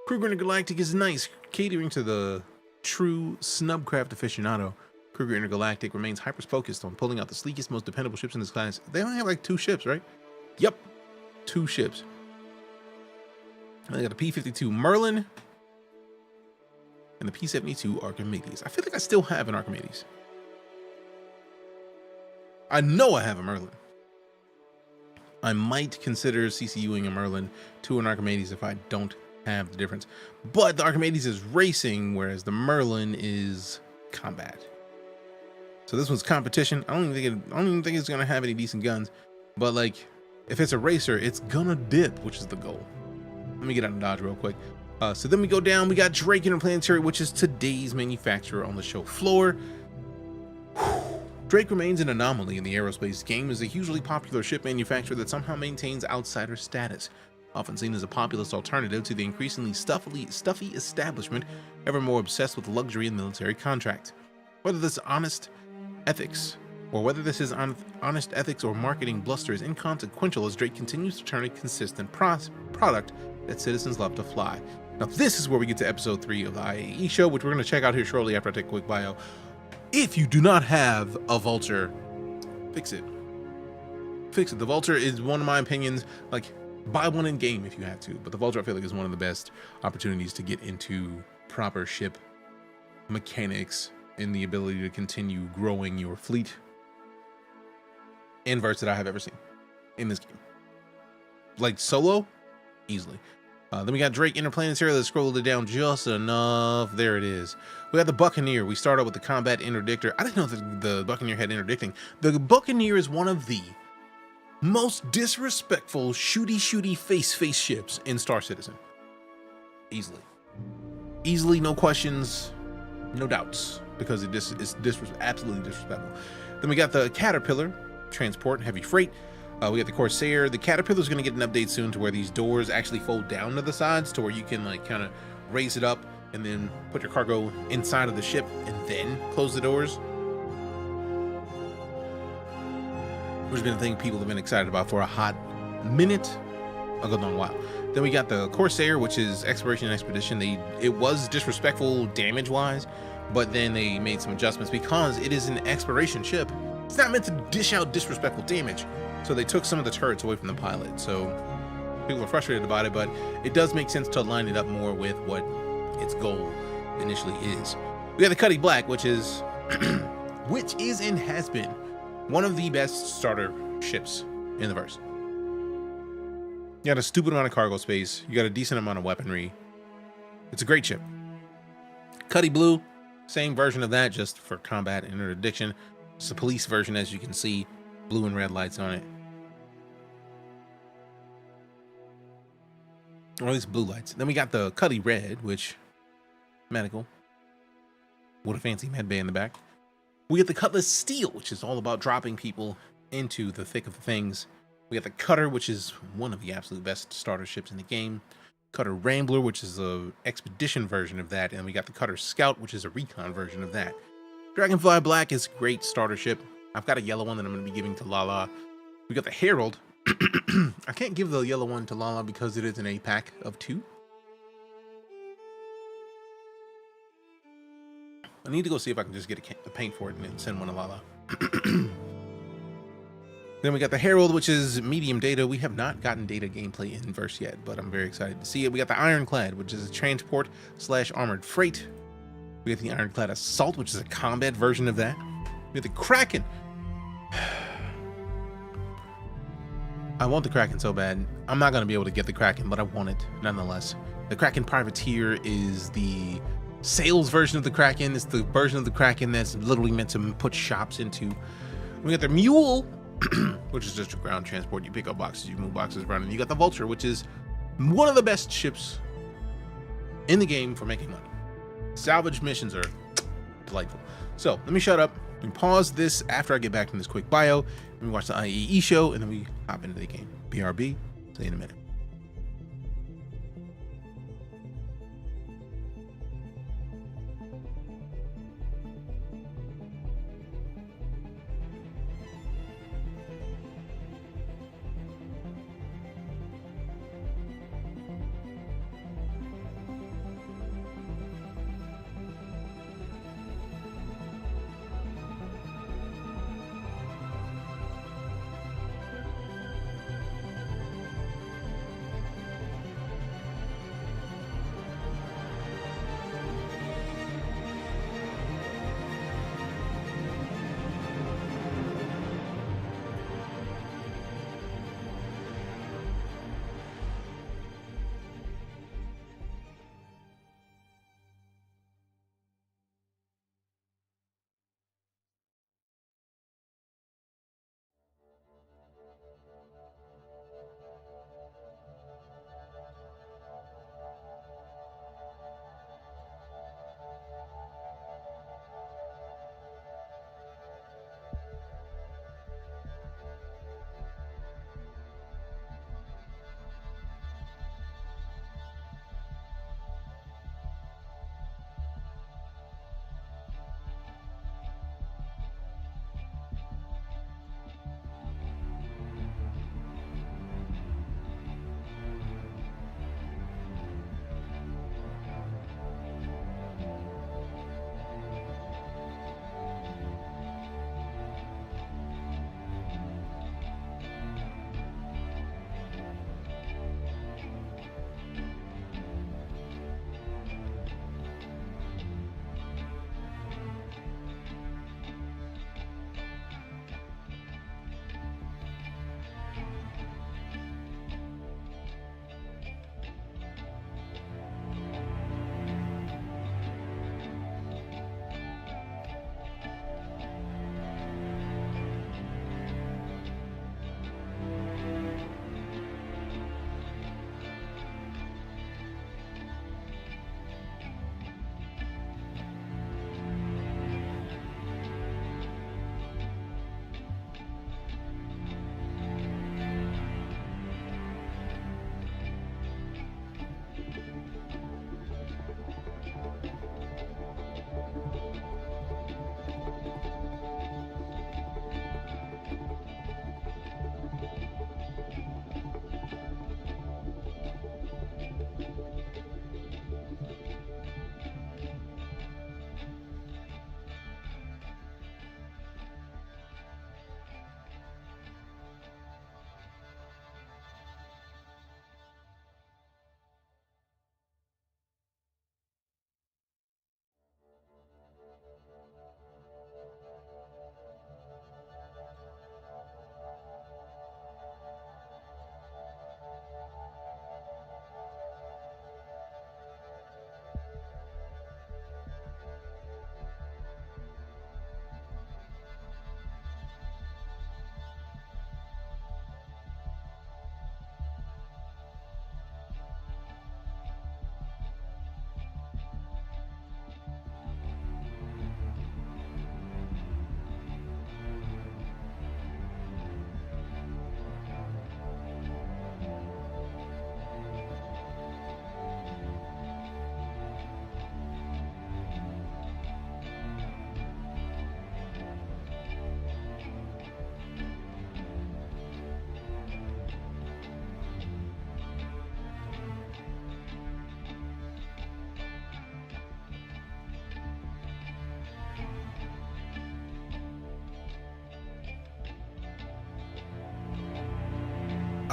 Kruger Intergalactic is nice, catering to the true snubcraft aficionado. Kruger Intergalactic remains hyper-focused on pulling out the sleekest, most dependable ships in this class. They only have like 2 ships, right? Yep, 2 ships. And they got a P-52 Merlin and the P-72 Archimedes. I feel like I still have an Archimedes. I know I have a Merlin. I might consider CCUing a Merlin to an Archimedes if I don't have the difference. But the Archimedes is racing, whereas the Merlin is combat. So this one's competition. I don't even think it's gonna have any decent guns. But like, if it's a racer, it's gonna dip, which is the goal. Let me get out of Dodge real quick. So then we go down. We got Drake Interplanetary, which is today's manufacturer on the show floor. Drake remains an anomaly in the aerospace game as a hugely popular ship manufacturer that somehow maintains outsider status, often seen as a populist alternative to the increasingly stuffy establishment ever more obsessed with luxury and military contract. Whether this is honest ethics or marketing bluster is inconsequential as Drake continues to turn a consistent product that citizens love to fly. Now this is where we get to episode 3 of the IAE show, which we're going to check out here shortly after I take a quick bio. If you do not have a Vulture, fix it. Fix it. The Vulture is, one of my opinions, like, buy one in game if you have to, but the Vulture I feel like is one of the best opportunities to get into proper ship mechanics and the ability to continue growing your fleet inverts that I have ever seen in this game. Like solo, easily. Then we got Drake Interplanetary. Let's scroll it down just enough. There it is. We got the Buccaneer. We start out with the Combat Interdictor. I didn't know that the Buccaneer had interdicting. The Buccaneer is one of the most disrespectful shooty face ships in StarCitizen. Easily. Easily, no questions, no doubts, because it is absolutely disrespectful. Then we got the Caterpillar, transport heavy freight. We got the Corsair. The Caterpillar is going to get an update soon to where these doors actually fold down to the sides to where you can like kind of raise it up and then put your cargo inside of the ship and then close the doors. Which has been a thing people have been excited about for a hot minute, a good long while. Then we got the Corsair, which is exploration and expedition. It was disrespectful damage wise, but then they made some adjustments because it is an exploration ship. It's not meant to dish out disrespectful damage. So they took some of the turrets away from the pilot. So people are frustrated about it, but it does make sense to line it up more with what its goal initially is. We got the Cuddy Black, which is and has been one of the best starter ships in the verse. You got a stupid amount of cargo space. You got a decent amount of weaponry. It's a great ship. Cuddy Blue, same version of that, just for combat and interdiction. It's a police version, as you can see, blue and red lights on it. Or at least blue lights. Then we got the Cuddy Red, which, medical. What a fancy med bay in the back. We got the Cutlass Steel, which is all about dropping people into the thick of things. We got the Cutter, which is one of the absolute best starter ships in the game. Cutter Rambler, which is a expedition version of that. And we got the Cutter Scout, which is a recon version of that. Dragonfly Black is a great starter ship. I've got a yellow one that I'm going to be giving to Lala. We got the Herald. I can't give the yellow one to Lala because it is an 8-pack of 2. I need to go see if I can just get a paint for it and then send one to Lala. Then we got the Herald, which is medium data. We have not gotten data gameplay in verse yet, but I'm very excited to see it. We got the Ironclad, which is a transport / armored freight. We got the Ironclad Assault, which is a combat version of that. We got the Kraken. I want the Kraken so bad. I'm not going to be able to get the Kraken, but I want it nonetheless. The Kraken Privateer is the sales version of the Kraken. It's the version of the Kraken that's literally meant to put shops into. We got the Mule, which is just a ground transport. You pick up boxes, you move boxes around. And you got the Vulture, which is one of the best ships in the game for making money. Salvage missions are delightful. So let me shut up and pause this after I get back from this quick bio. We watch the IAE show and then we hop into the game. BRB, see you in a minute.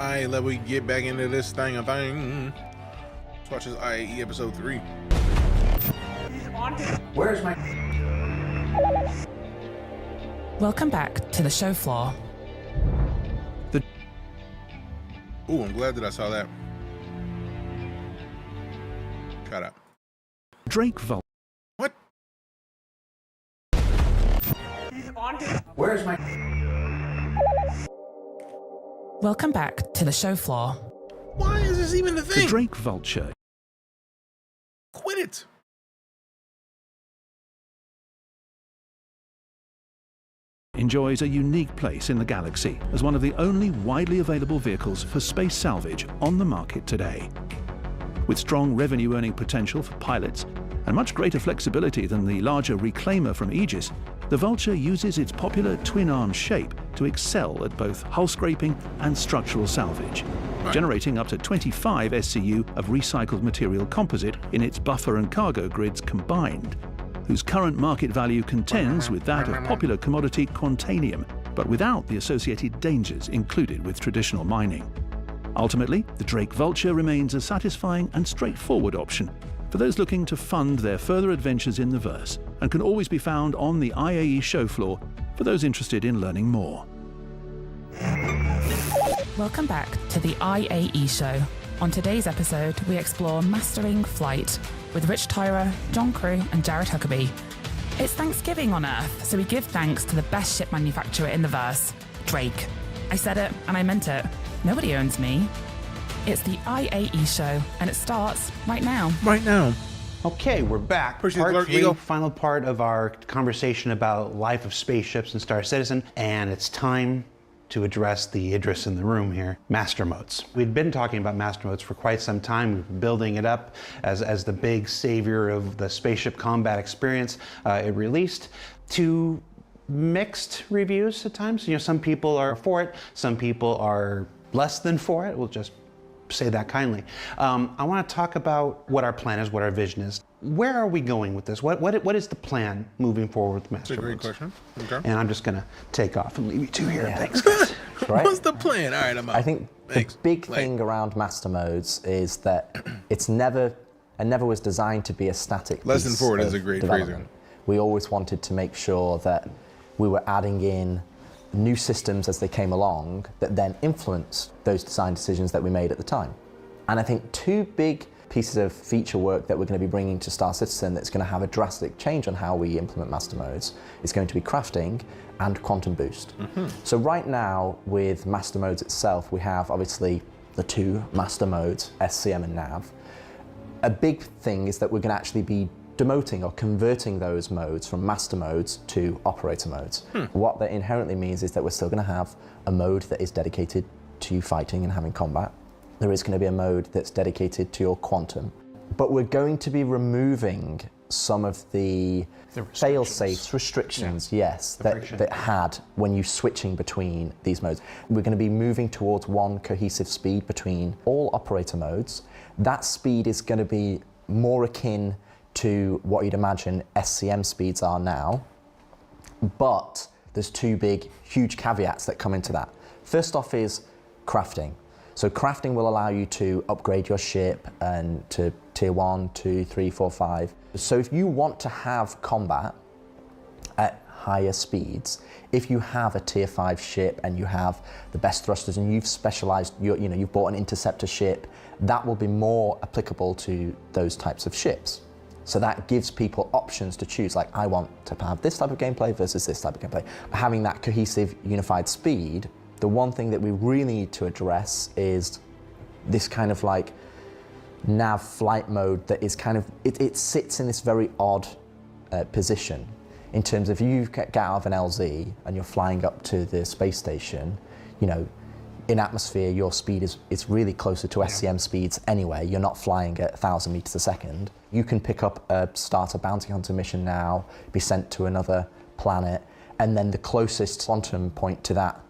Alright, let me get back into this thing. Let's watch this IAE episode 3. Where's my... Welcome back to the show floor. Ooh, I'm glad that I saw that. Shut up. Drake Vault. What? Where's my... Welcome back to the show floor. Why is this even a thing? The Drake Vulture Quit it. enjoys a unique place in the galaxy as one of the only widely available vehicles for space salvage on the market today. With strong revenue-earning potential for pilots and much greater flexibility than the larger Reclaimer from Aegis, the Vulture uses its popular twin-arm shape to excel at both hull scraping and structural salvage, generating up to 25 SCU of recycled material composite in its buffer and cargo grids combined, whose current market value contends with that of popular commodity Quantanium, but without the associated dangers included with traditional mining. Ultimately, the Drake Vulture remains a satisfying and straightforward option for those looking to fund their further adventures in the verse, and can always be found on the IAE show floor for those interested in learning more. Welcome back to the IAE show. On today's episode, we explore Mastering Flight with Rich Tyra, John Crew, and Jared Huckabee. It's Thanksgiving on Earth, so we give thanks to the best ship manufacturer in the verse, Drake. I said it, and I meant it. Nobody owns me. It's the IAE show, and it starts right now. Right now. Okay, we're back. Appreciate Part the 3, Eagle. final part of our conversation about life of spaceships in StarCitizen, and it's time to address the Idris in the room here, master modes. We'd been talking about master modes for quite some time. We've been building it up as the big savior of the spaceship combat experience. It released to mixed reviews at times. You know, some people are for it, some people are less than for it. We'll just say that kindly. I want to talk about what our plan is, what our vision is. Where are we going with this? What is the plan moving forward with master modes? That's a great question. Okay. And I'm just going to take off and leave you two here. Thanks, guys. Right? What's the plan? All right, I'm out. I think Thanks. the big Like- thing around master modes is that it's never was designed to be a static Lesson piece forward is of a great development. phrasing. We always wanted to make sure that we were adding in new systems as they came along that then influenced those design decisions that we made at the time. And I think two big pieces of feature work that we're going to be bringing to StarCitizen that's going to have a drastic change on how we implement master modes is going to be crafting and quantum boost. So right now with master modes itself, we have obviously the two master modes, SCM and NAV. A big thing is that we're going to actually be demoting or converting those modes from master modes to operator modes. What that inherently means is that we're still going to have a mode that is dedicated to fighting and having combat. There is going to be a mode that's dedicated to your quantum. But we're going to be removing some of the fail-safe restrictions, yes, that had when you're switching between these modes. We're going to be moving towards one cohesive speed between all operator modes. That speed is going to be more akin to what you'd imagine SCM speeds are now. But there's two big, huge caveats that come into that. First off is crafting. So crafting will allow you to upgrade your ship and to tier 1, 2, 3, 4, 5. So if you want to have combat at higher speeds, if you have a tier 5 ship and you have the best thrusters and you've specialized, you've bought an interceptor ship, that will be more applicable to those types of ships. So that gives people options to choose, like I want to have this type of gameplay versus this type of gameplay. Having that cohesive, unified speed, the one thing that we really need to address is this kind of like nav flight mode that is kind of, it sits in this very odd position in terms of you get out of an LZ and you're flying up to the space station, in atmosphere your speed is really closer to SCM speeds anyway. You're not flying at 1,000 meters a second. You can pick up start a bounty hunter mission now, be sent to another planet, and then the closest quantum point to that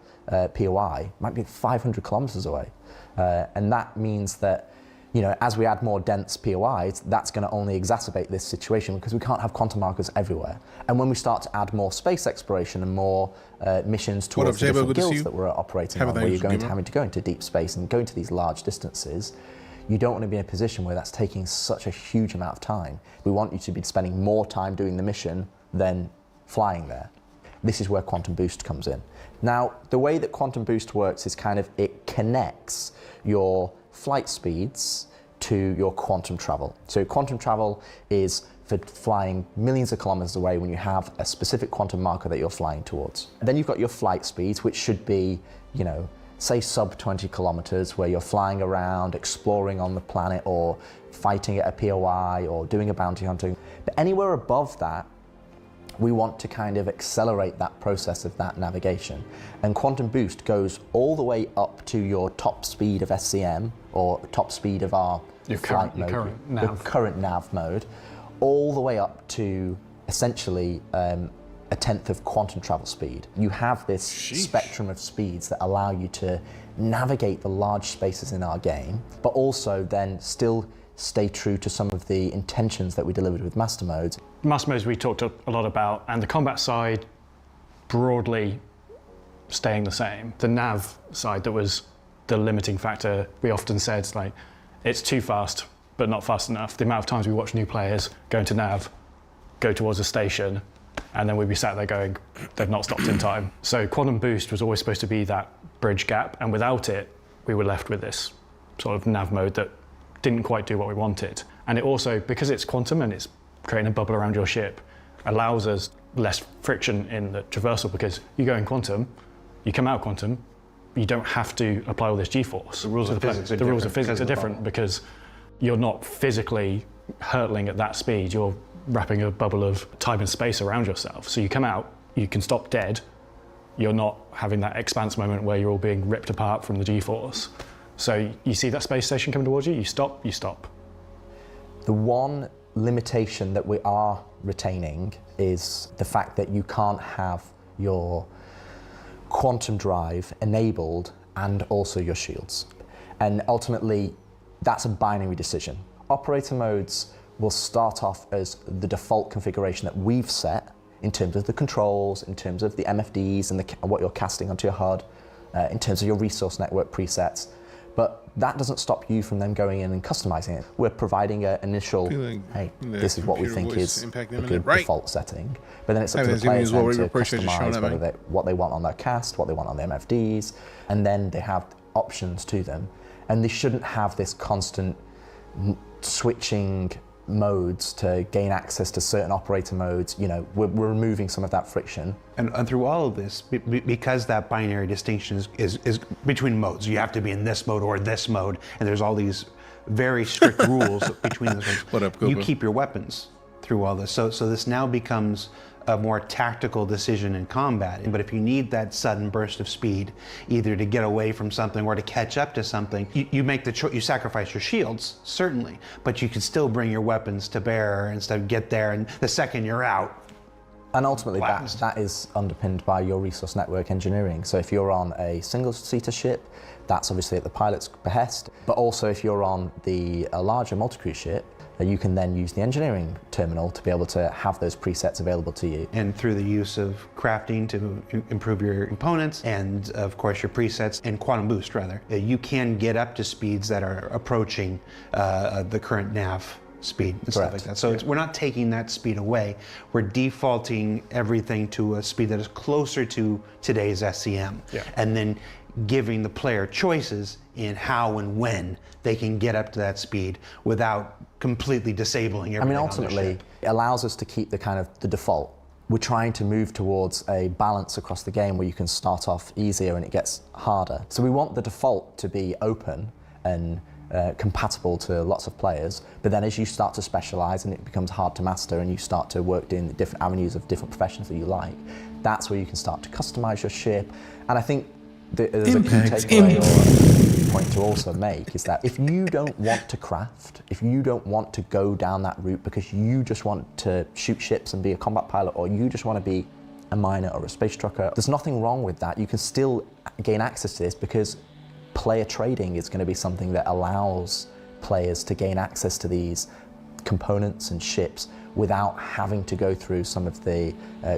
POI might be 500 kilometers away. And that means that You know, as we add more dense POIs, that's going to only exacerbate this situation because we can't have quantum markers everywhere. And when we start to add more space exploration and more missions towards the different guilds that we're operating on, where you're having to go into deep space and go into these large distances, you don't want to be in a position where that's taking such a huge amount of time. We want you to be spending more time doing the mission than flying there. This is where Quantum Boost comes in. Now, the way that Quantum Boost works is kind of, it connects your flight speeds to your quantum travel. So quantum travel is for flying millions of kilometers away when you have a specific quantum marker that you're flying towards. And then you've got your flight speeds, which should be, you know, say sub 20 kilometers, where you're flying around, exploring on the planet, or fighting at a POI, or doing a bounty hunting. But anywhere above that, we want to kind of accelerate that process of that navigation. And Quantum Boost goes all the way up to your top speed of SCM, or top speed of our flight mode, the current nav mode, all the way up to essentially a tenth of quantum travel speed. You have this spectrum of speeds that allow you to navigate the large spaces in our game, but also then still stay true to some of the intentions that we delivered with master modes. Master modes we talked a lot about, and the combat side broadly staying the same. The nav side that was the limiting factor, we often said, like, it's too fast, but not fast enough. The amount of times we watch new players go into nav, go towards a station, and then we'd be sat there going, they've not stopped in time. So Quantum Boost was always supposed to be that bridge gap, and without it, we were left with this sort of nav mode that didn't quite do what we wanted. And it also, because it's quantum and it's creating a bubble around your ship, allows us less friction in the traversal, because you go in quantum, you come out quantum, you don't have to apply all this G-force. The rules of physics are different because you're not physically hurtling at that speed, you're wrapping a bubble of time and space around yourself. So you come out, you can stop dead, you're not having that expanse moment where you're all being ripped apart from the G-force. So you see that space station coming towards you, you stop, you stop. The one limitation that we are retaining is the fact that you can't have your quantum drive enabled and also your shields. And ultimately, that's a binary decision. Operator modes will start off as the default configuration that we've set in terms of the controls, in terms of the MFDs and what you're casting onto your HUD, in terms of your resource network presets. But that doesn't stop you from then going in and customizing it. We're providing an initial, hey, this is what we think is a good default setting. But then it's up to the players then to customize what they want on their cast, what they want on their MFDs, and then they have options to them. And they shouldn't have this constant switching modes to gain access to certain operator modes. You know, we're removing some of that friction. And through all of this, because that binary distinction is between modes, you have to be in this mode or this mode, and there's all these very strict rules between those modes. What up, Cooper? You keep your weapons through all this. So this now becomes a more tactical decision in combat. But if you need that sudden burst of speed, either to get away from something or to catch up to something, you make the choice. You sacrifice your shields, certainly, but you can still bring your weapons to bear instead of get there, and the second you're out. And ultimately, that is underpinned by your resource network engineering. So if you're on a single-seater ship, that's obviously at the pilot's behest. But also, if you're on a larger multi-crew ship, you can then use the engineering terminal to be able to have those presets available to you. And through the use of crafting to improve your components, and of course your presets, and Quantum Boost rather, you can get up to speeds that are approaching the current nav speed and stuff like that. So we're not taking that speed away, we're defaulting everything to a speed that is closer to today's SCM. And then giving the player choices in how and when they can get up to that speed without completely disabling everything. I mean, ultimately, it allows us to keep the kind of the default. We're trying to move towards a balance across the game where you can start off easier and it gets harder. So we want the default to be open and compatible to lots of players, but then as you start to specialize and it becomes hard to master and you start to work in the different avenues of different professions that you like, that's where you can start to customize your ship. And I think there's a key takeaway or point to also make is that if you don't want to craft, if you don't want to go down that route because you just want to shoot ships and be a combat pilot, or you just want to be a miner or a space trucker, there's nothing wrong with that. You can still gain access to this because player trading is going to be something that allows players to gain access to these components and ships without having to go through some of the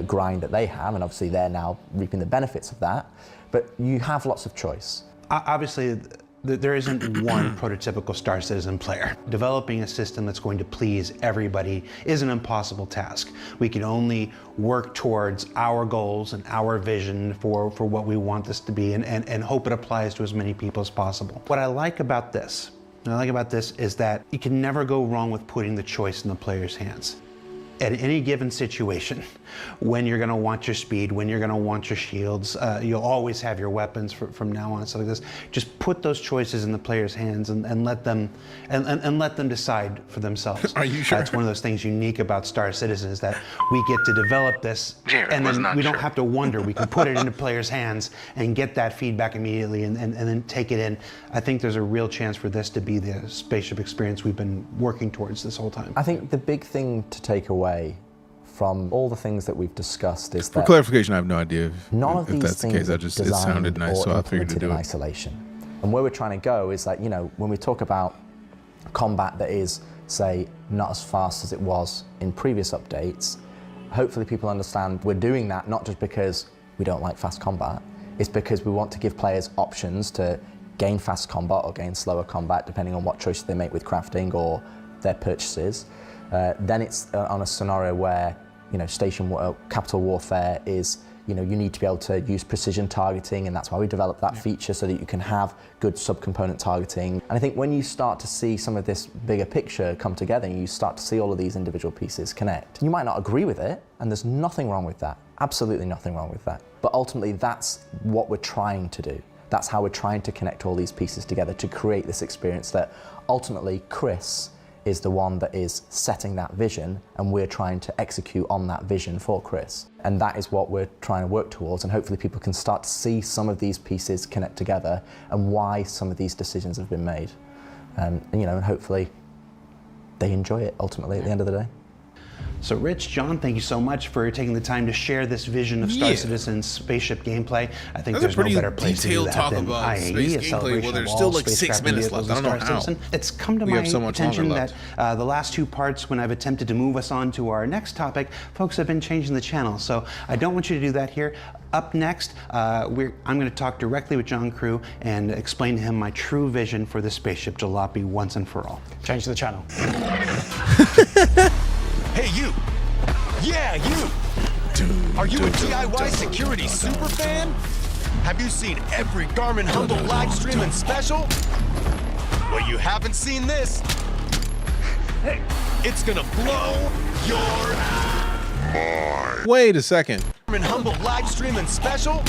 grind that they have, and obviously they're now reaping the benefits of that. But you have lots of choice. Obviously, there isn't one prototypical Star Citizen player. Developing a system that's going to please everybody is an impossible task. We can only work towards our goals and our vision for what we want this to be, and hope it applies to as many people as possible. What I like about this is that you can never go wrong with putting the choice in the player's hands. At any given situation, when you're going to want your speed, when you're going to want your shields, you'll always have your weapons from now on, stuff like this. Just put those choices in the player's hands and let them let them decide for themselves. Are you sure? That's one of those things unique about Star Citizen, is that we get to develop this, and then we don't have to wonder. We can put it into players' hands and get that feedback immediately, and then take it in. I think there's a real chance for this to be the spaceship experience we've been working towards this whole time. I think the big thing to take away from all the things that we've discussed is that, for clarification, I have no idea none of if these that's the things case. It sounded nice, so I figured to do in it. isolation. And where we're trying to go is that, you know, when we talk about combat that is, say, not as fast as it was in previous updates, hopefully people understand we're doing that not just because we don't like fast combat, it's because we want to give players options to gain fast combat or gain slower combat, depending on what choices they make with crafting or their purchases. Then it's on a scenario where, you know, capital warfare is, you know, you need to be able to use precision targeting, and that's why we developed that feature, so that you can have good subcomponent targeting. And I think when you start to see some of this bigger picture come together, and you start to see all of these individual pieces connect, you might not agree with it, and there's nothing wrong with that. Absolutely nothing wrong with that. But ultimately, that's what we're trying to do. That's how we're trying to connect all these pieces together to create this experience that ultimately Chris is the one that is setting that vision, and we're trying to execute on that vision for Chris. And that is what we're trying to work towards, and hopefully people can start to see some of these pieces connect together and why some of these decisions have been made. And you know, and hopefully they enjoy it ultimately at the end of the day. So Rich, John, thank you so much for taking the time to share this vision of Star Citizen's spaceship gameplay. I think there's no better place to do that than IAE, a celebration well, there's of still all like 6 spacecraft minutes vehicles left. I in don't know Star how. Citizen. It's come to We my have so much attention longer that the last two parts, when I've attempted to move us on to our next topic, folks have been changing the channel. So I don't want you to do that here. Up next, I'm going to talk directly with John Crew and explain to him my true vision for the spaceship Jalopy once and for all. Change the channel. Hey, you! Yeah, you! Are you a DIY security super fan? Have you seen every Garmin Humble live stream and special? Well, you haven't seen this. It's gonna blow your mind. Wait a second. Garmin Humble live stream and special?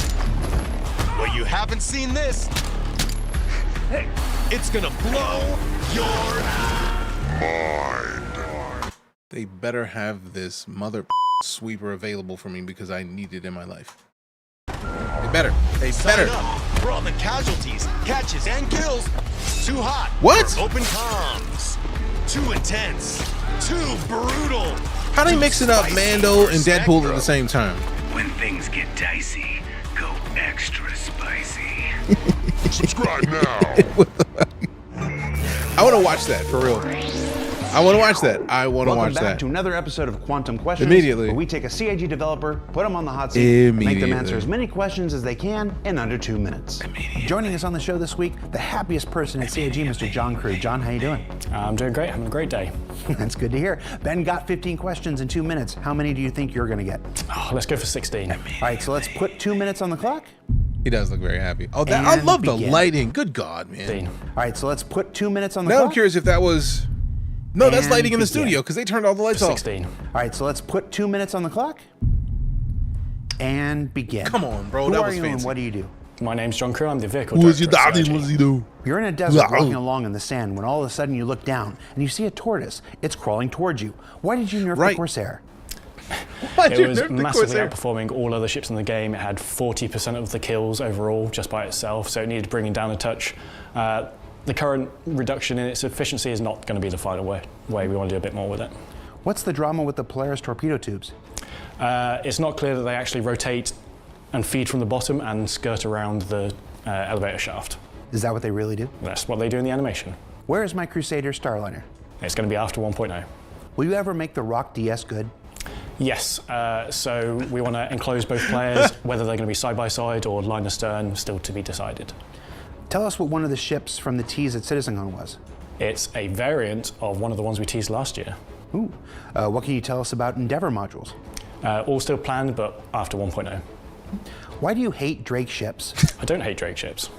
Well, you haven't seen this. It's gonna blow your mind. They better have this mother sweeper available for me, because I need it in my life. They better. They better. Sign up for all the casualties, catches, and kills. Too hot. What? For open comms. Too intense. Too brutal. How they mixing up Mando and Deadpool at the same time? When things get dicey, go extra spicy. Subscribe now. I want to watch that, for real. I want to watch that. I want to watch Welcome back that. to another episode of Quantum Questions. Immediately. Where we take a CIG developer, put them on the hot seat, and make them Immediately. answer as many questions as they can in under 2 minutes. Joining us on the show this week, the happiest person at CIG, Mr. John Crew. John, how you doing? I'm doing great. Having a great day. That's good to hear. Ben got 15 questions in 2 minutes. How many do you think you're going to get? Oh, let's go for 16. All right, so let's put 2 minutes on the clock. He does look very happy. Oh, that, I love the lighting. Good God, man. All right, so let's put 2 minutes on the Now clock. I'm curious if that was... No, that's And lighting in the begin. studio, because they turned all the lights off. 16. All right, so let's put 2 minutes on the clock and begin. Come on, bro. Who That are was you fancy. and what do you do? My name's John Crew. I'm the vehicle Who is your director at daddy? CIG. What does he do? You're in a desert Yeah. walking along in the sand when all of a sudden you look down and you see a tortoise. It's crawling towards you. Why did you nerf the Corsair? It was massively outperforming all other ships in the game. It had 40% of the kills overall just by itself, so it needed bringing down a touch. The current reduction in its efficiency is not going to be the final way. We want to do a bit more with it. What's the drama with the Polaris torpedo tubes? It's not clear that they actually rotate and feed from the bottom and skirt around the elevator shaft. Is that what they really do? That's what they do in the animation. Where is my Crusader Starliner? It's going to be after 1.0. Will you ever make the Rock DS good? Yes, so we want to enclose both players, whether they're going to be side by side or line astern, still to be decided. Tell us what one of the ships from the tease at CitizenCon was. It's a variant of one of the ones we teased last year. Ooh. What can you tell us about Endeavor modules? All still planned, but after 1.0. Why do you hate Drake ships? I don't hate Drake ships.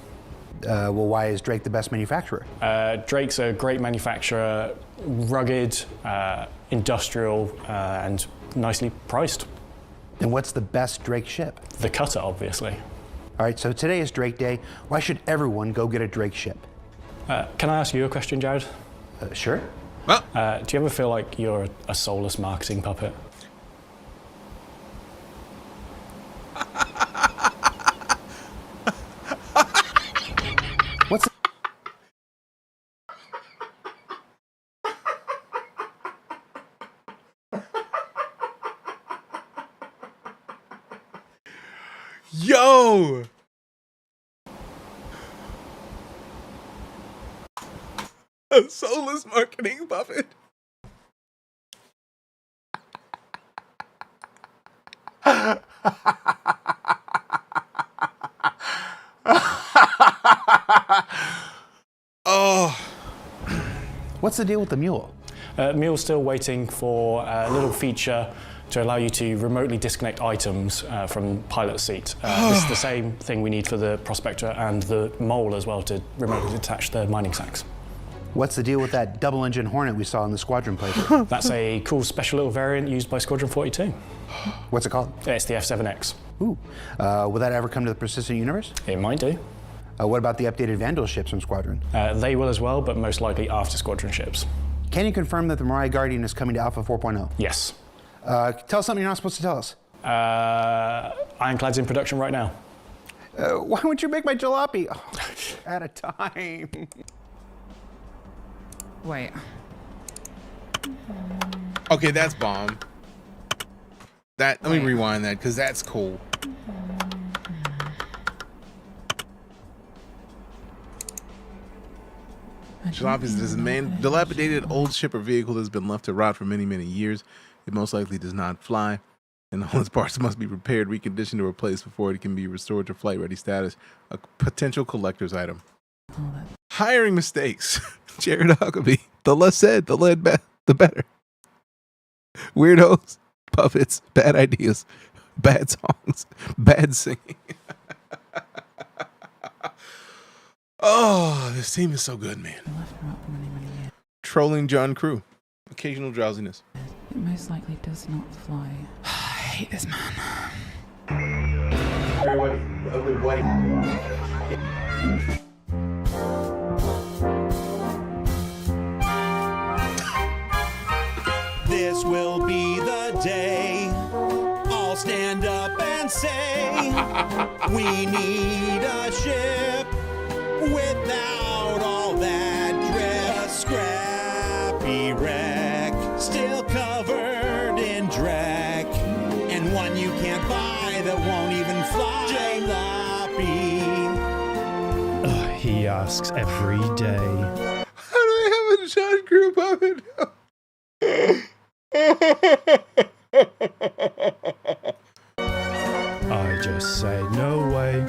Well, why is Drake the best manufacturer? Drake's a great manufacturer, rugged, industrial, and nicely priced. And what's the best Drake ship? The Cutter, obviously. All right, so today is Drake Day. Why should everyone go get a Drake ship? Can I ask you a question, Jared? Sure. Well, do you ever feel like you're a soulless marketing puppet? What's Yo! A soulless marketing puppet. Oh. What's the deal with the mule? Mule's still waiting for a little feature to allow you to remotely disconnect items from pilot seat. This is the same thing we need for the Prospector and the Mole as well, to remotely detach the mining sacks. What's the deal with that double-engine Hornet we saw in the Squadron playthrough? That's a cool special little variant used by Squadron 42. What's it called? It's the F7X. Ooh. Will that ever come to the Persistent Universe? It might do. What about the updated Vandal ships from Squadron? They will as well, but most likely after Squadron ships. Can you confirm that the Mariah Guardian is coming to Alpha 4.0? Yes. Tell us something you're not supposed to tell us. Ironclad's in production right now. Why would you make my jalopy? Oh, at a time. Wait. Okay, that's bomb. Let me rewind that, because that's cool. Jalopy is a dilapidated old ship or vehicle that has been left to rot for many, many years. It most likely does not fly, and all its parts must be repaired, reconditioned, or replaced before it can be restored to flight-ready status. A potential collector's item. Hiring mistakes. Jared Huckabee. The less said, the better. Weirdos, puppets, bad ideas, bad songs, bad singing. Oh, this team is so good, man. Trolling John Crew. Occasional drowsiness. It most likely does not fly. I hate this man. This will be the day I'll stand up and say we need a ship without all that drip. A scrappy wreck, still covered in dreck, and one you can't buy that won't even fly. Jalopy. He asks every day. How do they have a John Crew puppet? I just say no way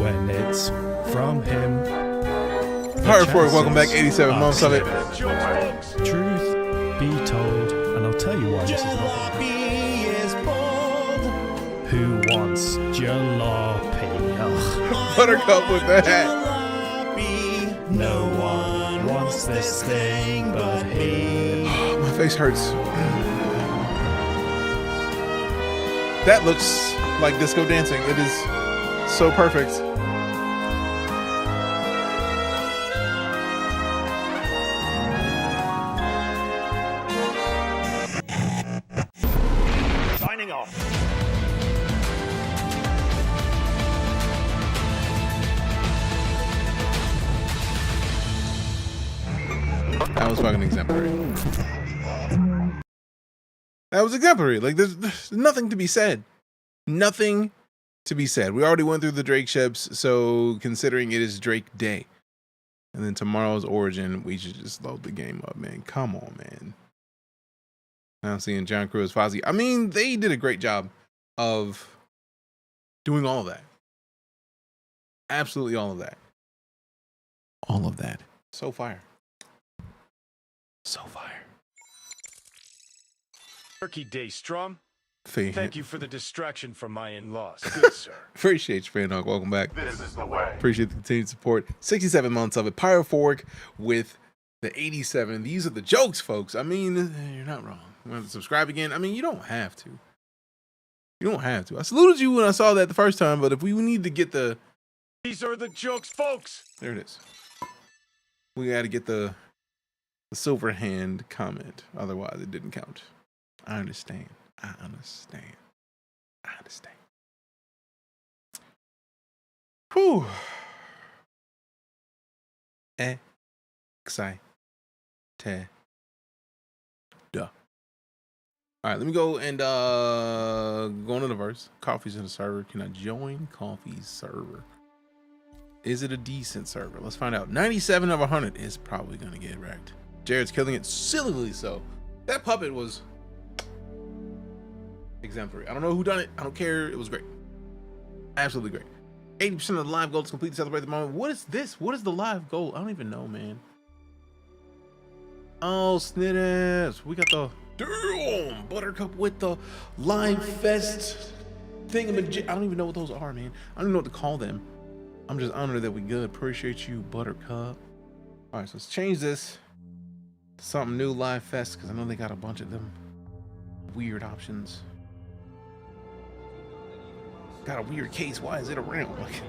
when it's from him. Hardfork, welcome back. 87 months of it. Truth be told, and I'll tell you why this is Jalopy is bold. Who wants jalopy? Ugh. Buttercup with the hat. No one wants this thing but he. My face hurts. That looks like disco dancing. It is so perfect. Signing off. That was fucking exemplary. That was exemplary. Like, there's nothing to be said. Nothing to be said. We already went through the Drake ships, so considering it is Drake Day, And then tomorrow's Origin, we should just load the game up, man. Come on, man. Now I'm seeing John Crew as Fozzie. I mean, they did a great job of doing all of that. Absolutely all of that. All of that. So fire. So fire. Turkey Day, Strum. Thank you for the distraction from my in-laws. Good, sir. Appreciate you, Fan Hawk. Welcome back. This is the way. Appreciate the continued support. 67 months of it. Pyrophoric with the 87. These are the jokes, folks. I mean, you're not wrong. You want to subscribe again? I mean, you don't have to. You don't have to. I saluted you when I saw that the first time, but if we need to get the... These are the jokes, folks. There it is. We got to get the silver hand comment. Otherwise, it didn't count. I understand. I understand. I understand. Whew. Excited. Duh. All right, let me go and go into the verse. Coffee's in the server. Can I join Coffee's server? Is it a decent server? Let's find out. 97 of 100 is probably going to get wrecked. Jared's killing it, sillily so. That puppet was exemplary. I don't know who done it. I don't care. It was great. Absolutely great. 80% of the live goals complete to celebrate the moment. What is this? What is the live goal? I don't even know, man. Oh, snitters. We got the damn Buttercup with the Live Fest thingamajig. I don't even know what those are, man. I don't even know what to call them. I'm just honored that we good. Appreciate you, Buttercup. All right, so let's change this to something new, Live Fest, because I know they got a bunch of them weird options. Got a weird case. Why is it around? Like,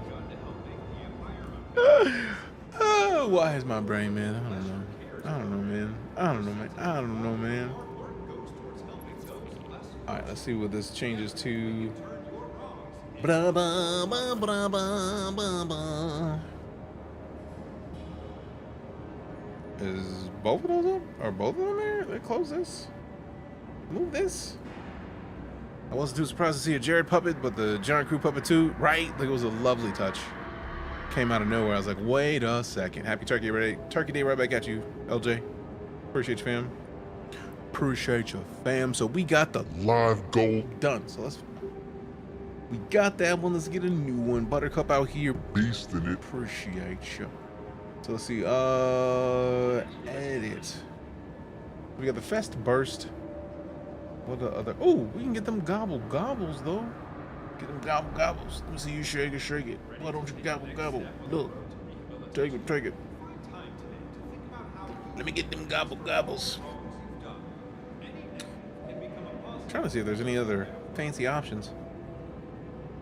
why is my brain, man? I don't know. I don't know, man. I don't know, man. I don't know, man. All right, let's see what this changes to. Blah, blah, blah, blah, blah, blah, blah. Is both of those up? Are both of them there? Let's close this. Move this. I wasn't too surprised to see a Jared puppet, but the Giant Crew puppet too, right? Like, it was a lovely touch. Came out of nowhere. I was like, wait a second. Happy Turkey Day. Turkey Day right back at you, LJ. Appreciate you, fam. Appreciate you, fam. So we got the live goal done. So we got that one. Let's get a new one. Buttercup out here. Beast in it. Appreciate you. So let's see. Edit. We got the Fest Burst. What the other? Oh, we can get them gobbles though. Get them gobbles. Let me see you shake it. Why don't you gobble? Look, take it. Let me get them gobbles. Trying to see if there's any other fancy options.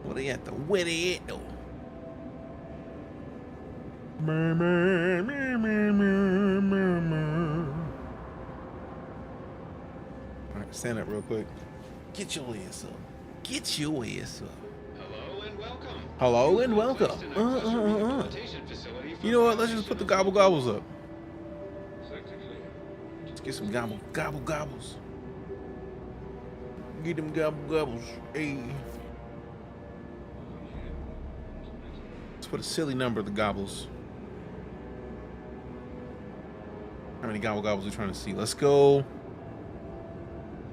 What are they at though? Where they at though? Alright, stand up real quick. Get your ass up. Hello and welcome. You know what? Let's just put the gobbles up. Let's get some gobbles. Get them gobbles. Hey. Let's put a silly number of the gobbles. How many gobbles are we trying to see? Let's go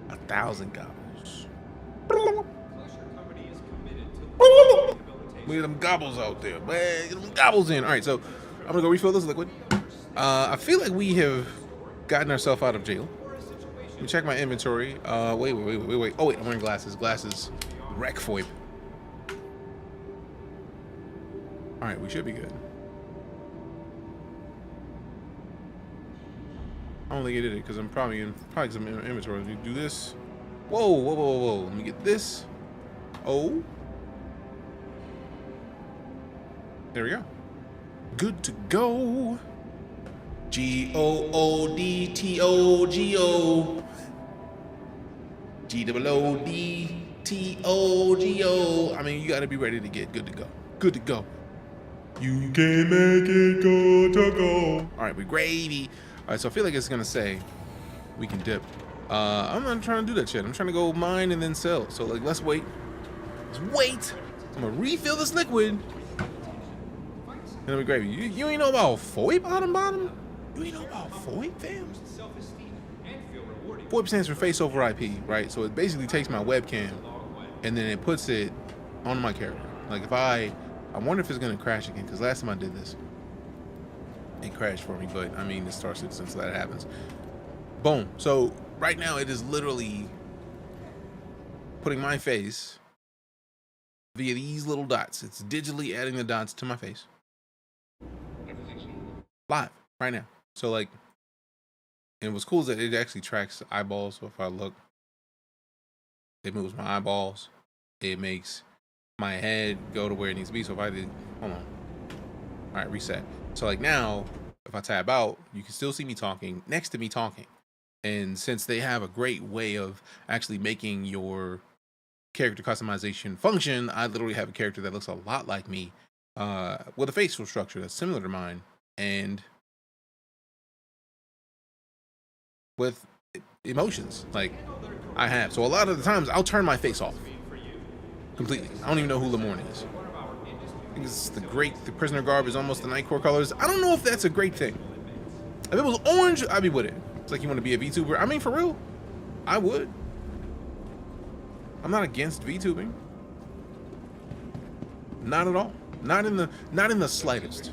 1,000 gobbles. We get them gobbles out there, man. Get them gobbles in. All right, so I'm gonna go refill this liquid. I feel like we have gotten ourselves out of jail. Let me check my inventory. Wait. Oh wait, I'm wearing glasses. Wreck foip. All right, we should be good. I don't think it did it because I'm probably in some inventory. Let me do this. Whoa. Let me get this. Oh. There we go. Good to go. GOODTOGO. GOODTOGO. I mean, you gotta be ready to get good to go. Good to go. You can make it good to go. All right, we gravy. All right, so I feel like it's gonna say we can dip. I'm not trying to do that shit. I'm trying to go mine and then sell. So like, let's wait. I'm gonna refill this liquid. it'll be great. You ain't know about FOIP bottom? You ain't know about FOIP, fam? FOIP stands for face over IP, right? So it basically takes my webcam and then it puts it on my character. Like if I wonder if it's gonna crash again, because last time I did this, it crashed for me, but I mean it's StarCitizen, so that happens. Boom. So right now it is literally putting my face via these little dots. It's digitally adding the dots to my face. Live, right now. So like, and what's cool is that it actually tracks eyeballs. So if I look, it moves my eyeballs. It makes my head go to where it needs to be. So if I did, hold on. All right, reset. So like now, if I tab out, you can still see me talking, next to me talking. And since they have a great way of actually making your character customization function, I literally have a character that looks a lot like me, with a facial structure that's similar to mine, and with emotions like I have. So a lot of the times I'll turn my face off completely. I don't even know who Lamorne is. I think it's the prisoner garb is almost the night core colors. I don't know if that's a great thing. If it was orange, I'd be with it. It's like you want to be a VTuber. I mean, for real, I would. I'm not against VTubing. Not at all. Not in the slightest.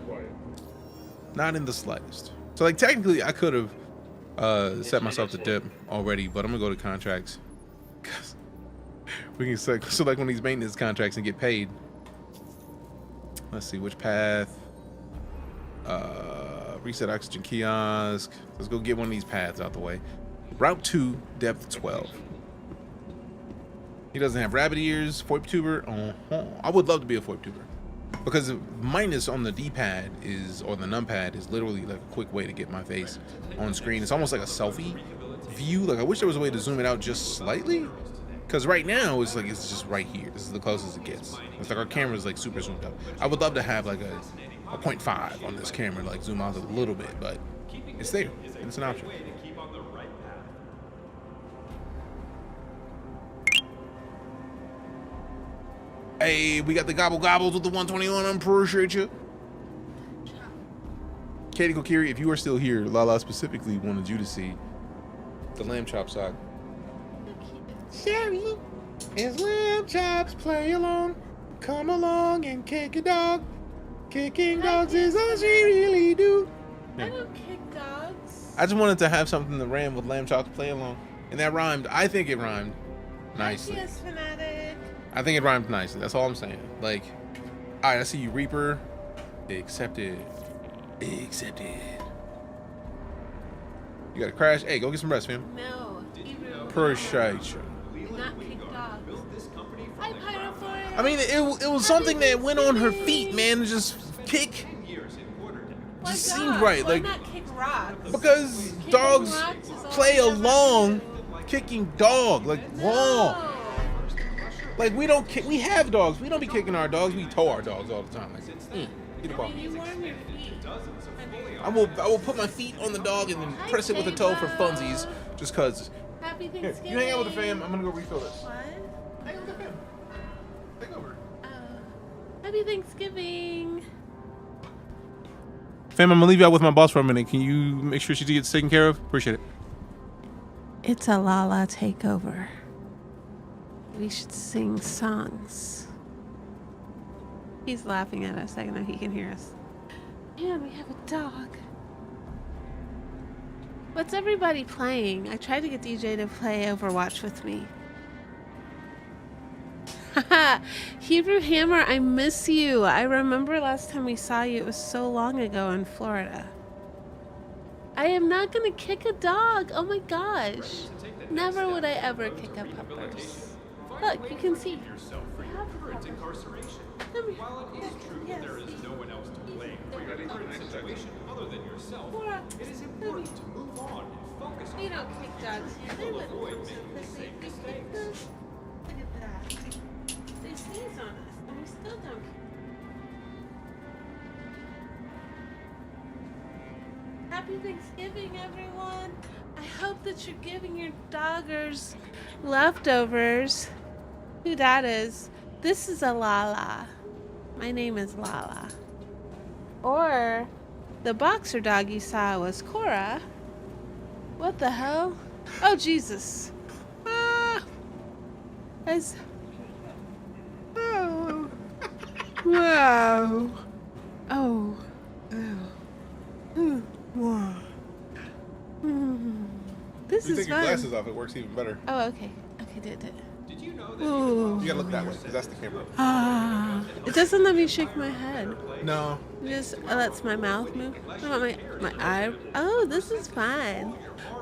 Not in the slightest. So like technically I could have set myself to dip already, but I'm gonna go to contracts. Cause we can select one of these maintenance contracts and get paid. Let's see which path. Reset oxygen kiosk. Let's go get one of these paths out the way. Route 2, depth 12. He doesn't have rabbit ears. FOIP tuber. I would love to be a FOIP tuber, because minus on the D-pad or the numpad is literally like a quick way to get my face on screen. It's almost like a selfie view. Like I wish there was a way to zoom it out just slightly, because right now it's just right here. This is the closest it gets. It's like our camera's like super zoomed up. I would love to have like a 0.5 on this camera, like zoom out a little bit, but it's there. It's an option. Hey, we got the gobbles with the 121. I appreciate you. Katie Kokiri, if you are still here, Lala specifically wanted you to see the lamb chop sock. Sherry, is lamb chops, play along, come along and kick a dog. Kicking dogs is all she really do. I don't kick dogs. I just wanted to have something to ram with lamb chops, play along, and that rhymed. I think it rhymed nicely. Yes, fanatic. I think it rhymed nicely. That's all I'm saying. Like, all right, I see you, Reaper. Accepted. Accepted. You got to crash. Hey, go get some rest, fam. No. Appreciate you. Do not kick dogs. Hi, Pyro for it. I mean, it was something that went on her feet, man. Just kick. Just seemed right. Why like, not kick rocks? because dogs play along kicking dog. Like, wrong. Like, we have dogs. We don't be kicking our dogs. We tow our dogs all the time. Like, get the ball. You warm your feet. I will put my feet on the dog and then press it with a toe for funsies, just cause. Happy Here, Thanksgiving. you hang out with the fam. I'm gonna go refill this. What? Hang out with the fam. Take over. Happy Thanksgiving. Fam, I'm gonna leave you out with my boss for a minute. Can you make sure she gets taken care of? Appreciate it. It's a Lala takeover. We should sing songs. He's laughing at us. I don't know if he can hear us. Man, we have a dog. What's everybody playing? I tried to get DJ to play Overwatch with me. Haha, Hebrew Hammer, I miss you. I remember last time we saw you, it was so long ago in Florida. I am not gonna kick a dog. Oh my gosh. Never would I ever kick a puppers. Look, you can see. Come here. While it is true that there is no one else to blame for your current situation other than yourself, it is important to move on and focus on We don't kick dogs here. They live avoid in making the same mistakes. Look at that. They sneeze on us, and we still don't kick. Happy Thanksgiving, everyone. I hope that you're giving your doggers leftovers. Who that is? This is a Lala. My name is Lala. Or the boxer dog you saw was Cora. What the hell? Oh, Jesus. Ah. As... Oh. Wow. Oh. Wow. This If you is take your fun. glasses off, it works even better. Oh, okay. Okay, did. Did you know Ooh. You gotta look that way, because that's the camera. Ah. It doesn't let me shake my head. No. It just lets my mouth move. What about my eye? Oh, this is fun.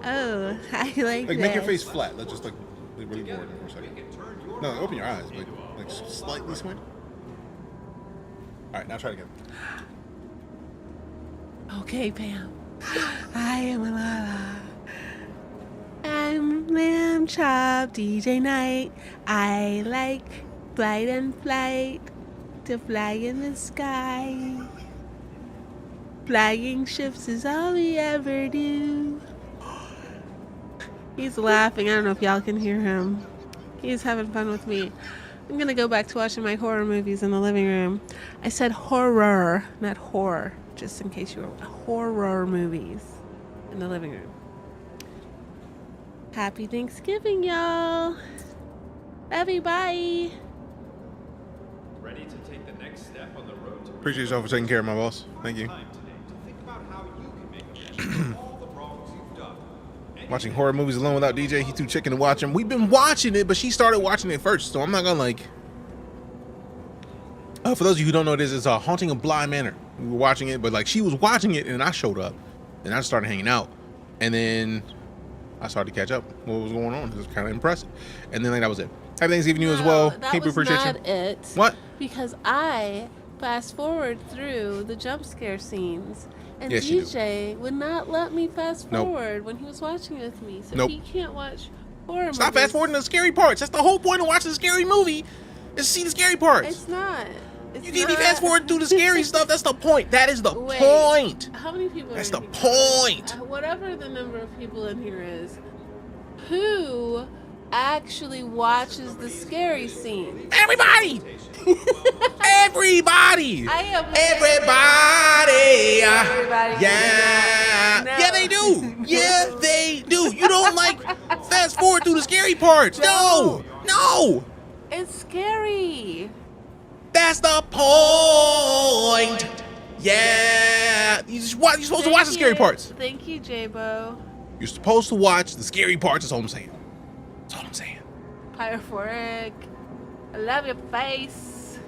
Oh, I like this. Make your face flat. Let's just really bored for a second. No, open your eyes, like slightly squint. All right, now try it again. Okay, Pam. I am Lala. I'm Lamb Chop, DeejayKnight. I like flight and flight, to fly in the sky. Flying ships is all we ever do. He's laughing. I don't know if y'all can hear him. He's having fun with me. I'm gonna go back to watching my horror movies in the living room. I said horror, not horror, just in case you were horror movies in the living room. Happy Thanksgiving, y'all. Love you, bye. Ready to take the next step on the road to Appreciate yourself for taking care of my boss. Thank you. Watching horror movies alone without DJ. He too chicken to watch them. We've been watching it, but she started watching it first, so I'm not gonna for those of you who don't know, this is Haunting of Bly Manor. We were watching it, but she was watching it, and I showed up, and I started hanging out, and then I started to catch up. What was going on? It was kind of impressive, and then that was it. Happy Thanksgiving to you as well. That People was appreciate not you. it. What? Because I fast forward through the jump scare scenes. And Yes, you do. DJ would not let me fast Nope. forward when he was watching with me. So Nope. he can't watch horror Stop movies. fast forwarding the scary parts. That's the whole point of watching a scary movie, is to see the scary parts. It's not. You can't be fast forward through the scary stuff. That's the point. That is the point. How many people That's are the in here? point. Whatever the number of people in here is, who actually watches the scary scene? Everybody! Everybody! I am Everybody! Everybody. Yeah! No. Yeah, they do! Yeah, they do! You don't fast forward through the scary parts! No! No! It's scary. That's the point! Yeah! You're supposed to watch the scary parts. Thank you, J-Bo. You're supposed to watch the scary parts. That's all I'm saying. That's all I'm saying. Pyrophoric. I love your face.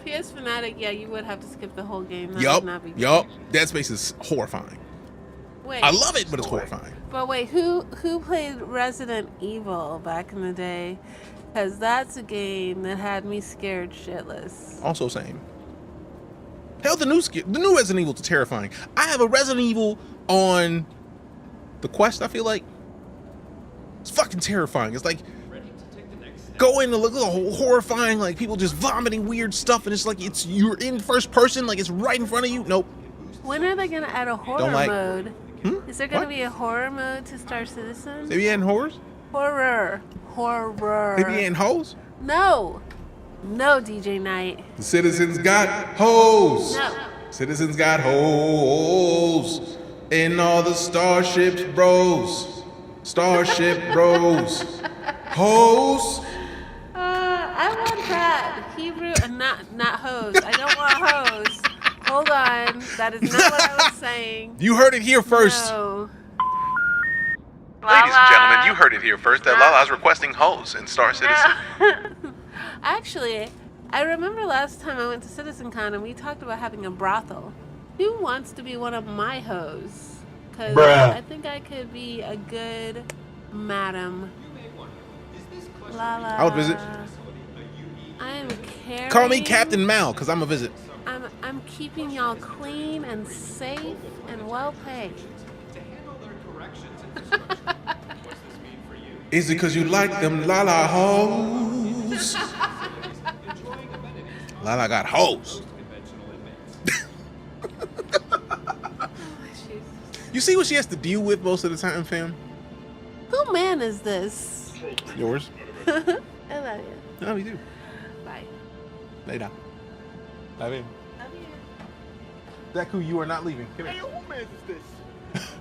PS Fanatic, yeah, you would have to skip the whole game. That would not be Yup. Dead Space is horrifying. Wait. I love it, but it's horrifying. But wait, who played Resident Evil back in the day? Because that's a game that had me scared shitless. Also same. Hell, the new Resident Evil is terrifying. I have a Resident Evil on the Quest, I feel like. It's fucking terrifying. It's go in and look horrifying, people just vomiting weird stuff, and it's you're in first person, it's right in front of you. Nope. When are they going to add a horror mode? Is there going to be a horror mode to StarCitizen? They be adding horrors? Horror. They be adding hoes? No. No, DeejayKnight. The citizens got hoes. No. Citizens got hoes. In all the starships, bros. Starship bros. Hoes. I want that. Hebrew, not hose. I don't want hose. Hold on. That is not what I was saying. You heard it here first. No. Ladies and gentlemen, you heard it here first that Lala's requesting hoes in Star Citizen. Actually, I remember last time I went to CitizenCon and we talked about having a brothel. Who wants to be one of my hoes? Because I think I could be a good madam. Lala. I would visit. I'm carrying. Call me Captain Mal, because I'm a visit. I'm keeping y'all clean and safe and well paid. Is it because you like them Lala hoes? Lala got hoes. You see what she has to deal with most of the time, fam? Who man is this? Yours. I love you. No, we do. Bye. Later. I mean, Love you. Deku, you are not leaving. Come here. Hey, who mans is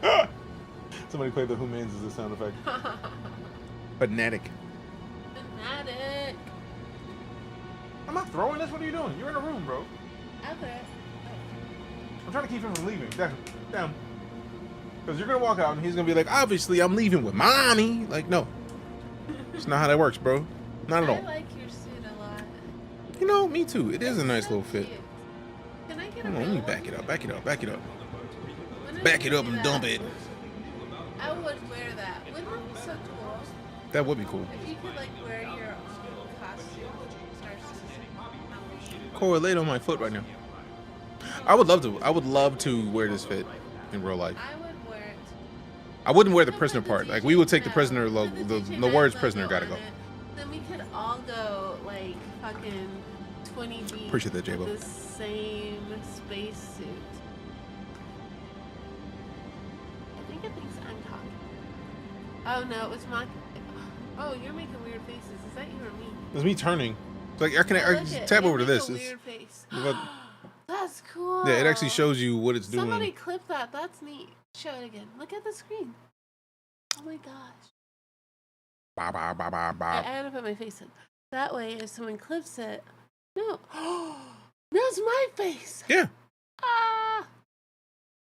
this? Somebody play the Who Mans is the sound effect. Fanatic. Fanatic. I'm not throwing this. What are you doing? You're in a room, bro. Okay. I'm trying to keep him from leaving. Down. Because you're going to walk out and he's going to be like, obviously, I'm leaving with mommy. Like, no. It's not how that works, bro. Not at all. I like your suit a lot. You know, me too. It is a nice little fit. Can I get Hold a on, let me bill? back it up. Back it up. Back it up. When I Back it up see and that, dump it. I would wear that. Wouldn't that be so cool? That would be cool. If you could like wear your costume. Correlate on my foot right now. I would love to. I would love to wear this fit in real life. I would wear it. I wouldn't wear the prisoner part. Like we would take the prisoner logo. The words prisoner gotta go. Then we could all go like fucking 20 deep. Appreciate that, J-Bo. With the same spacesuit. I think it thinks I'm talking. Oh no, it was my. Oh, you're making weird faces. Is that you or me? It's me turning. It's like I can tab over to this. It's, Weird face. but- That's cool. yeah, it actually shows you what it's doing. Somebody clip that. That's neat. Show it again. Look at the screen. Oh my gosh. Bah, bah, bah, bah, I bah. had to put my face in. That way, if someone clips it, no. That's my face. Yeah, Ah.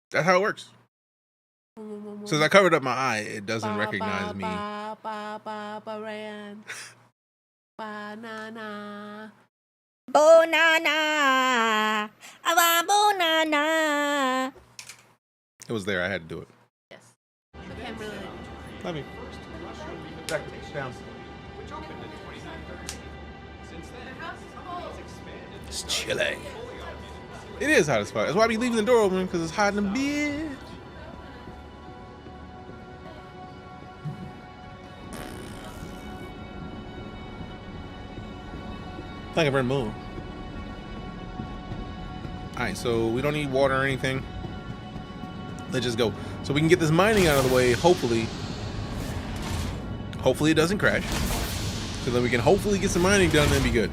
that's how it works. Since I covered up my eye, it doesn't recognize me. Ba ba ba ba ran. Banana. Bonana. Bonana. It was there. I had to do it. Yes. Okay, I'm really. Love you. Back down. It's chilly. It is hot as fuck. That's why I be leaving the door open, because it's hot in the bed. Thank you very much. Alright, so we don't need water or anything. Let's just go. So we can get this mining out of the way, hopefully. Hopefully it doesn't crash. So then we can hopefully get some mining done and then be good.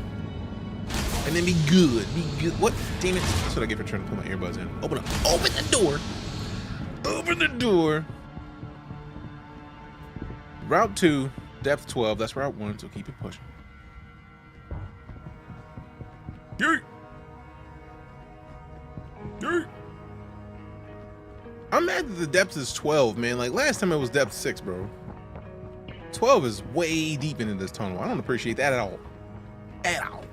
And then be good. Be good. What? Damn it. That's what I get for trying to put my earbuds in. Open up. Open the door. Open the door. Route 2, depth 12. That's Route 1, so keep it pushing. Yeet. Yeet. I'm mad that the depth is 12, man. Like last time it was depth 6, bro. 12 is way deep into this tunnel. I don't appreciate that at all. At all.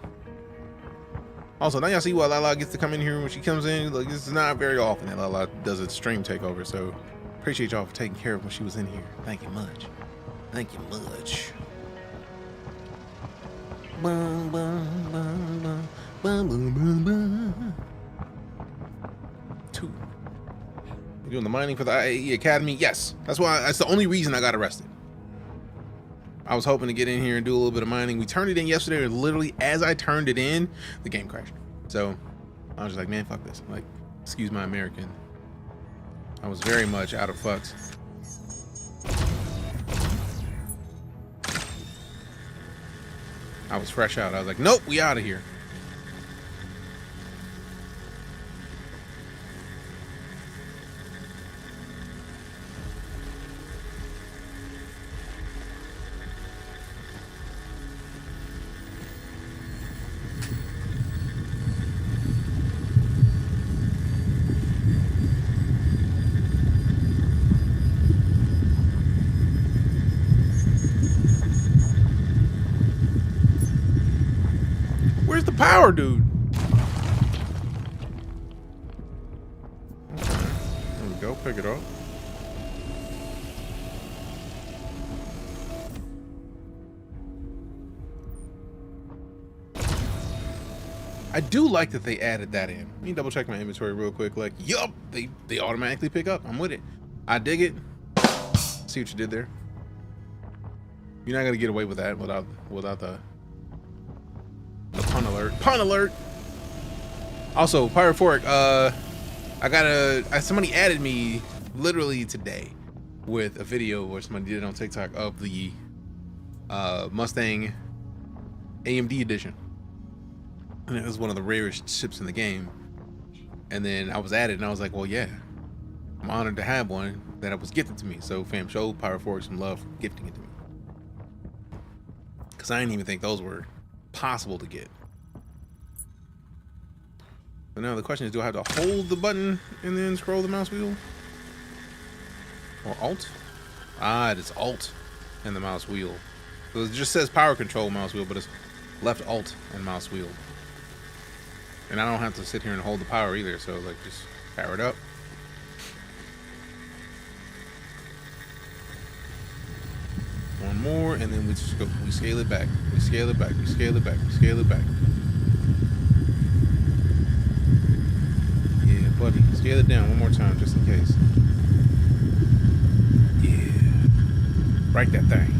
Also, now y'all see why Lala gets to come in here when she comes in. Like, this is not very often that Lala does a stream takeover, so appreciate y'all for taking care of when she was in here. Thank you much. Thank you much. Bum, bum, bum, bum, bum, bum, bum, bum. 2. You're doing the mining for the IAE Academy? Yes. That's the only reason I got arrested. I was hoping to get in here and do a little bit of mining. We turned it in yesterday, and literally as I turned it in, the game crashed. So I was just like, man, fuck this. Like, excuse my American. I was very much out of fucks. I was fresh out. I was like, nope, we out of here. Where's the power, dude? Okay. There we go. Pick it up. I do like that they added that in. Let me double check my inventory real quick. Like, yup, they automatically pick up. I'm with it. I dig it. See what you did there. You're not gonna get away with that without the pun alert. Pun alert. Also, Pyrophoric, somebody added me literally today with a video where somebody did it on TikTok of the Mustang AMD edition. And it was one of the rarest ships in the game. And then I was at it and I was like, well, yeah, I'm honored to have one that was gifted to me. So fam, show Pirate Fork some love for gifting it to me. Because I didn't even think those were possible to get. So now the question is, do I have to hold the button and then scroll the mouse wheel? Or Alt? Ah, it is Alt and the mouse wheel. So it just says power control mouse wheel, but it's left Alt and mouse wheel. And I don't have to sit here and hold the power either, so like just power it up. One more, and then we just go, we scale it back. We scale it back, we scale it back, we scale it back. Yeah, buddy, scale it down one more time just in case. Yeah. Right that thing.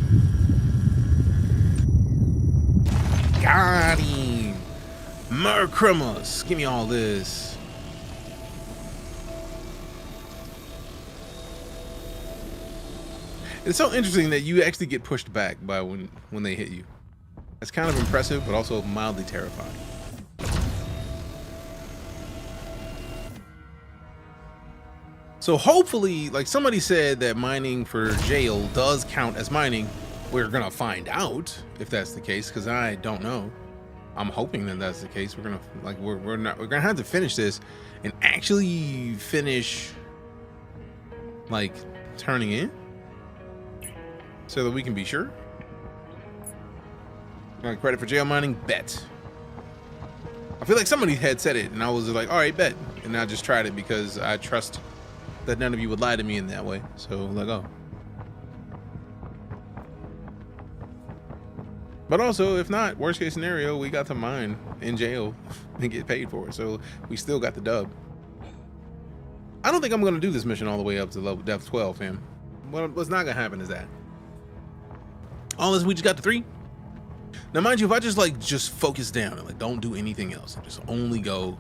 Got him! Mercrimus! Give me all this. It's so interesting that you actually get pushed back by when they hit you. It's kind of impressive, but also mildly terrifying. So hopefully, like somebody said that mining for jail does count as mining. We're gonna find out if that's the case, because I don't know. I'm hoping that that's the case. We're gonna like we're gonna have to finish this and actually finish like turning in, so that we can be sure. Credit for jail mining, bet. I feel like somebody had said it and I was like, all right, bet. And I just tried it because I trust that none of you would lie to me in that way. So like, oh. But also, if not, worst case scenario, we got to mine in jail and get paid for it. So we still got the dub. I don't think I'm gonna do this mission all the way up to level depth 12, fam. What's not gonna happen is that. All this, we just got to 3. Now, mind you, if I just focus down and like don't do anything else and just only go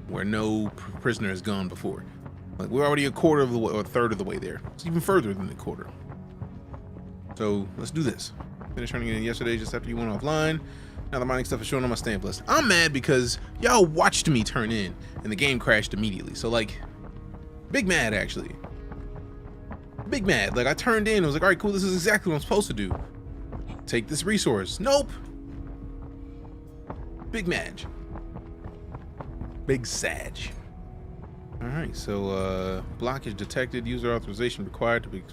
where no prisoner has gone before, like we're already a quarter of the way or a third of the way there. It's even further than the quarter. So let's do this. Finished turning it in yesterday just after you went offline. Now the mining stuff is showing on my stamp list. I'm mad because y'all watched me turn in and the game crashed immediately. So like, big mad actually. Big mad. Like I turned in and was like, all right, cool. This is exactly what I'm supposed to do. Take this resource. Nope. Big mad. Big sag. All right. So blockage detected. User authorization required to be.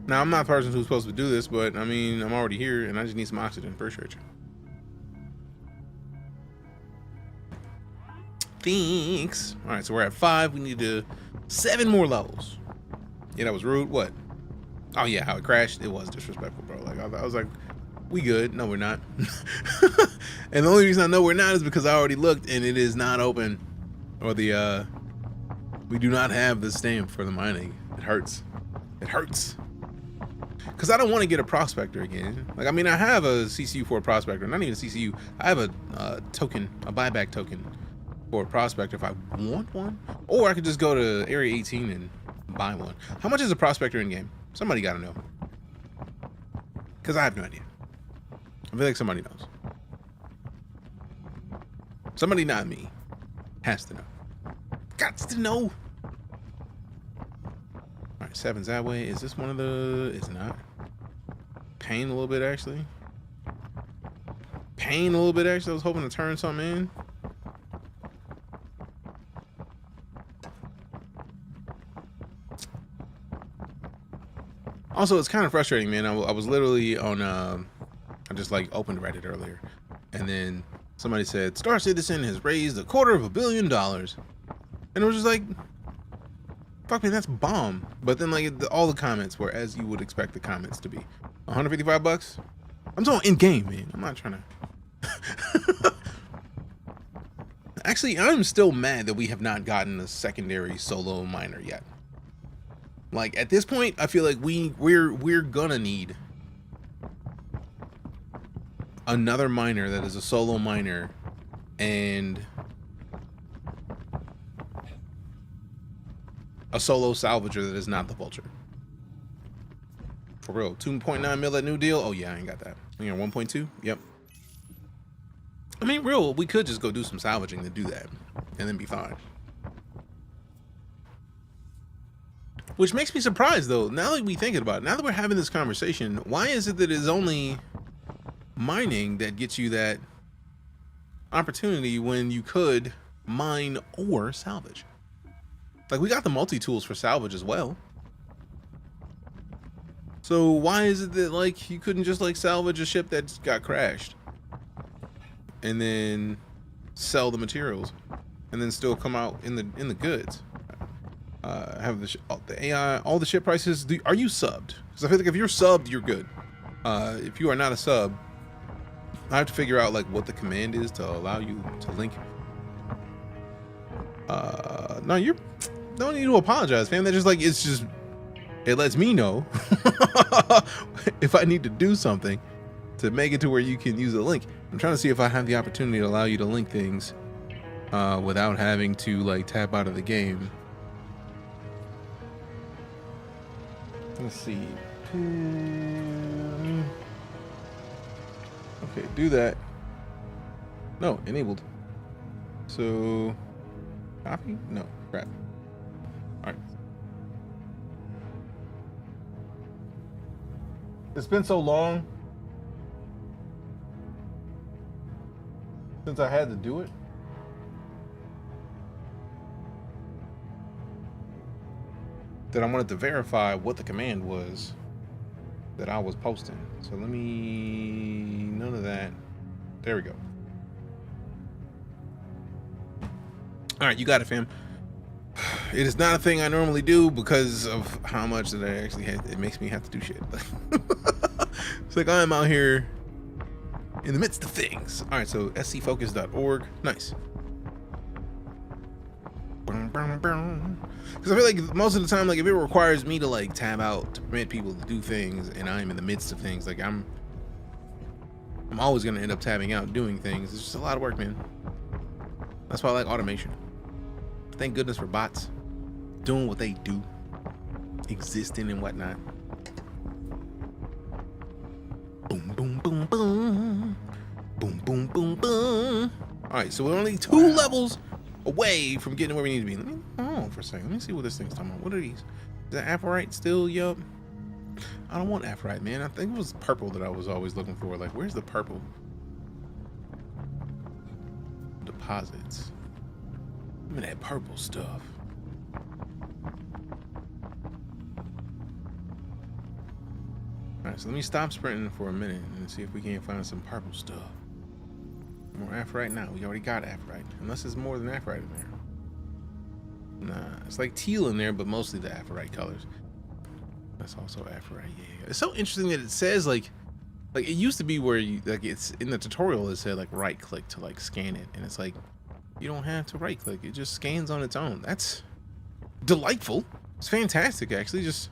Now, I'm not the person who's supposed to do this, but I mean, I'm already here and I just need some oxygen for sure. Thanks. All right, so we're at 5. We need 7 more levels. Yeah, that was rude. What? Oh yeah, how it crashed. It was disrespectful, bro. Like I was like, we good. No, we're not. And the only reason I know we're not is because I already looked and it is not open. Or the, we do not have the stamp for the mining. It hurts. It hurts. Because I don't want to get a prospector again. Like, I mean, I have a CCU for a prospector. Not even a CCU. I have a token, a buyback token for a prospector if I want one. Or I could just go to Area 18 and buy one. How much is a prospector in game? Somebody got to know. Because I have no idea. I feel like somebody knows. Somebody, not me, has to know. Got to know. All right, 7's that way. Is this one of the... It's not. Pain a little bit, actually. Pain a little bit, actually. I was hoping to turn something in. Also, it's kind of frustrating, man. I was literally on... I just, like, opened Reddit earlier. And then somebody said, StarCitizen has raised $250 million. And it was just like... Fuck, man, that's bomb. But then, like, all the comments were as you would expect the comments to be. 155 bucks? I'm talking in-game, man. I'm not trying to... Actually, I'm still mad that we have not gotten a secondary solo miner yet. Like, at this point, I feel like we're gonna need another miner that is a solo miner and a solo salvager that is not the Vulture. For real. 2.9 mil at New Deal. Oh yeah, I ain't got that. You know, 1.2. Yep. I mean, real. We could just go do some salvaging to do that, and then be fine. Which makes me surprised, though. Now that we think about it, now that we're having this conversation, why is it that it's only mining that gets you that opportunity when you could mine or salvage? Like, we got the multi-tools for salvage as well. So why is it that, like, you couldn't just, like, salvage a ship that got crashed and then sell the materials and then still come out in the goods? Have the AI, all the ship prices. Are you subbed? Because I feel like if you're subbed, you're good. If you are not a sub, I have to figure out like what the command is to allow you to link. No, you don't need to apologize, fam. That just like it lets me know if I need to do something to make it to where you can use a link. I'm trying to see if I have the opportunity to allow you to link things without having to like tap out of the game. Let's see. Okay, do that. No, enabled. So, copy? No, crap. All right. It's been so long since I had to do it. That I wanted to verify what the command was that I was posting. So let me, none of that. There we go. All right, you got it, fam. It is not a thing I normally do because of how much that I actually had. It makes me have to do shit. It's like I am out here in the midst of things. All right, so scfocus.org. Nice. Because I feel like most of the time, like if it requires me to like tab out to permit people to do things and I'm in the midst of things, like I'm always gonna end up tabbing out doing things. It's just a lot of work, man. That's why I like automation. Thank goodness for bots doing what they do, existing and whatnot. Boom, boom, boom, boom. Boom, boom, boom, boom. All right, so we're only 2 levels away from getting where we need to be. Let me hold on for a second. Let me see what this thing's talking about. What are these? Is that Aphrite still? Yup. I don't want Aphrite, man. I think it was purple that I was always looking for. Like, where's the purple? Deposits. Give me that purple stuff. Alright, so let me stop sprinting for a minute and see if we can't find some purple stuff. More Aphrite now. We already got Aphrite. Unless there's more than Aphrite in there. Nah, it's like teal in there, but mostly the Aphrite colors. That's also Aphrite, yeah. It's so interesting that it says like it used to be where you like it's in the tutorial it said like right click to like scan it, and it's like you don't have to right click, it just scans on its own. That's delightful. It's fantastic, actually. Just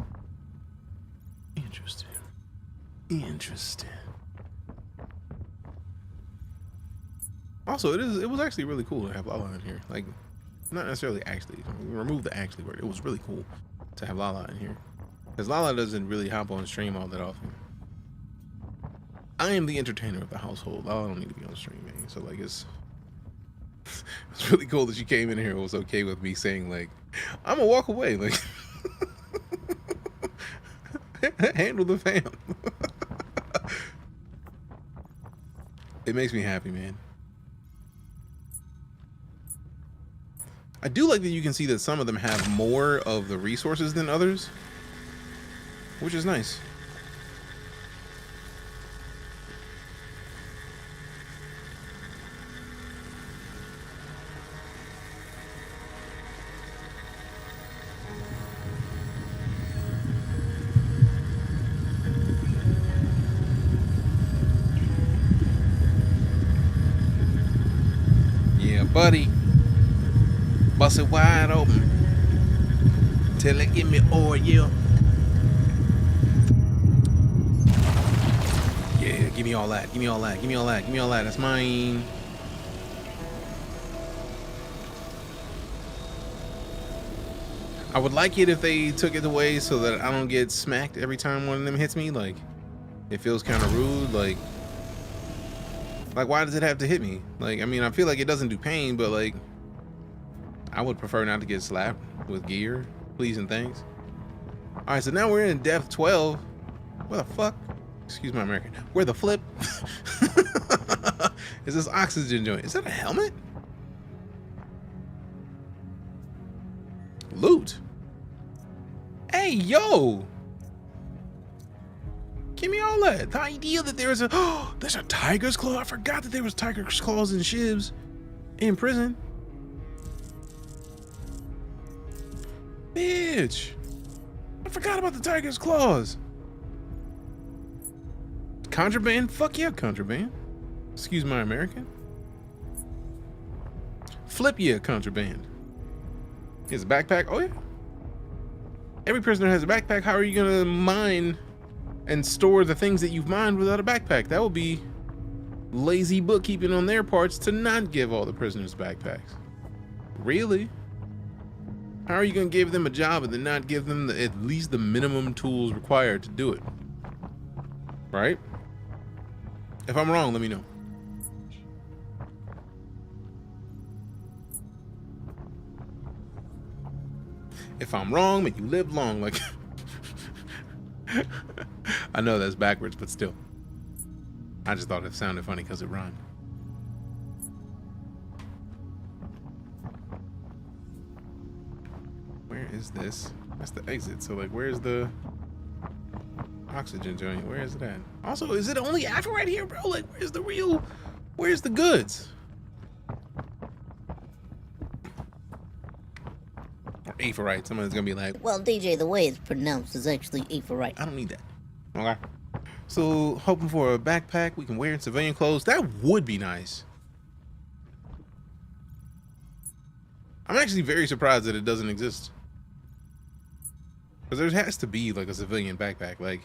interesting. Interesting. Also, it was actually really cool to have Lala in here. Like, not necessarily actually. Remove the actually word. It was really cool to have Lala in here. Because Lala doesn't really hop on stream all that often. I am the entertainer of the household. Lala don't need to be on stream, man. So, like, it's really cool that she came in here and was okay with me saying, like, I'm gonna walk away. Like, handle the fam. It makes me happy, man. I do like that you can see that some of them have more of the resources than others, which is nice. Yeah, buddy. Bust it wide open till it give me oil. Yeah, give me all that. Give me all that. Give me all that. Give me all that. That's mine. I would like it if they took it away so that I don't get smacked every time one of them hits me. Like, it feels kind of rude. Like, why does it have to hit me? Like, I mean, I feel like it doesn't do pain, but like, I would prefer not to get slapped with gear, please and thanks. All right, so now we're in depth 12. Where the fuck? Excuse my American. Where the flip? Is this oxygen joint? Is that a helmet? Loot. Hey, yo. Give me all that. The idea that there's a tiger's claw. I forgot that there was tiger's claws and shivs in prison. Bitch. I forgot about the tiger's claws. Contraband? Fuck yeah, contraband. Excuse my American. Flip yeah, contraband. Is a backpack? Oh yeah. Every prisoner has a backpack. How are you gonna mine and store the things that you've mined without a backpack? That would be lazy bookkeeping on their parts to not give all the prisoners backpacks. Really? How are you gonna give them a job and then not give them at least the minimum tools required to do it? Right? If I'm wrong, let me know. If I'm wrong, may you live long. Like, I know that's backwards, but still. I just thought it sounded funny because it rhymed. Where is this? That's the exit. So, like, where's the oxygen joint? Where is it at? Also, is it only Afro right here, bro? Like, where's the goods? Aphorite. Someone's gonna be like, well, DJ, the way it's pronounced is actually Aphorite. I don't need that. Okay. So, hoping for a backpack we can wear in civilian clothes. That would be nice. I'm actually very surprised that it doesn't exist. Because there has to be like a civilian backpack, like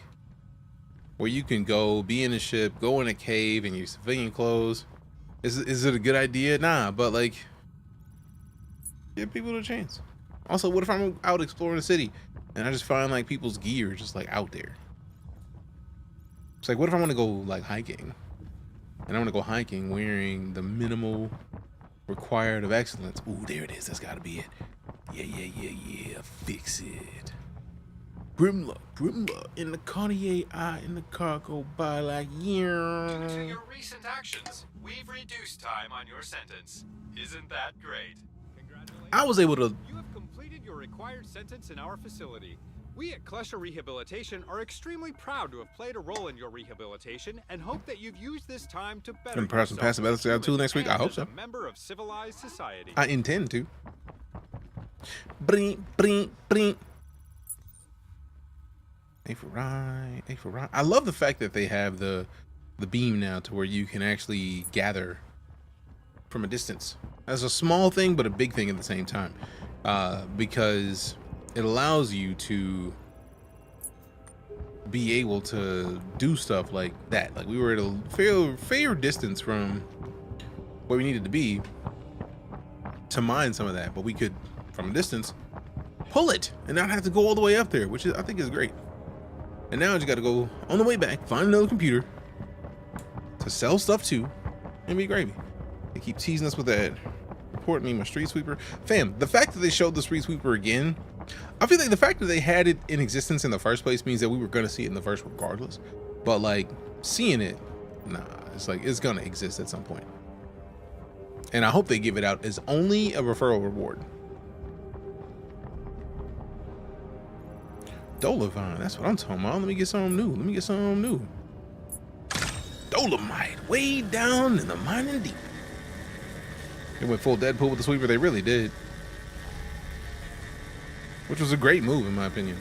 where you can go, be in a ship, go in a cave in your civilian clothes. Is it a good idea? Nah, but like, give people a chance. Also, what if I'm out exploring the city and I just find like people's gear just like out there? It's like, what if I want to go like hiking and I want to go hiking wearing the minimal required of excellence? Ooh, there it is. That's got to be it. Yeah. Fix it. Grimlock in the Cartier eye in the car go by like, yeah. Due to your recent actions, we've reduced time on your sentence. Isn't that great? I was able to. You have completed your required sentence in our facility. We at Klesher Rehabilitation are extremely proud to have played a role in your rehabilitation and hope that you've used this time to better Gonna pass the medicine out too next week. I hope so. A member of civilized society. I intend to. Bring. A for right. I love the fact that they have the beam now to where you can actually gather from a distance. That's a small thing, but a big thing at the same time, because it allows you to be able to do stuff like that. Like, we were at a fair distance from where we needed to be to mine some of that, but we could, from a distance, pull it and not have to go all the way up there, which I think is great. And now I just got to go on the way back, find another computer to sell stuff to, and be gravy. They keep teasing us with that. Report me my street sweeper. Fam, the fact that they showed the street sweeper again, I feel like the fact that they had it in existence in the first place means that we were going to see it in the verse regardless. But like, seeing it, nah, it's like, it's going to exist at some point. And I hope they give it out as only a referral reward. Dolomite, that's what I'm talking about. Let me get something new. Dolomite, way down in the mining deep. They went full Deadpool with the sweeper. They really did. Which was a great move, in my opinion.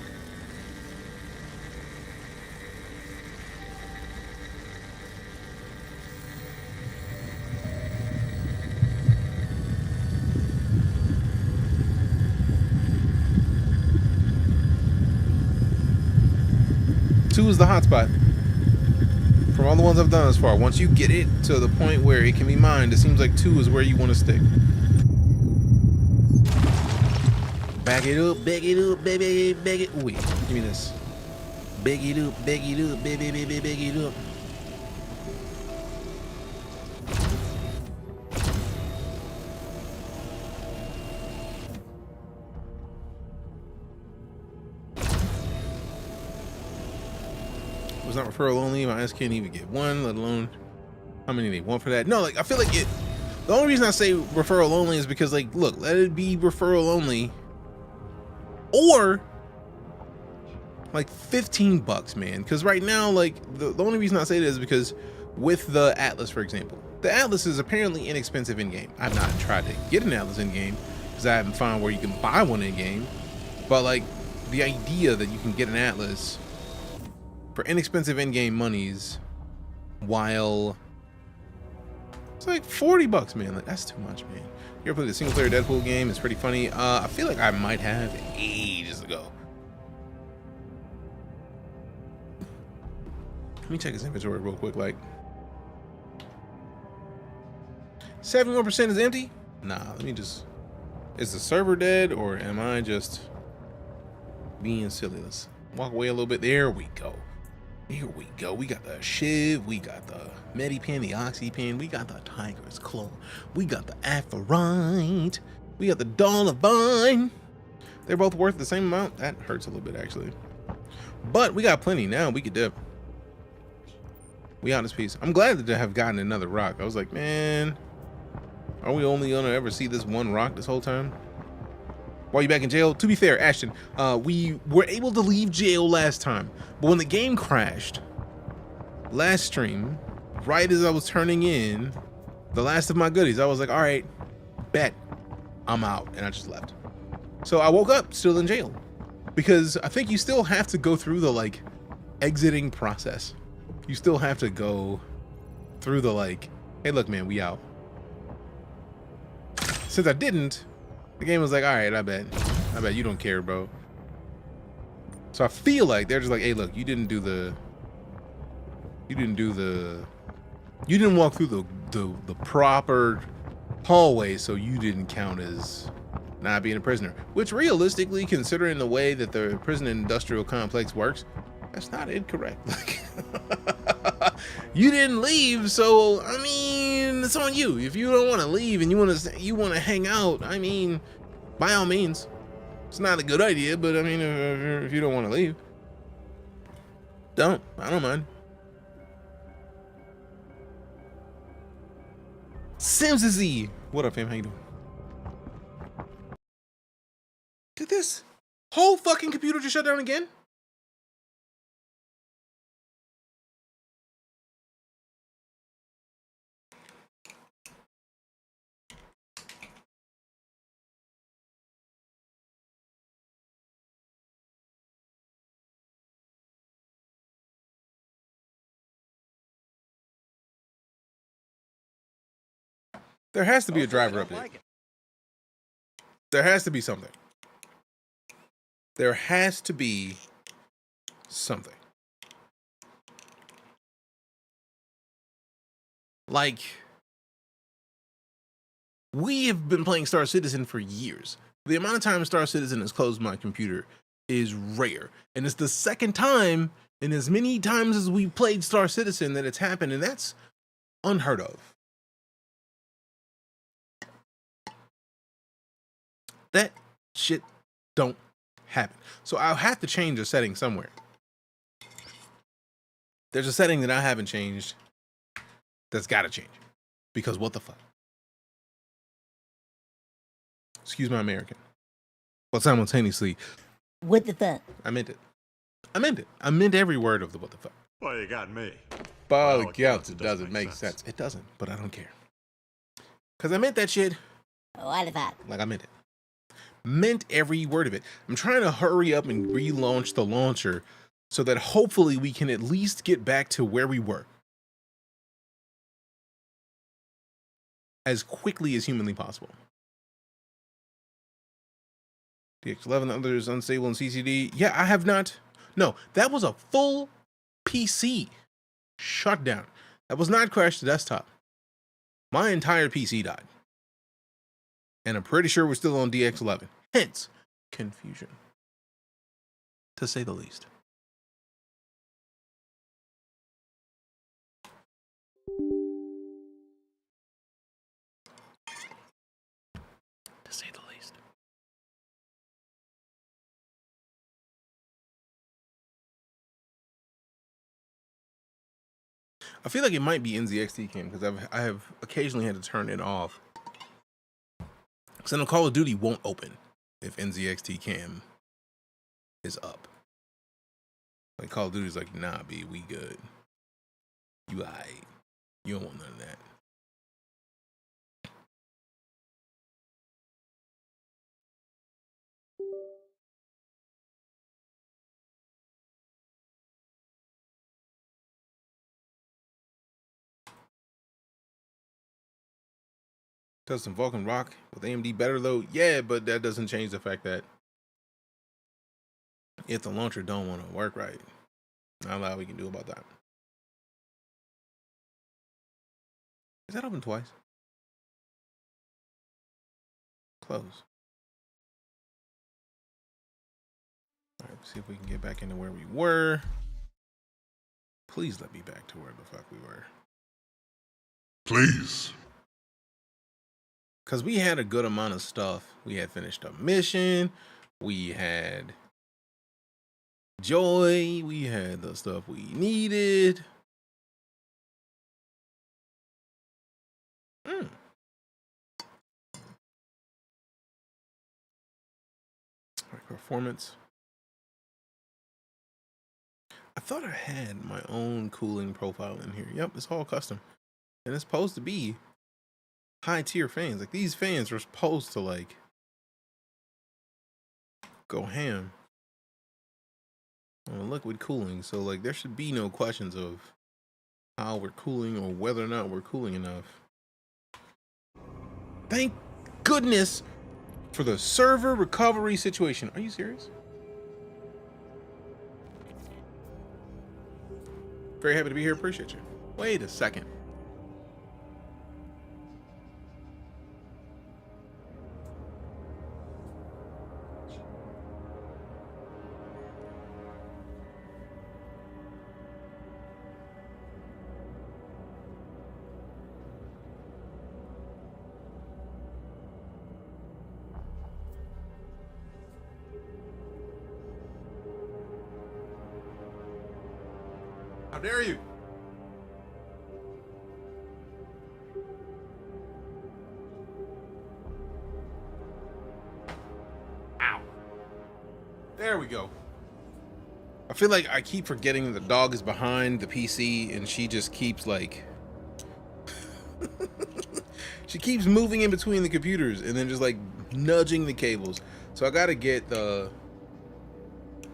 Two is the hotspot. From all the ones I've done thus far, once you get it to the point where it can be mined, it seems like 2 is where you want to stick. Back it up, baby, bag it. Wait, give me this. Bag it up, baby, bag it up. It was not referral only. My ass can't even get one, let alone how many they want for that. No, like I feel like it. The only reason I say referral only is because, like, look, let it be referral only, or like $15, man. Because right now, like, the only reason I say that is because with the Atlas, for example, the Atlas is apparently inexpensive in game. I've not tried to get an Atlas in game because I haven't found where you can buy one in game. But like the idea that you can get an Atlas for inexpensive in-game monies, while it's like $40, man. Like, that's too much, man. You ever played the single-player Deadpool game? It's pretty funny. I feel like I might have ages ago. Let me check his inventory real quick. Like, 71% is empty. Nah, let me just. Is the server dead, or am I just being silly? Let's walk away a little bit. There we go. Here we go. We got the Shiv, we got the Medipen, the Oxypen, we got the Tiger's Claw, we got the Aphorite, we got the Dollarvine. They're both worth the same amount. That hurts a little bit, actually. But we got plenty now. We could dip. We on this piece. I'm glad to have gotten another rock. I was like, man, are we only gonna ever see this one rock this whole time? While you back in jail? To be fair, Ashton, we were able to leave jail last time, but when the game crashed last stream, right as I was turning in the last of my goodies, I was like, all right, bet, I'm out, and I just left. So I woke up still in jail because I think you still have to go through the like exiting process. You still have to go through the like, hey, look, man, we out. Since I didn't, the game was like, all right, I bet you don't care, bro. So I feel like they're just like, hey, look, you didn't walk through the proper hallway, so you didn't count as not being a prisoner. Which realistically, considering the way that the prison industrial complex works, that's not incorrect. Like, you didn't leave, so I mean, it's on you. If you don't want to leave and you want to hang out, I mean, by all means. It's not a good idea, but I mean, if you don't want to leave, I don't mind. Sims Z, what up, fam? How you doing? Did this whole fucking computer just shut down again? There has to be a driver update. There has to be something. There has to be something. Like, we have been playing StarCitizen for years. The amount of time StarCitizen has closed my computer is rare. And it's the second time in as many times as we played StarCitizen that it's happened, and that's unheard of. That shit don't happen. So I'll have to change a setting somewhere. There's a setting that I haven't changed that's got to change. Because what the fuck? Excuse my American. But simultaneously, what the fuck? I meant it. I meant it. I meant every word of the what the fuck. Well, you got me. By all accounts, it doesn't make sense. It doesn't, but I don't care. Because I meant that shit. What the fuck? Like I meant it. Meant every word of it. I'm trying to hurry up and relaunch the launcher so that hopefully we can at least get back to where we were as quickly as humanly possible. DX11, others unstable in CCD. Yeah, I have not. No, that was a full PC shutdown. That was not crash to desktop. My entire PC died. And I'm pretty sure we're still on DX11. Hence, confusion, to say the least. To say the least. I feel like it might be NZXT cam because I have occasionally had to turn it off. Because then Call of Duty won't open if NZXT cam is up. Like Call of Duty's like, nah, B, we good. You aight. You don't want none of that. Does some Vulcan rock with AMD better though? Yeah, but that doesn't change the fact that if the launcher don't want to work right, not a lot we can do about that. Is that open twice? Close. All right, let's see if we can get back into where we were. Please let me back to where the fuck we were. Please. Because we had a good amount of stuff. We had finished a mission. We had joy. We had the stuff we needed. Right, performance. I thought I had my own cooling profile in here. Yep, it's all custom. And it's supposed to be high tier fans. Like these fans are supposed to like go ham on liquid cooling. So like there should be no questions of how we're cooling or whether or not we're cooling enough. Thank goodness for the server recovery situation. Are you serious? Very happy to be here. Appreciate you. Wait a second. How dare you? Ow. There we go. I feel like I keep forgetting the dog is behind the PC and she just keeps like she keeps moving in between the computers and then just like nudging the cables. So I gotta get I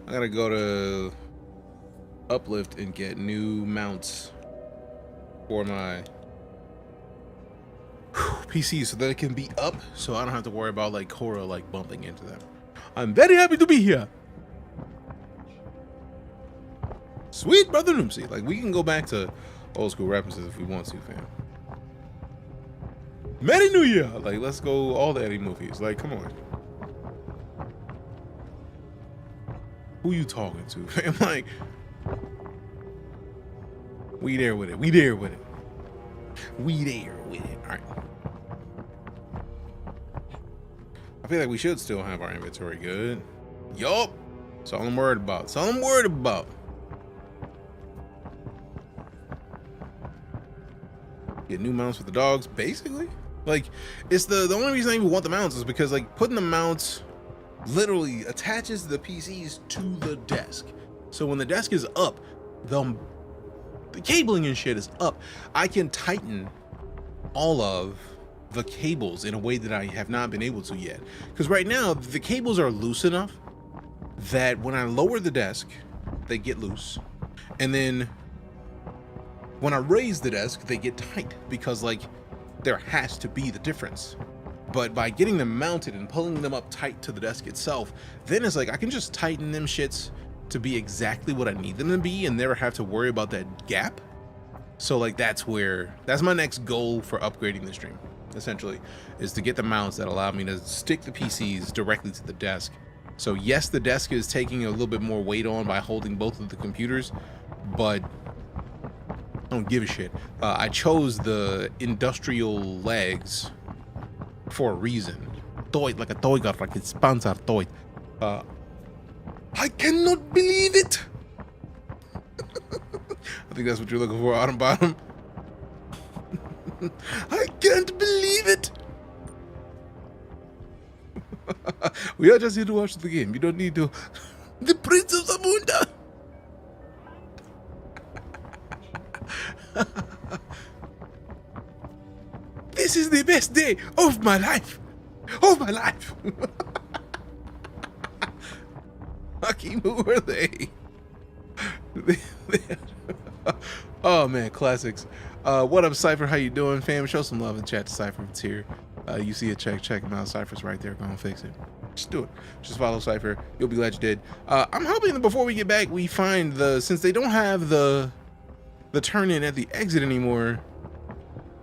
gotta go to Uplift and get new mounts for my PC so that it can be up so I don't have to worry about like Cora like bumping into them. I'm very happy to be here. Sweet brother Noomsy. Like we can go back to old school references if we want to, fam. Merry New Year! Like let's go all the Eddie movies. Like come on. Who you talking to, fam? Like we there with it. We there with it. We there with it. All right. I feel like we should still have our inventory good. Yup. That's all I'm worried about. That's all I'm worried about. Get new mounts for the dogs, basically. Like, it's the only reason I even want the mounts is because like putting the mounts literally attaches the PCs to the desk. So when the desk is up, the cabling and shit is up. I can tighten all of the cables in a way that I have not been able to yet. Because right now, the cables are loose enough that when I lower the desk, they get loose. And then when I raise the desk, they get tight because like there has to be the difference. But by getting them mounted and pulling them up tight to the desk itself, then it's like I can just tighten them shits to be exactly what I need them to be and never have to worry about that gap. So like that's my next goal for upgrading the stream, essentially, is to get the mounts that allow me to stick the PCs directly to the desk So yes, the desk is taking a little bit more weight on by holding both of the computers, but I don't give a shit. I chose the industrial legs for a reason. Toy, like a toy got like a sponsor toy. I cannot believe it. I think that's what you're looking for, Autumn Bottom. I can't believe it. We are just here to watch the game. You don't need to. The Prince of Zamunda. This is the best day of my life. Of my life. Hakeem, who are they? Oh man, classics. What up, Cypher? How you doing, fam? Show some love in chat to Cypher. It's here. You see a check him out. Cypher's right there. Go and fix it. Just do it. Just follow Cypher. You'll be glad you did. I'm hoping that before we get back, we find since they don't have the turn in at the exit anymore,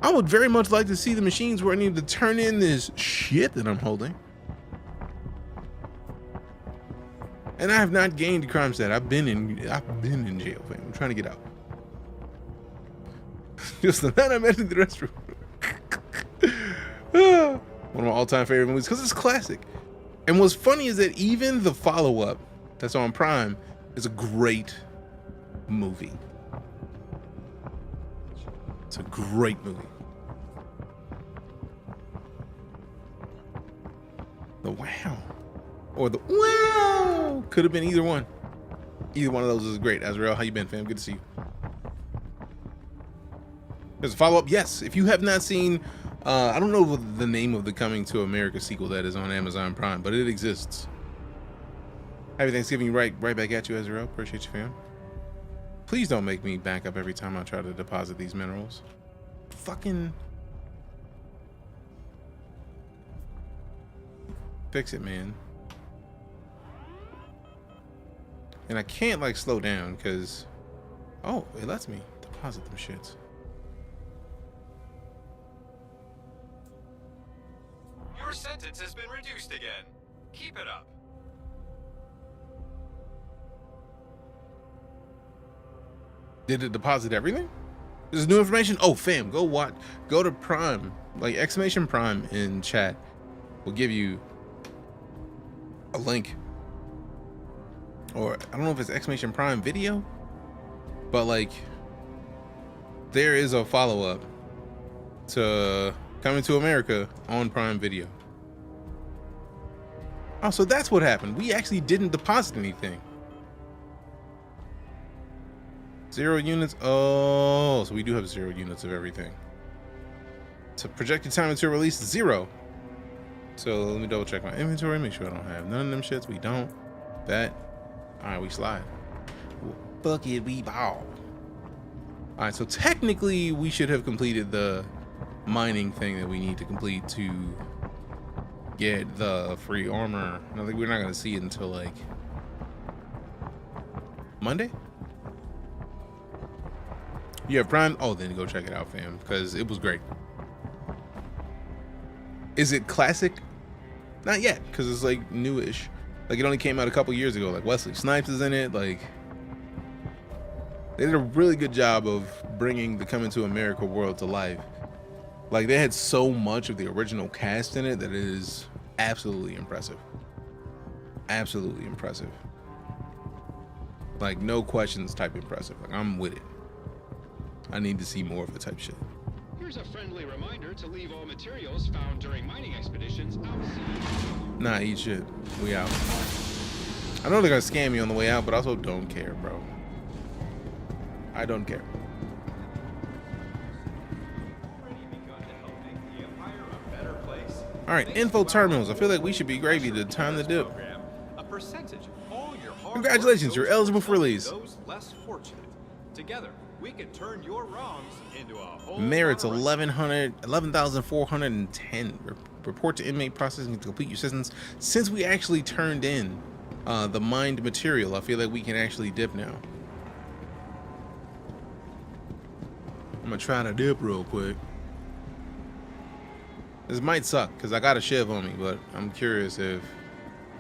I would very much like to see the machines where I need to turn in this shit that I'm holding. And I have not gained a crime stat. I've been in jail, fam. I'm trying to get out. Just the night I'm entering the restroom. One of my all-time favorite movies because it's classic. And what's funny is that even the follow-up that's on Prime is a great movie. It's a great movie. The wow. Or the wow. Could have been either one. Either one of those is great. Azrael, how you been, fam? Good to see you. There's a follow-up. Yes. If you have not seen, I don't know the name of the Coming to America sequel that is on Amazon Prime, but it exists. Happy Thanksgiving right back at you, Azrael. Appreciate you, fam. Please don't make me back up every time I try to deposit these minerals. Fucking fix it, man. And I can't like slow down because, oh, it lets me deposit them shits. Your sentence has been reduced again. Keep it up. Did it deposit everything? This is new information. Oh, fam, go to Prime, like exclamation Prime in chat will give you a link. Or I don't know if it's exclamation Prime video, but like there is a follow-up to Coming to America on Prime Video. Oh, so that's what happened. We actually didn't deposit anything. 0 units. Oh, so we do have 0 units of everything. So projected time until release 0. So let me double check my inventory, make sure I don't have none of them shits. We don't. That. All right, we slide. Fuck it, we ball. All right, so technically we should have completed the mining thing that we need to complete to get the free armor. I think we're not gonna see it until like Monday. You have Prime? Oh, then go check it out, fam, because it was great. Is it classic? Not yet, because it's like newish. Like it only came out a couple years ago. Like Wesley Snipes is in it. Like they did a really good job of bringing the Coming to America world to life. Like they had so much of the original cast in it that it is absolutely impressive. Absolutely impressive. Like no questions type impressive. Like I'm with it. I need to see more of it type shit. Here's a friendly reminder to leave all materials found during mining expeditions outside. Nah, eat shit. We out. I know they're gonna scam me on the way out, but I also don't care, bro. I don't care. All right, info terminals. I feel like we should be gravy to time the dip. A percentage of all your hard Congratulations, you're eligible for release. Those less fortunate. Together, we can turn your wrongs into a whole Merits 11,410. Report to inmate processing to complete your sentence. Since we actually turned in the mined material, I feel like we can actually dip now. I'm gonna try to dip real quick. This might suck because I got a shiv on me, but I'm curious if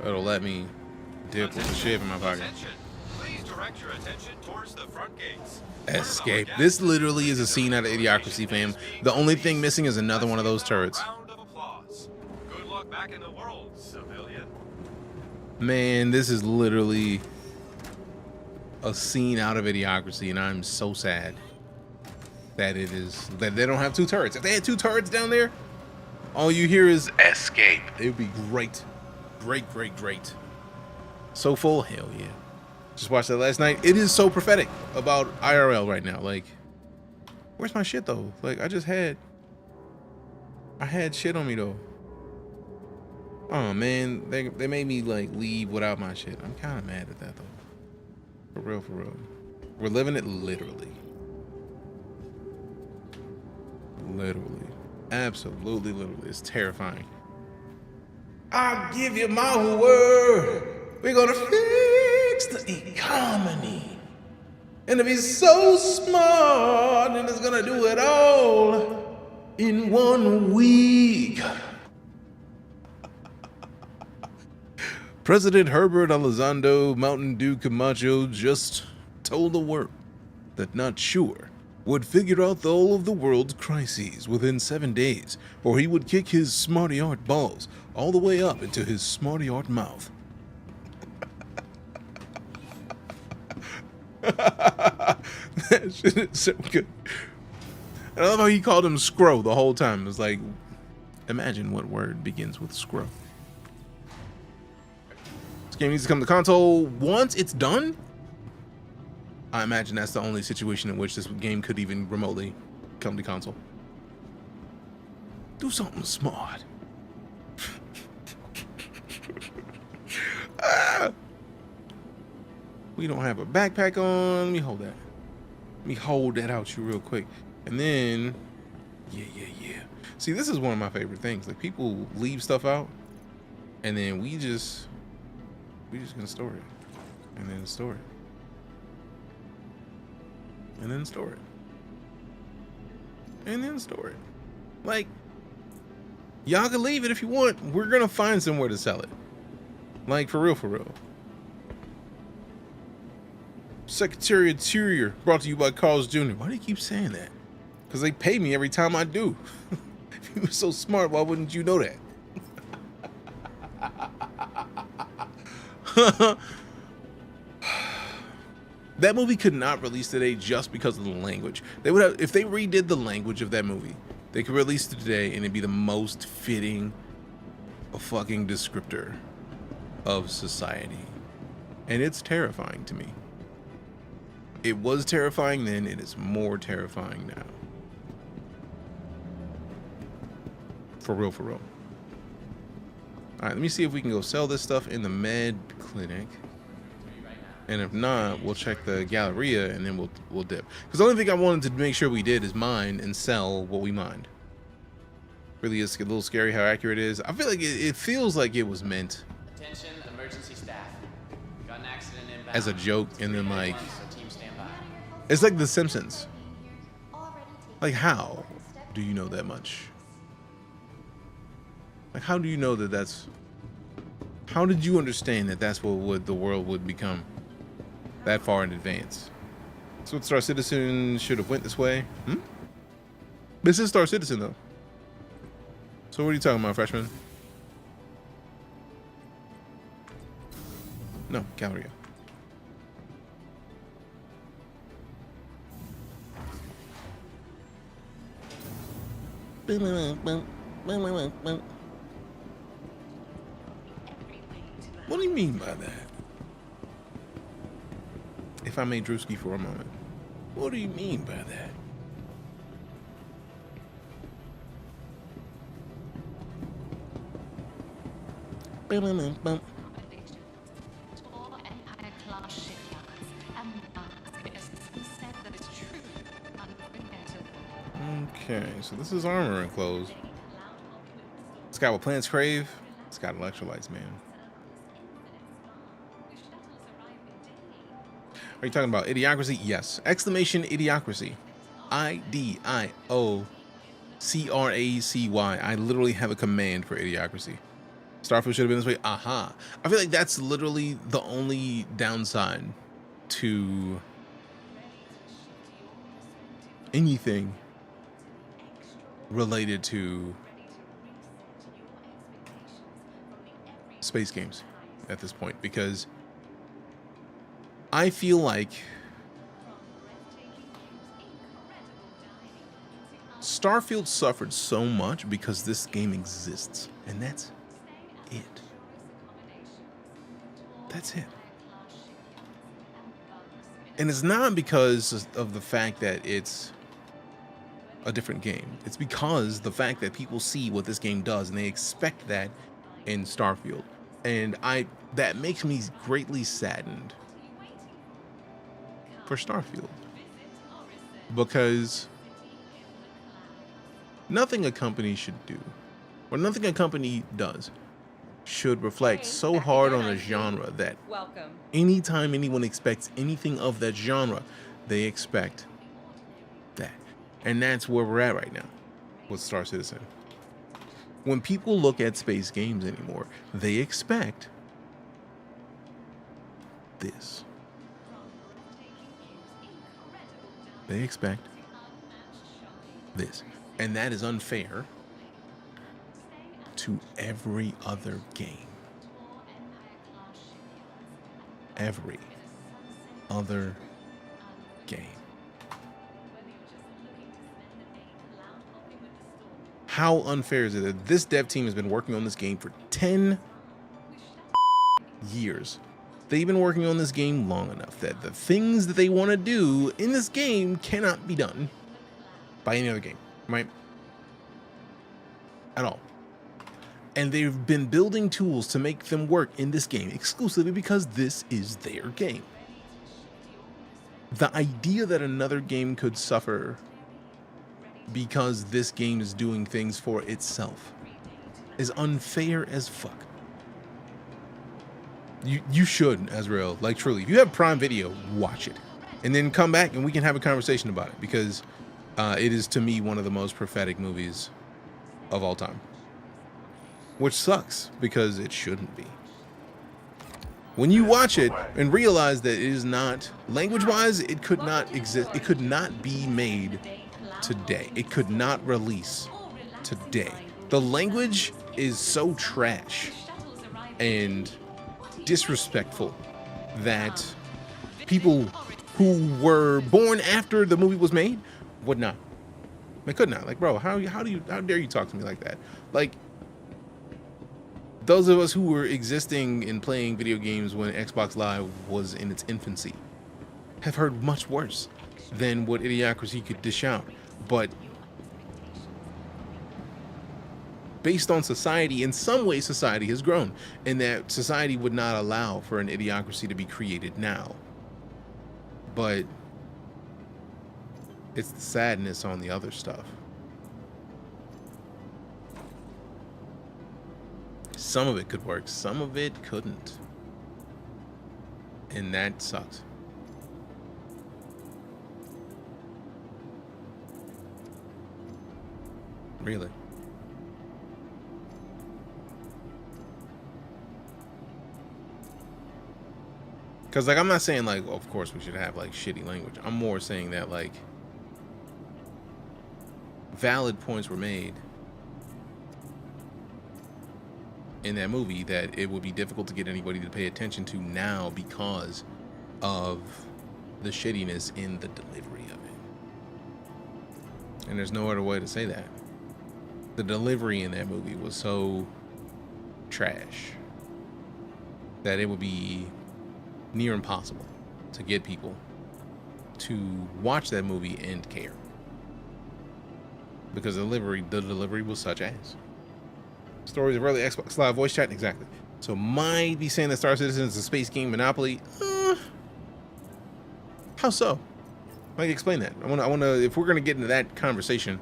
it'll let me Dip with the shit in my pocket. Please direct your attention towards the front gates. Escape. This literally is a scene out of Idiocracy, fam. The only thing missing is another one of those turrets. Good luck back in the world, civilian. Man, this is literally a scene out of Idiocracy, and I'm so sad that they don't have 2 turrets. If they had 2 turrets down there, all you hear is escape. It would be great. Great. So full, hell yeah. Just watched that last night. It is so prophetic about IRL right now. Like, where's my shit though? Like, I had shit on me though. Oh man, they made me like leave without my shit. I'm kind of mad at that though. For real. We're living it literally. Absolutely literally. It's terrifying. I'll give you my word. We're gonna fix the economy. And it'll be so smart, and it's gonna do it all in 1 week. President Herbert Elizondo Mountain Dew Camacho just told the world that not sure would figure out all of the world's crises within 7 days, or he would kick his smarty art balls all the way up into his smarty art mouth. That shit is so good. And I love how he called him Scro the whole time. It was like, imagine what word begins with Scro. This game needs to come to console once it's done. I imagine that's the only situation in which this game could even remotely come to console. Do something smart. We don't have a backpack on. Let me hold that. Let me hold that out you real quick. And then, yeah. See, this is one of my favorite things. Like, people leave stuff out, and then we just gonna store it, and then store it. And then store it. And then store it. Like, y'all can leave it if you want. We're gonna find somewhere to sell it. Like, for real. Secretary of Interior, brought to you by Carl's Jr. Why do you keep saying that? Because they pay me every time I do. If you were so smart, why wouldn't you know that? That movie could not release today just because of the language. They would have, if they redid the language of that movie, they could release it today and it'd be the most fitting fucking descriptor of society. And it's terrifying to me. It was terrifying then, it is more terrifying now. For real. All right, let me see if we can go sell this stuff in the med clinic. And if not, we'll check the Galleria and then we'll dip. Because the only thing I wanted to make sure we did is mine and sell what we mined. Really is a little scary how accurate it is. I feel like it feels like it was meant Attention, emergency staff. Got an accident inbound. as a joke, and then like it's like The Simpsons. Like, how do you know that much? Like, how do you know that that's? How did you understand that that's what the world would become that far in advance? So StarCitizen should have went this way. This is StarCitizen though. So what are you talking about, freshman? No, Galleria. What do you mean by that? If I may Drewski for a moment. What do you mean by that? Okay, so this is armor and clothes. It's got what plants crave. It's got electrolytes, man. Are you talking about Idiocracy? Yes. Exclamation Idiocracy. IDIOCRACY. I literally have a command for Idiocracy. Starfield should have been this way. Aha. I feel like that's literally the only downside to anything related to space games at this point, because I feel like Starfield suffered so much because this game exists, and that's it. That's it. And it's not because of the fact that it's a different game. It's because the fact that people see what this game does and they expect that in Starfield. And that makes me greatly saddened for Starfield, because nothing a company should do, or nothing a company does, should reflect so hard on a genre that anytime anyone expects anything of that genre, they expect that. And that's where we're at right now with StarCitizen. When people look at space games anymore, they expect this. They expect this. And that is unfair to every other game. Every other game. How unfair is it that this dev team has been working on this game for 10 years? They've been working on this game long enough that the things that they want to do in this game cannot be done by any other game, right? At all. And they've been building tools to make them work in this game exclusively because this is their game. The idea that another game could suffer because this game is doing things for itself is unfair as fuck. You should, Azrael, like truly. If you have Prime Video, watch it. And then come back and we can have a conversation about it, because it is, to me, one of the most prophetic movies of all time. Which sucks, because it shouldn't be. When you watch it and realize that it is not, language-wise, it could not exist. It could not be made today. It could not release today. The language is so trash and disrespectful that people who were born after the movie was made would not. They could not. Like, bro, how dare you talk to me like that? Like, those of us who were existing and playing video games when Xbox Live was in its infancy have heard much worse than what Idiocracy could dish out. But based on society, in some way society has grown, and that society would not allow for an Idiocracy to be created now. But it's the sadness on the other stuff. Some of it could work, some of it couldn't. And that sucks. Really. Because, like, I'm not saying, like, well, of course we should have, like, shitty language. I'm more saying that, like, valid points were made in that movie that it would be difficult to get anybody to pay attention to now because of the shittiness in the delivery of it. And there's no other way to say that. The delivery in that movie was so trash that it would be near impossible to get people to watch that movie and care, because the delivery was such ass. Stories of early Xbox Live voice chat, exactly. So might be saying that StarCitizen is a space game monopoly. How so? Like, explain that. I want to. If we're gonna get into that conversation,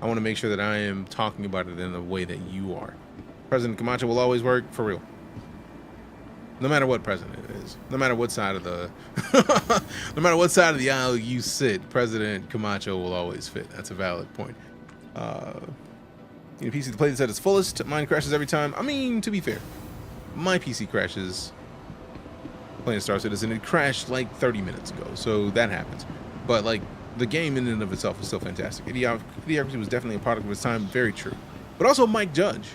I want to make sure that I am talking about it in the way that you are. President Camacho will always work, for real. No matter what president it is, no matter what side of the, no matter what side of the aisle you sit, President Camacho will always fit. That's a valid point. Your PC to play this at its fullest. Mine crashes every time. I mean, to be fair, my PC crashes playing Star Citizen. It crashed like 30 minutes ago, so that happens. But like the game in and of itself is still fantastic. Idiocracy was definitely a product of its time. Very true. But also Mike Judge.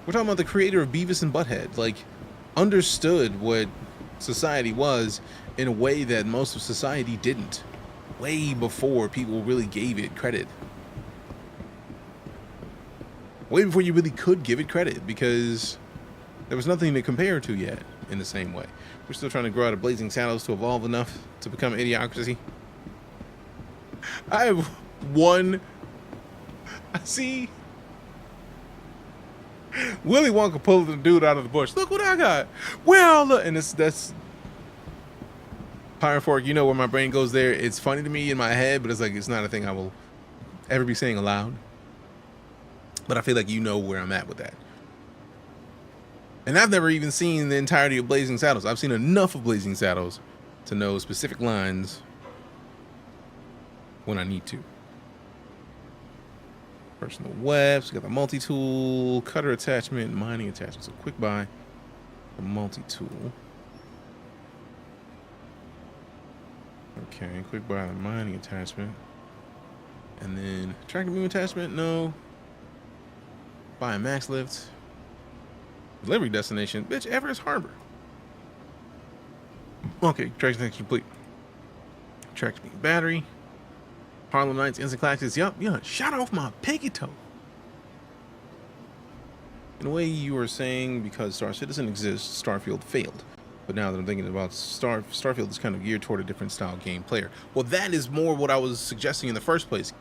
We're talking about the creator of Beavis and Butthead. Like, understood what society was in a way that most of society didn't. Way before people really gave it credit. Way before you really could give it credit, because there was nothing to compare to yet in the same way. We're still trying to grow out of Blazing Saddles to evolve enough to become Idiocracy. I have one. I see Willy Wonka pulling the dude out of the bush. Look what I got. Well, look, and that's Pirate Fork. You know where my brain goes there. It's funny to me in my head, but it's like it's not a thing I will ever be saying aloud. But I feel like you know where I'm at with that. And I've never even seen the entirety of Blazing Saddles. I've seen enough of Blazing Saddles to know specific lines when I need to. Personal webs, we got the multi-tool, cutter attachment, mining attachment. So quick buy, the multi-tool. Okay, quick buy the mining attachment. And then tracking beam attachment, no. Buy a max lift. Delivery destination, bitch, Everest Harbor. Okay, traction complete. Traction beam battery. Harlem Nights, instant classics. Yup, yeah. Shot off my pinky toe. In a way, you were saying because Star Citizen exists, Starfield failed. But now that I'm thinking about Starfield is kind of geared toward a different style game player. Well, that is more what I was suggesting in the first place.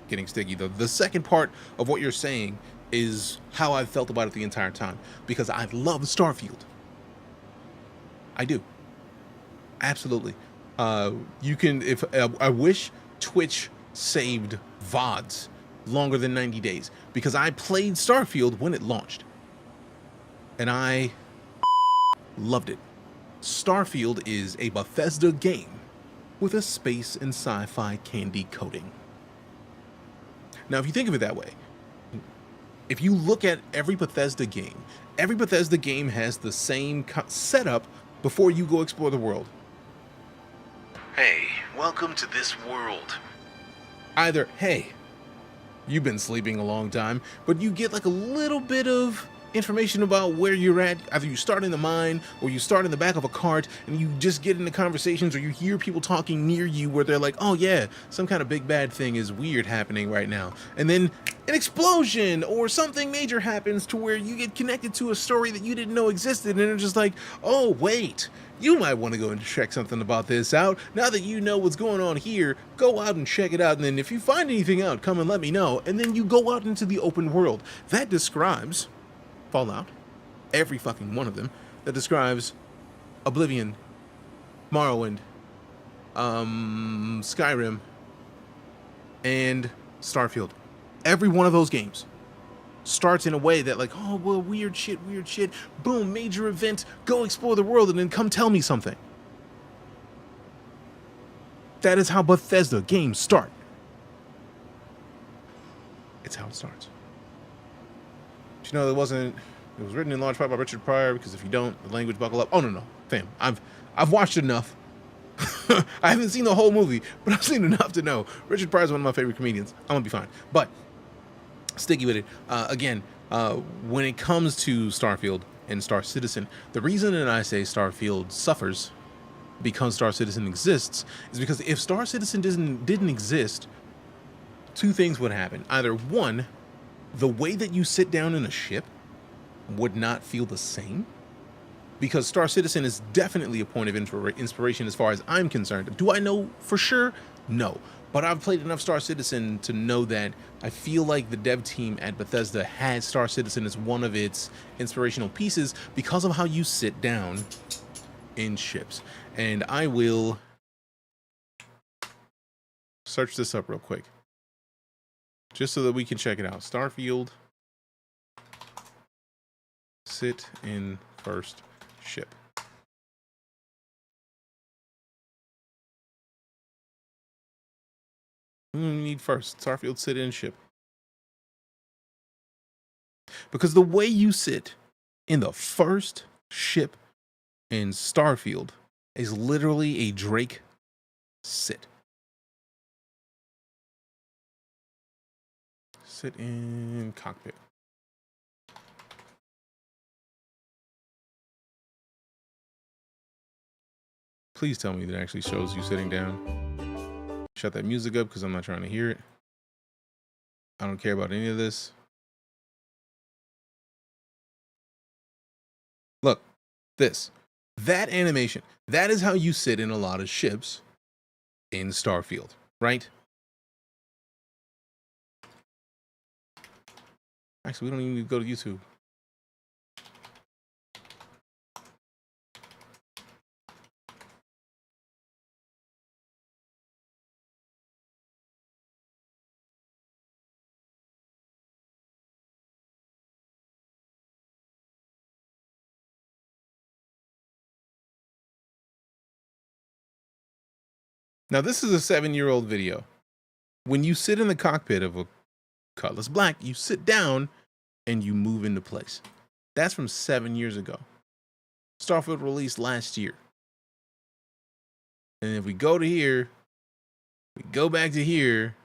Getting sticky. The second part of what you're saying is how I've felt about it the entire time, because I love Starfield. I do. Absolutely. You can, if I wish Twitch saved VODs longer than 90 days, because I played Starfield when it launched and I loved it. Starfield is a Bethesda game with a space and sci-fi candy coating. Now, if you think of it that way, if you look at every Bethesda game has the same setup before you go explore the world. Hey, welcome to this world. Either, hey, you've been sleeping a long time, but you get like a little bit of information about where you're at. Either you start in the mine or you start in the back of a cart and you just get into conversations, or you hear people talking near you where they're like, oh yeah, some kind of big bad thing is weird happening right now. And then an explosion or something major happens to where you get connected to a story that you didn't know existed, and it's just like, oh wait, you might want to go and check something about this out. Now that you know what's going on here, go out and check it out, and then if you find anything out, come and let me know. And then you go out into the open world. That describes Fallout, every fucking one of them. That describes Oblivion, Morrowind, Skyrim, and Starfield. Every one of those games starts in a way that like, oh, well, weird shit, boom, major event, go explore the world, and then come tell me something. That is how Bethesda games start. It's how it starts. But you know, it was written in large part by Richard Pryor, because if you don't, the language buckle up. Oh no, fam, I've watched enough. I haven't seen the whole movie, but I've seen enough to know Richard Pryor is one of my favorite comedians. I'm gonna be fine. But sticky with it. Again, when it comes to Starfield and Star Citizen, the reason that I say Starfield suffers because Star Citizen exists is because if Star Citizen didn't exist, two things would happen. Either one, the way that you sit down in a ship would not feel the same, because Star Citizen is definitely a point of inspiration as far as I'm concerned. Do I know for sure? No. But I've played enough Star Citizen to know that I feel like the dev team at Bethesda had Star Citizen as one of its inspirational pieces because of how you sit down in ships. And I will search this up real quick, just so that we can check it out. Starfield, sit in first ship. We need first. Starfield, sit in ship. Because the way you sit in the first ship in Starfield is literally a Drake sit. Sit in cockpit. Please tell me that it actually shows you sitting down. Shut that music up because I'm not trying to hear it. I don't care about any of this. Look, that animation, that is how you sit in a lot of ships in Starfield, right? Actually, we don't even need to go to YouTube. Now, this is a 7-year-old video. When you sit in the cockpit of a Cutlass Black, you sit down and you move into place. That's from 7 years ago. Starfield released last year. And if we go to here, we go back to here.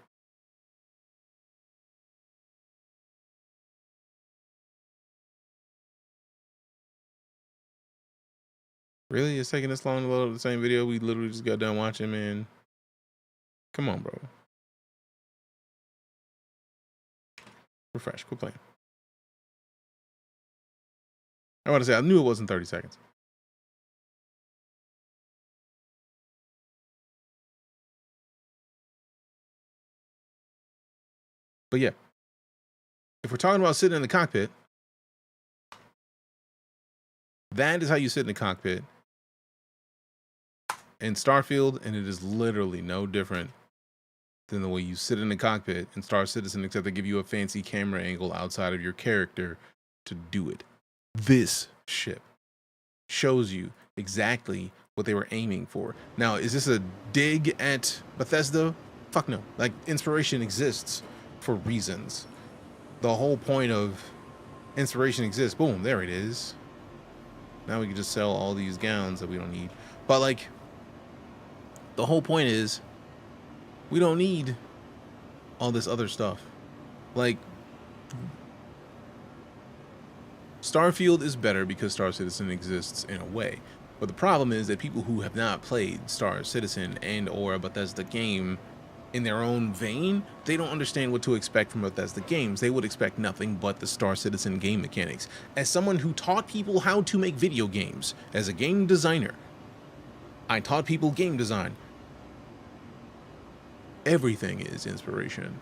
Really? It's taking this long to load up the same video we literally just got done watching, man. Come on, bro. Refresh. Quit playing. I want to say, I knew it wasn't 30 seconds. But yeah, if we're talking about sitting in the cockpit, that is how you sit in the cockpit in Starfield, and it is literally no different than the way you sit in the cockpit in StarCitizen, except they give you a fancy camera angle outside of your character to do it. This ship shows you exactly what they were aiming for. Now, is this a dig at Bethesda? Fuck no. Like, inspiration exists for reasons. The whole point of inspiration exists. Boom, there it is. Now we can just sell all these gowns that we don't need. But like, the whole point is we don't need all this other stuff. Like, Starfield is better because StarCitizen exists in a way. But the problem is that people who have not played StarCitizen and or a Bethesda game in their own vein, they don't understand what to expect from Bethesda games. They would expect nothing but the StarCitizen game mechanics. As someone who taught people how to make video games, as a game designer, I taught people game design. Everything is inspiration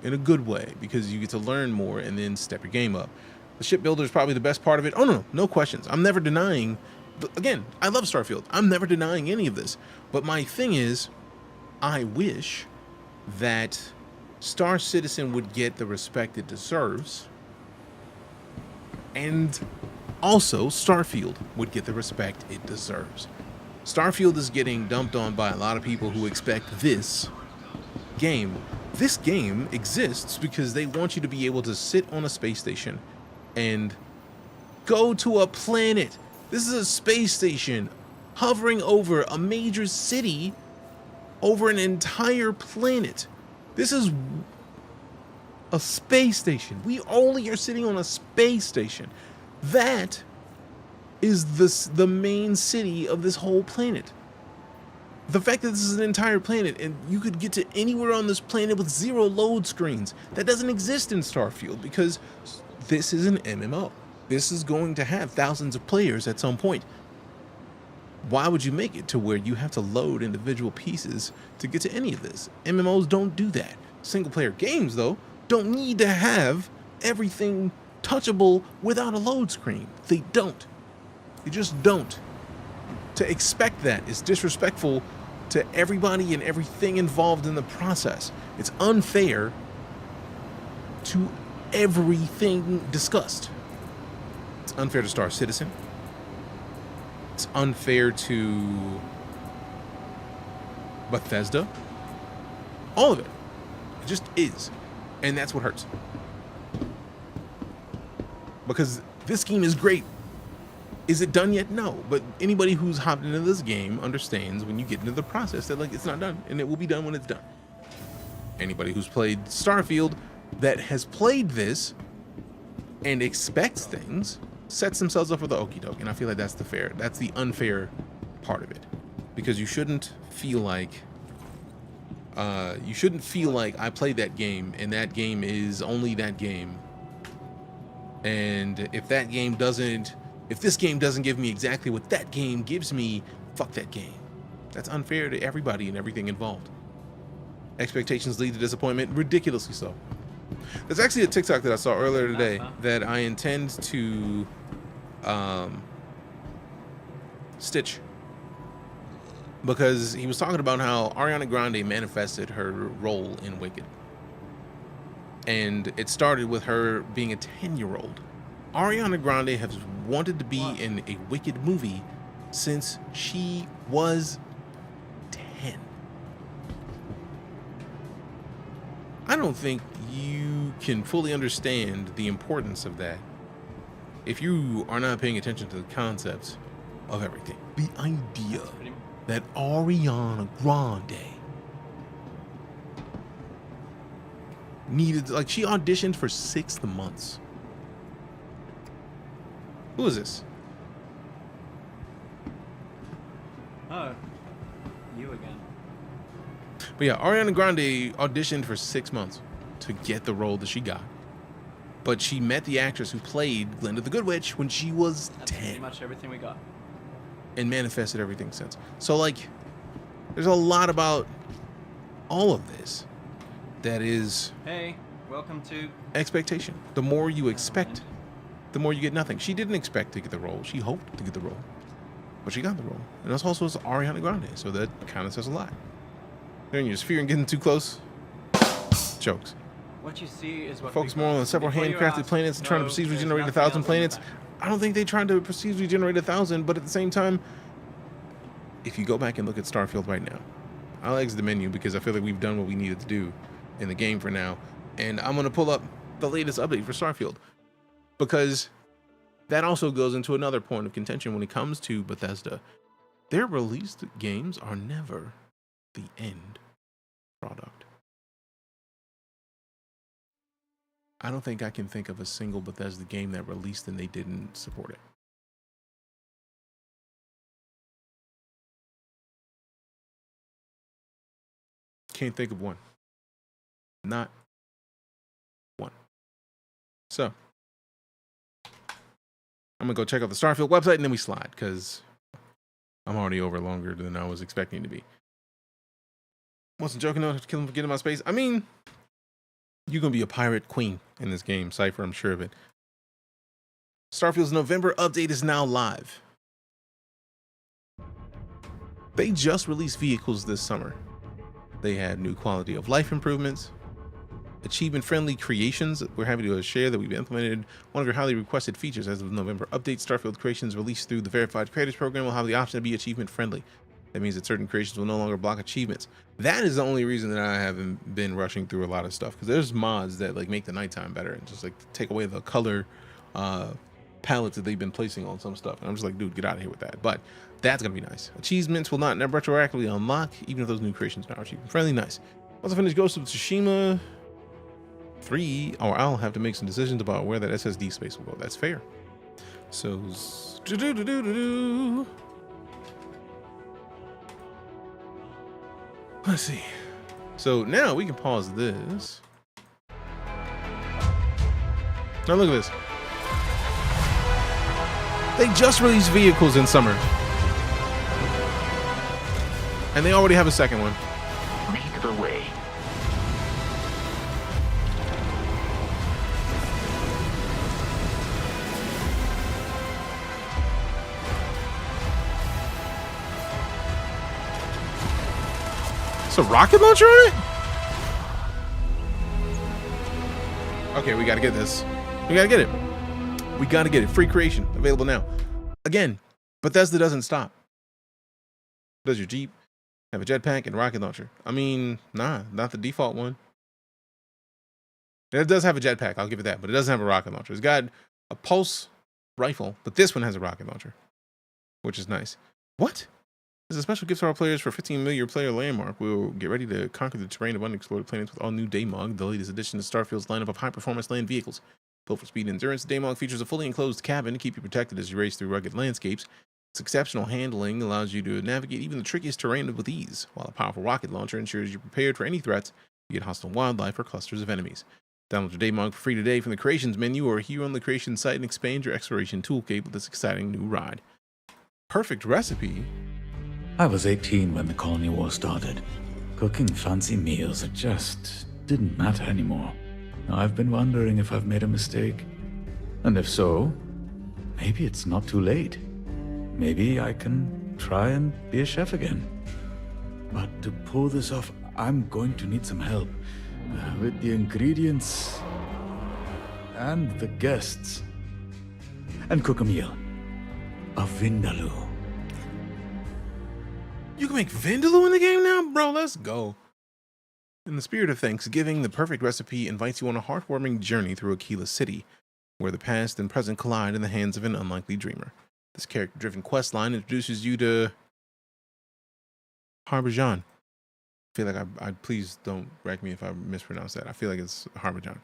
in a good way because you get to learn more and then step your game up. The shipbuilder is probably the best part of it. Oh, no questions. I'm never denying. Again, I love Starfield. I'm never denying any of this. But my thing is, I wish that StarCitizen would get the respect it deserves, and also Starfield would get the respect it deserves. Starfield is getting dumped on by a lot of people who expect this game. This game exists because they want you to be able to sit on a space station and go to a planet. This is a space station hovering over a major city over an entire planet. This is a space station. We only are sitting on a space station. That is the main city of this whole planet. The fact that this is an entire planet and you could get to anywhere on this planet with 0 load screens, that doesn't exist in Starfield because this is an MMO. This is going to have thousands of players at some point. Why would you make it to where you have to load individual pieces to get to any of this? MMOs don't do that. Single player games, though, don't need to have everything touchable without a load screen. They don't. They just don't. To expect that is disrespectful to everybody and everything involved in the process. It's unfair to everything discussed. It's unfair to StarCitizen. It's unfair to Bethesda. All of it. It just is. And that's what hurts. because this game is great. Is it done yet? No. But anybody who's hopped into this game understands when you get into the process that like it's not done, and it will be done when it's done. Anybody who's played Starfield that has played this and expects things sets themselves up for the okie doke, and I feel like that's the unfair part of it, because you shouldn't feel like I played that game and that game is only that game, and if this game doesn't give me exactly what that game gives me, fuck that game. That's unfair to everybody and everything involved. Expectations lead to disappointment, ridiculously so. There's actually a TikTok that I saw earlier today that I intend to stitch, because he was talking about how Ariana Grande manifested her role in Wicked, and it started with her being a 10-year-old. Ariana Grande has wanted to be in a Wicked movie since she was 10. I don't think you can fully understand the importance of that if you are not paying attention to the concepts of everything. The idea that Ariana Grande needed, like, she auditioned for 6 months. Who is this? Oh, you again. But yeah, Ariana Grande auditioned for 6 months to get the role that she got. But she met the actress who played Glinda the Good Witch when she was 10. Pretty much everything we got. And manifested everything since. So, like, there's a lot about all of this that is... Hey, welcome to... expectation. The more you expect, the more you get nothing. She didn't expect to get the role. She hoped to get the role. But she got the role. And that's also Ariana Grande. So that kind of says a lot. Then you're just fearing getting too close. Jokes. What you see is what Focus more on several handcrafted planets and trying to procedurally generate 1,000 planets. I don't think they tried to procedurally generate 1,000, but at the same time, if you go back and look at Starfield right now, I'll exit the menu because I feel like we've done what we needed to do in the game for now. And I'm going to pull up the latest update for Starfield, because that also goes into another point of contention when it comes to Bethesda. Their released games are never the end product. I don't think I can think of a single Bethesda game that released and they didn't support it. Can't think of one. Not one. So, I'm gonna go check out the Starfield website and then we slide, because I'm already over longer than I was expecting to be. Wasn't joking though, to kill him for getting my space. I mean, you're gonna be a pirate queen in this game, Cypher, I'm sure of it. Starfield's November update is now live. They just released vehicles this summer. They had new quality of life improvements, achievement-friendly creations. We're happy to share that we've implemented one of your highly requested features as of November update. Starfield creations released through the Verified Creators Program will have the option to be achievement-friendly. That means that certain creations will no longer block achievements. That is the only reason that I haven't been rushing through a lot of stuff, because there's mods that like make the nighttime better and just like take away the color palettes that they've been placing on some stuff. And I'm just like, dude, get out of here with that. But that's gonna be nice. Achievements will not retroactively unlock, even if those new creations are achievement friendly. Nice. Once I finish Ghost of Tsushima 3, or I'll have to make some decisions about where that SSD space will go. That's fair. So, let's see. So now we can pause this. Now look at this. They just released vehicles in summer, and they already have a second one. Lead the way. It's a rocket launcher on it? Okay, we gotta get this. We gotta get it. We gotta get it. Free creation, available now. Again, Bethesda doesn't stop. Does your Jeep have a jetpack and rocket launcher? I mean, nah, not the default one. It does have a jetpack, I'll give it that, but it doesn't have a rocket launcher. It's got a pulse rifle, but this one has a rocket launcher, which is nice. What? There's a special gift to our players for 15 million player landmark. We'll get ready to conquer the terrain of unexplored planets with all new Daymog, the latest addition to Starfield's lineup of high-performance land vehicles. Built for speed and endurance, the Daymog features a fully enclosed cabin to keep you protected as you race through rugged landscapes. Its exceptional handling allows you to navigate even the trickiest terrain with ease, while a powerful rocket launcher ensures you're prepared for any threats, be it hostile wildlife or clusters of enemies. Download your Daymog for free today from the Creations menu or here on the Creation site and expand your exploration toolkit with this exciting new ride. Perfect recipe. I was 18 when the colony war started. Cooking fancy meals, it just didn't matter anymore. I've been wondering if I've made a mistake. And if so, maybe it's not too late. Maybe I can try and be a chef again. But to pull this off, I'm going to need some help with the ingredients and the guests. And cook a meal. A vindaloo. You can make vindaloo in the game now? Bro, let's go. In the spirit of Thanksgiving, the perfect recipe invites you on a heartwarming journey through Aquila City, where the past and present collide in the hands of an unlikely dreamer. This character-driven quest line introduces you to Harbijan. I feel like I please don't wreck me if I mispronounce that. I feel like it's Harbijan.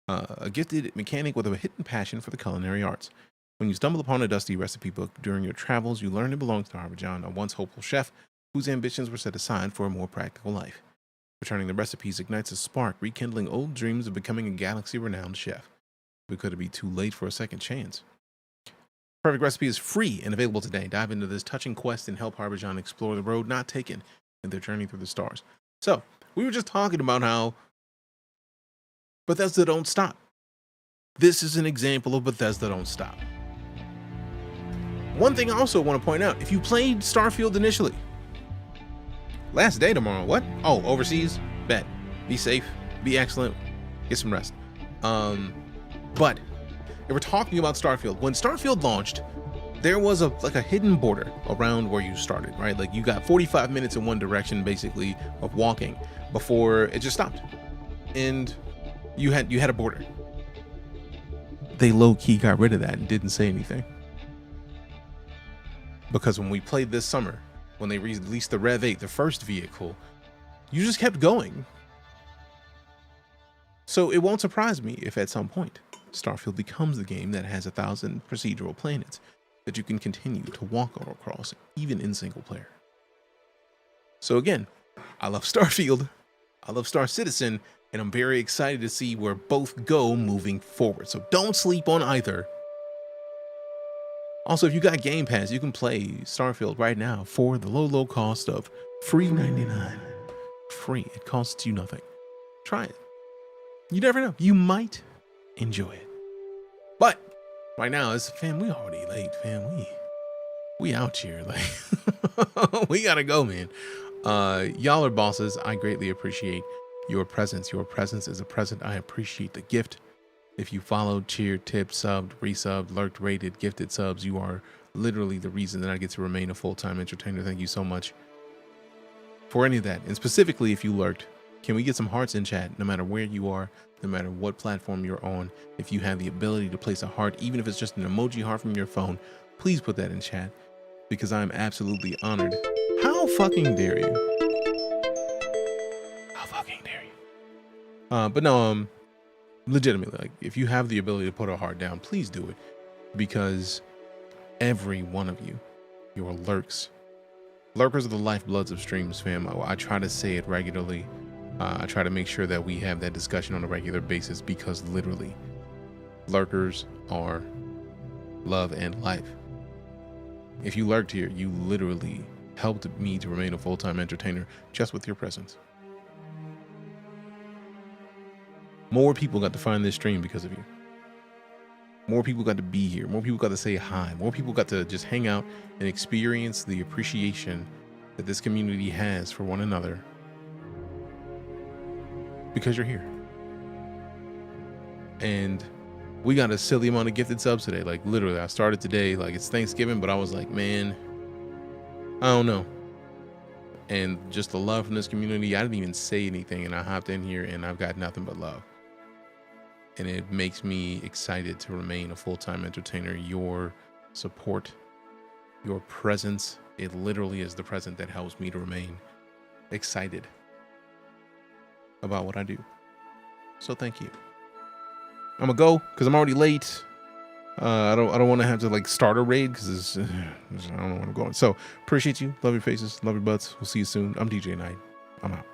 A gifted mechanic with a hidden passion for the culinary arts. When you stumble upon a dusty recipe book during your travels, you learn it belongs to Harbijan, a once hopeful chef whose ambitions were set aside for a more practical life. Returning the recipes ignites a spark, rekindling old dreams of becoming a galaxy-renowned chef. But could it be too late for a second chance? Perfect Recipe is free and available today. Dive into this touching quest and help Harbijan explore the road not taken in their journey through the stars. So, we were just talking about how Bethesda don't stop. This is an example of Bethesda don't stop. One thing I also want to point out, if you played Starfield initially, last day tomorrow, what? Oh, overseas? Bet. Be safe, be excellent, get some rest. But if we're talking about Starfield, when Starfield launched, there was a hidden border around where you started, right? Like you got 45 minutes in one direction basically of walking before it just stopped. And you had a border. They low-key got rid of that and didn't say anything. Because when we played this summer, when they released the Rev 8, the first vehicle, you just kept going. So it won't surprise me if at some point Starfield becomes the game that has 1,000 procedural planets that you can continue to walk across, even in single player. So again, I love Starfield, I love StarCitizen, and I'm very excited to see where both go moving forward. So don't sleep on either. Also, if you got Game Pass, you can play Starfield right now for the low cost of free $99. Free. It costs you nothing. Try it. You never know. You might enjoy it. But right now, fam, we already late, fam. We out here. Like, we gotta go, man. Y'all are bosses. I greatly appreciate your presence. Your presence is a present. I appreciate the gift. If you followed, cheered, tipped, subbed, resubbed, lurked, rated, gifted subs, you are literally the reason that I get to remain a full-time entertainer. Thank you so much for any of that. And specifically, if you lurked, can we get some hearts in chat? No matter where you are, no matter what platform you're on, if you have the ability to place a heart, even if it's just an emoji heart from your phone, please put that in chat because I'm absolutely honored. How fucking dare you? How fucking dare you? But no, legitimately, like, if you have the ability to put a heart down, please do it, because every one of you, your lurkers are the lifebloods of streams, fam. I try to say it regularly. I try to make sure that we have that discussion on a regular basis, because literally lurkers are love and life. If you lurked here, you literally helped me to remain a full-time entertainer just with your presence. More people got to find this stream because of you. More people got to be here. More people got to say hi. More people got to just hang out and experience the appreciation that this community has for one another because you're here. And we got a silly amount of gifted subs today. Like, literally, I started today, like, it's Thanksgiving, but I was like, man, I don't know. And just the love from this community, I didn't even say anything, and I hopped in here and I've got nothing but love. and it makes me excited to remain a full-time entertainer. Your support, your presence, it literally is the present that helps me to remain excited about what I do. So thank you. I'm gonna go because I'm already late. I don't want to have to like start a raid because I don't know where I'm going. So appreciate you. Love your faces. Love your butts. We'll see you soon. I'm DeejayKnight. I'm out.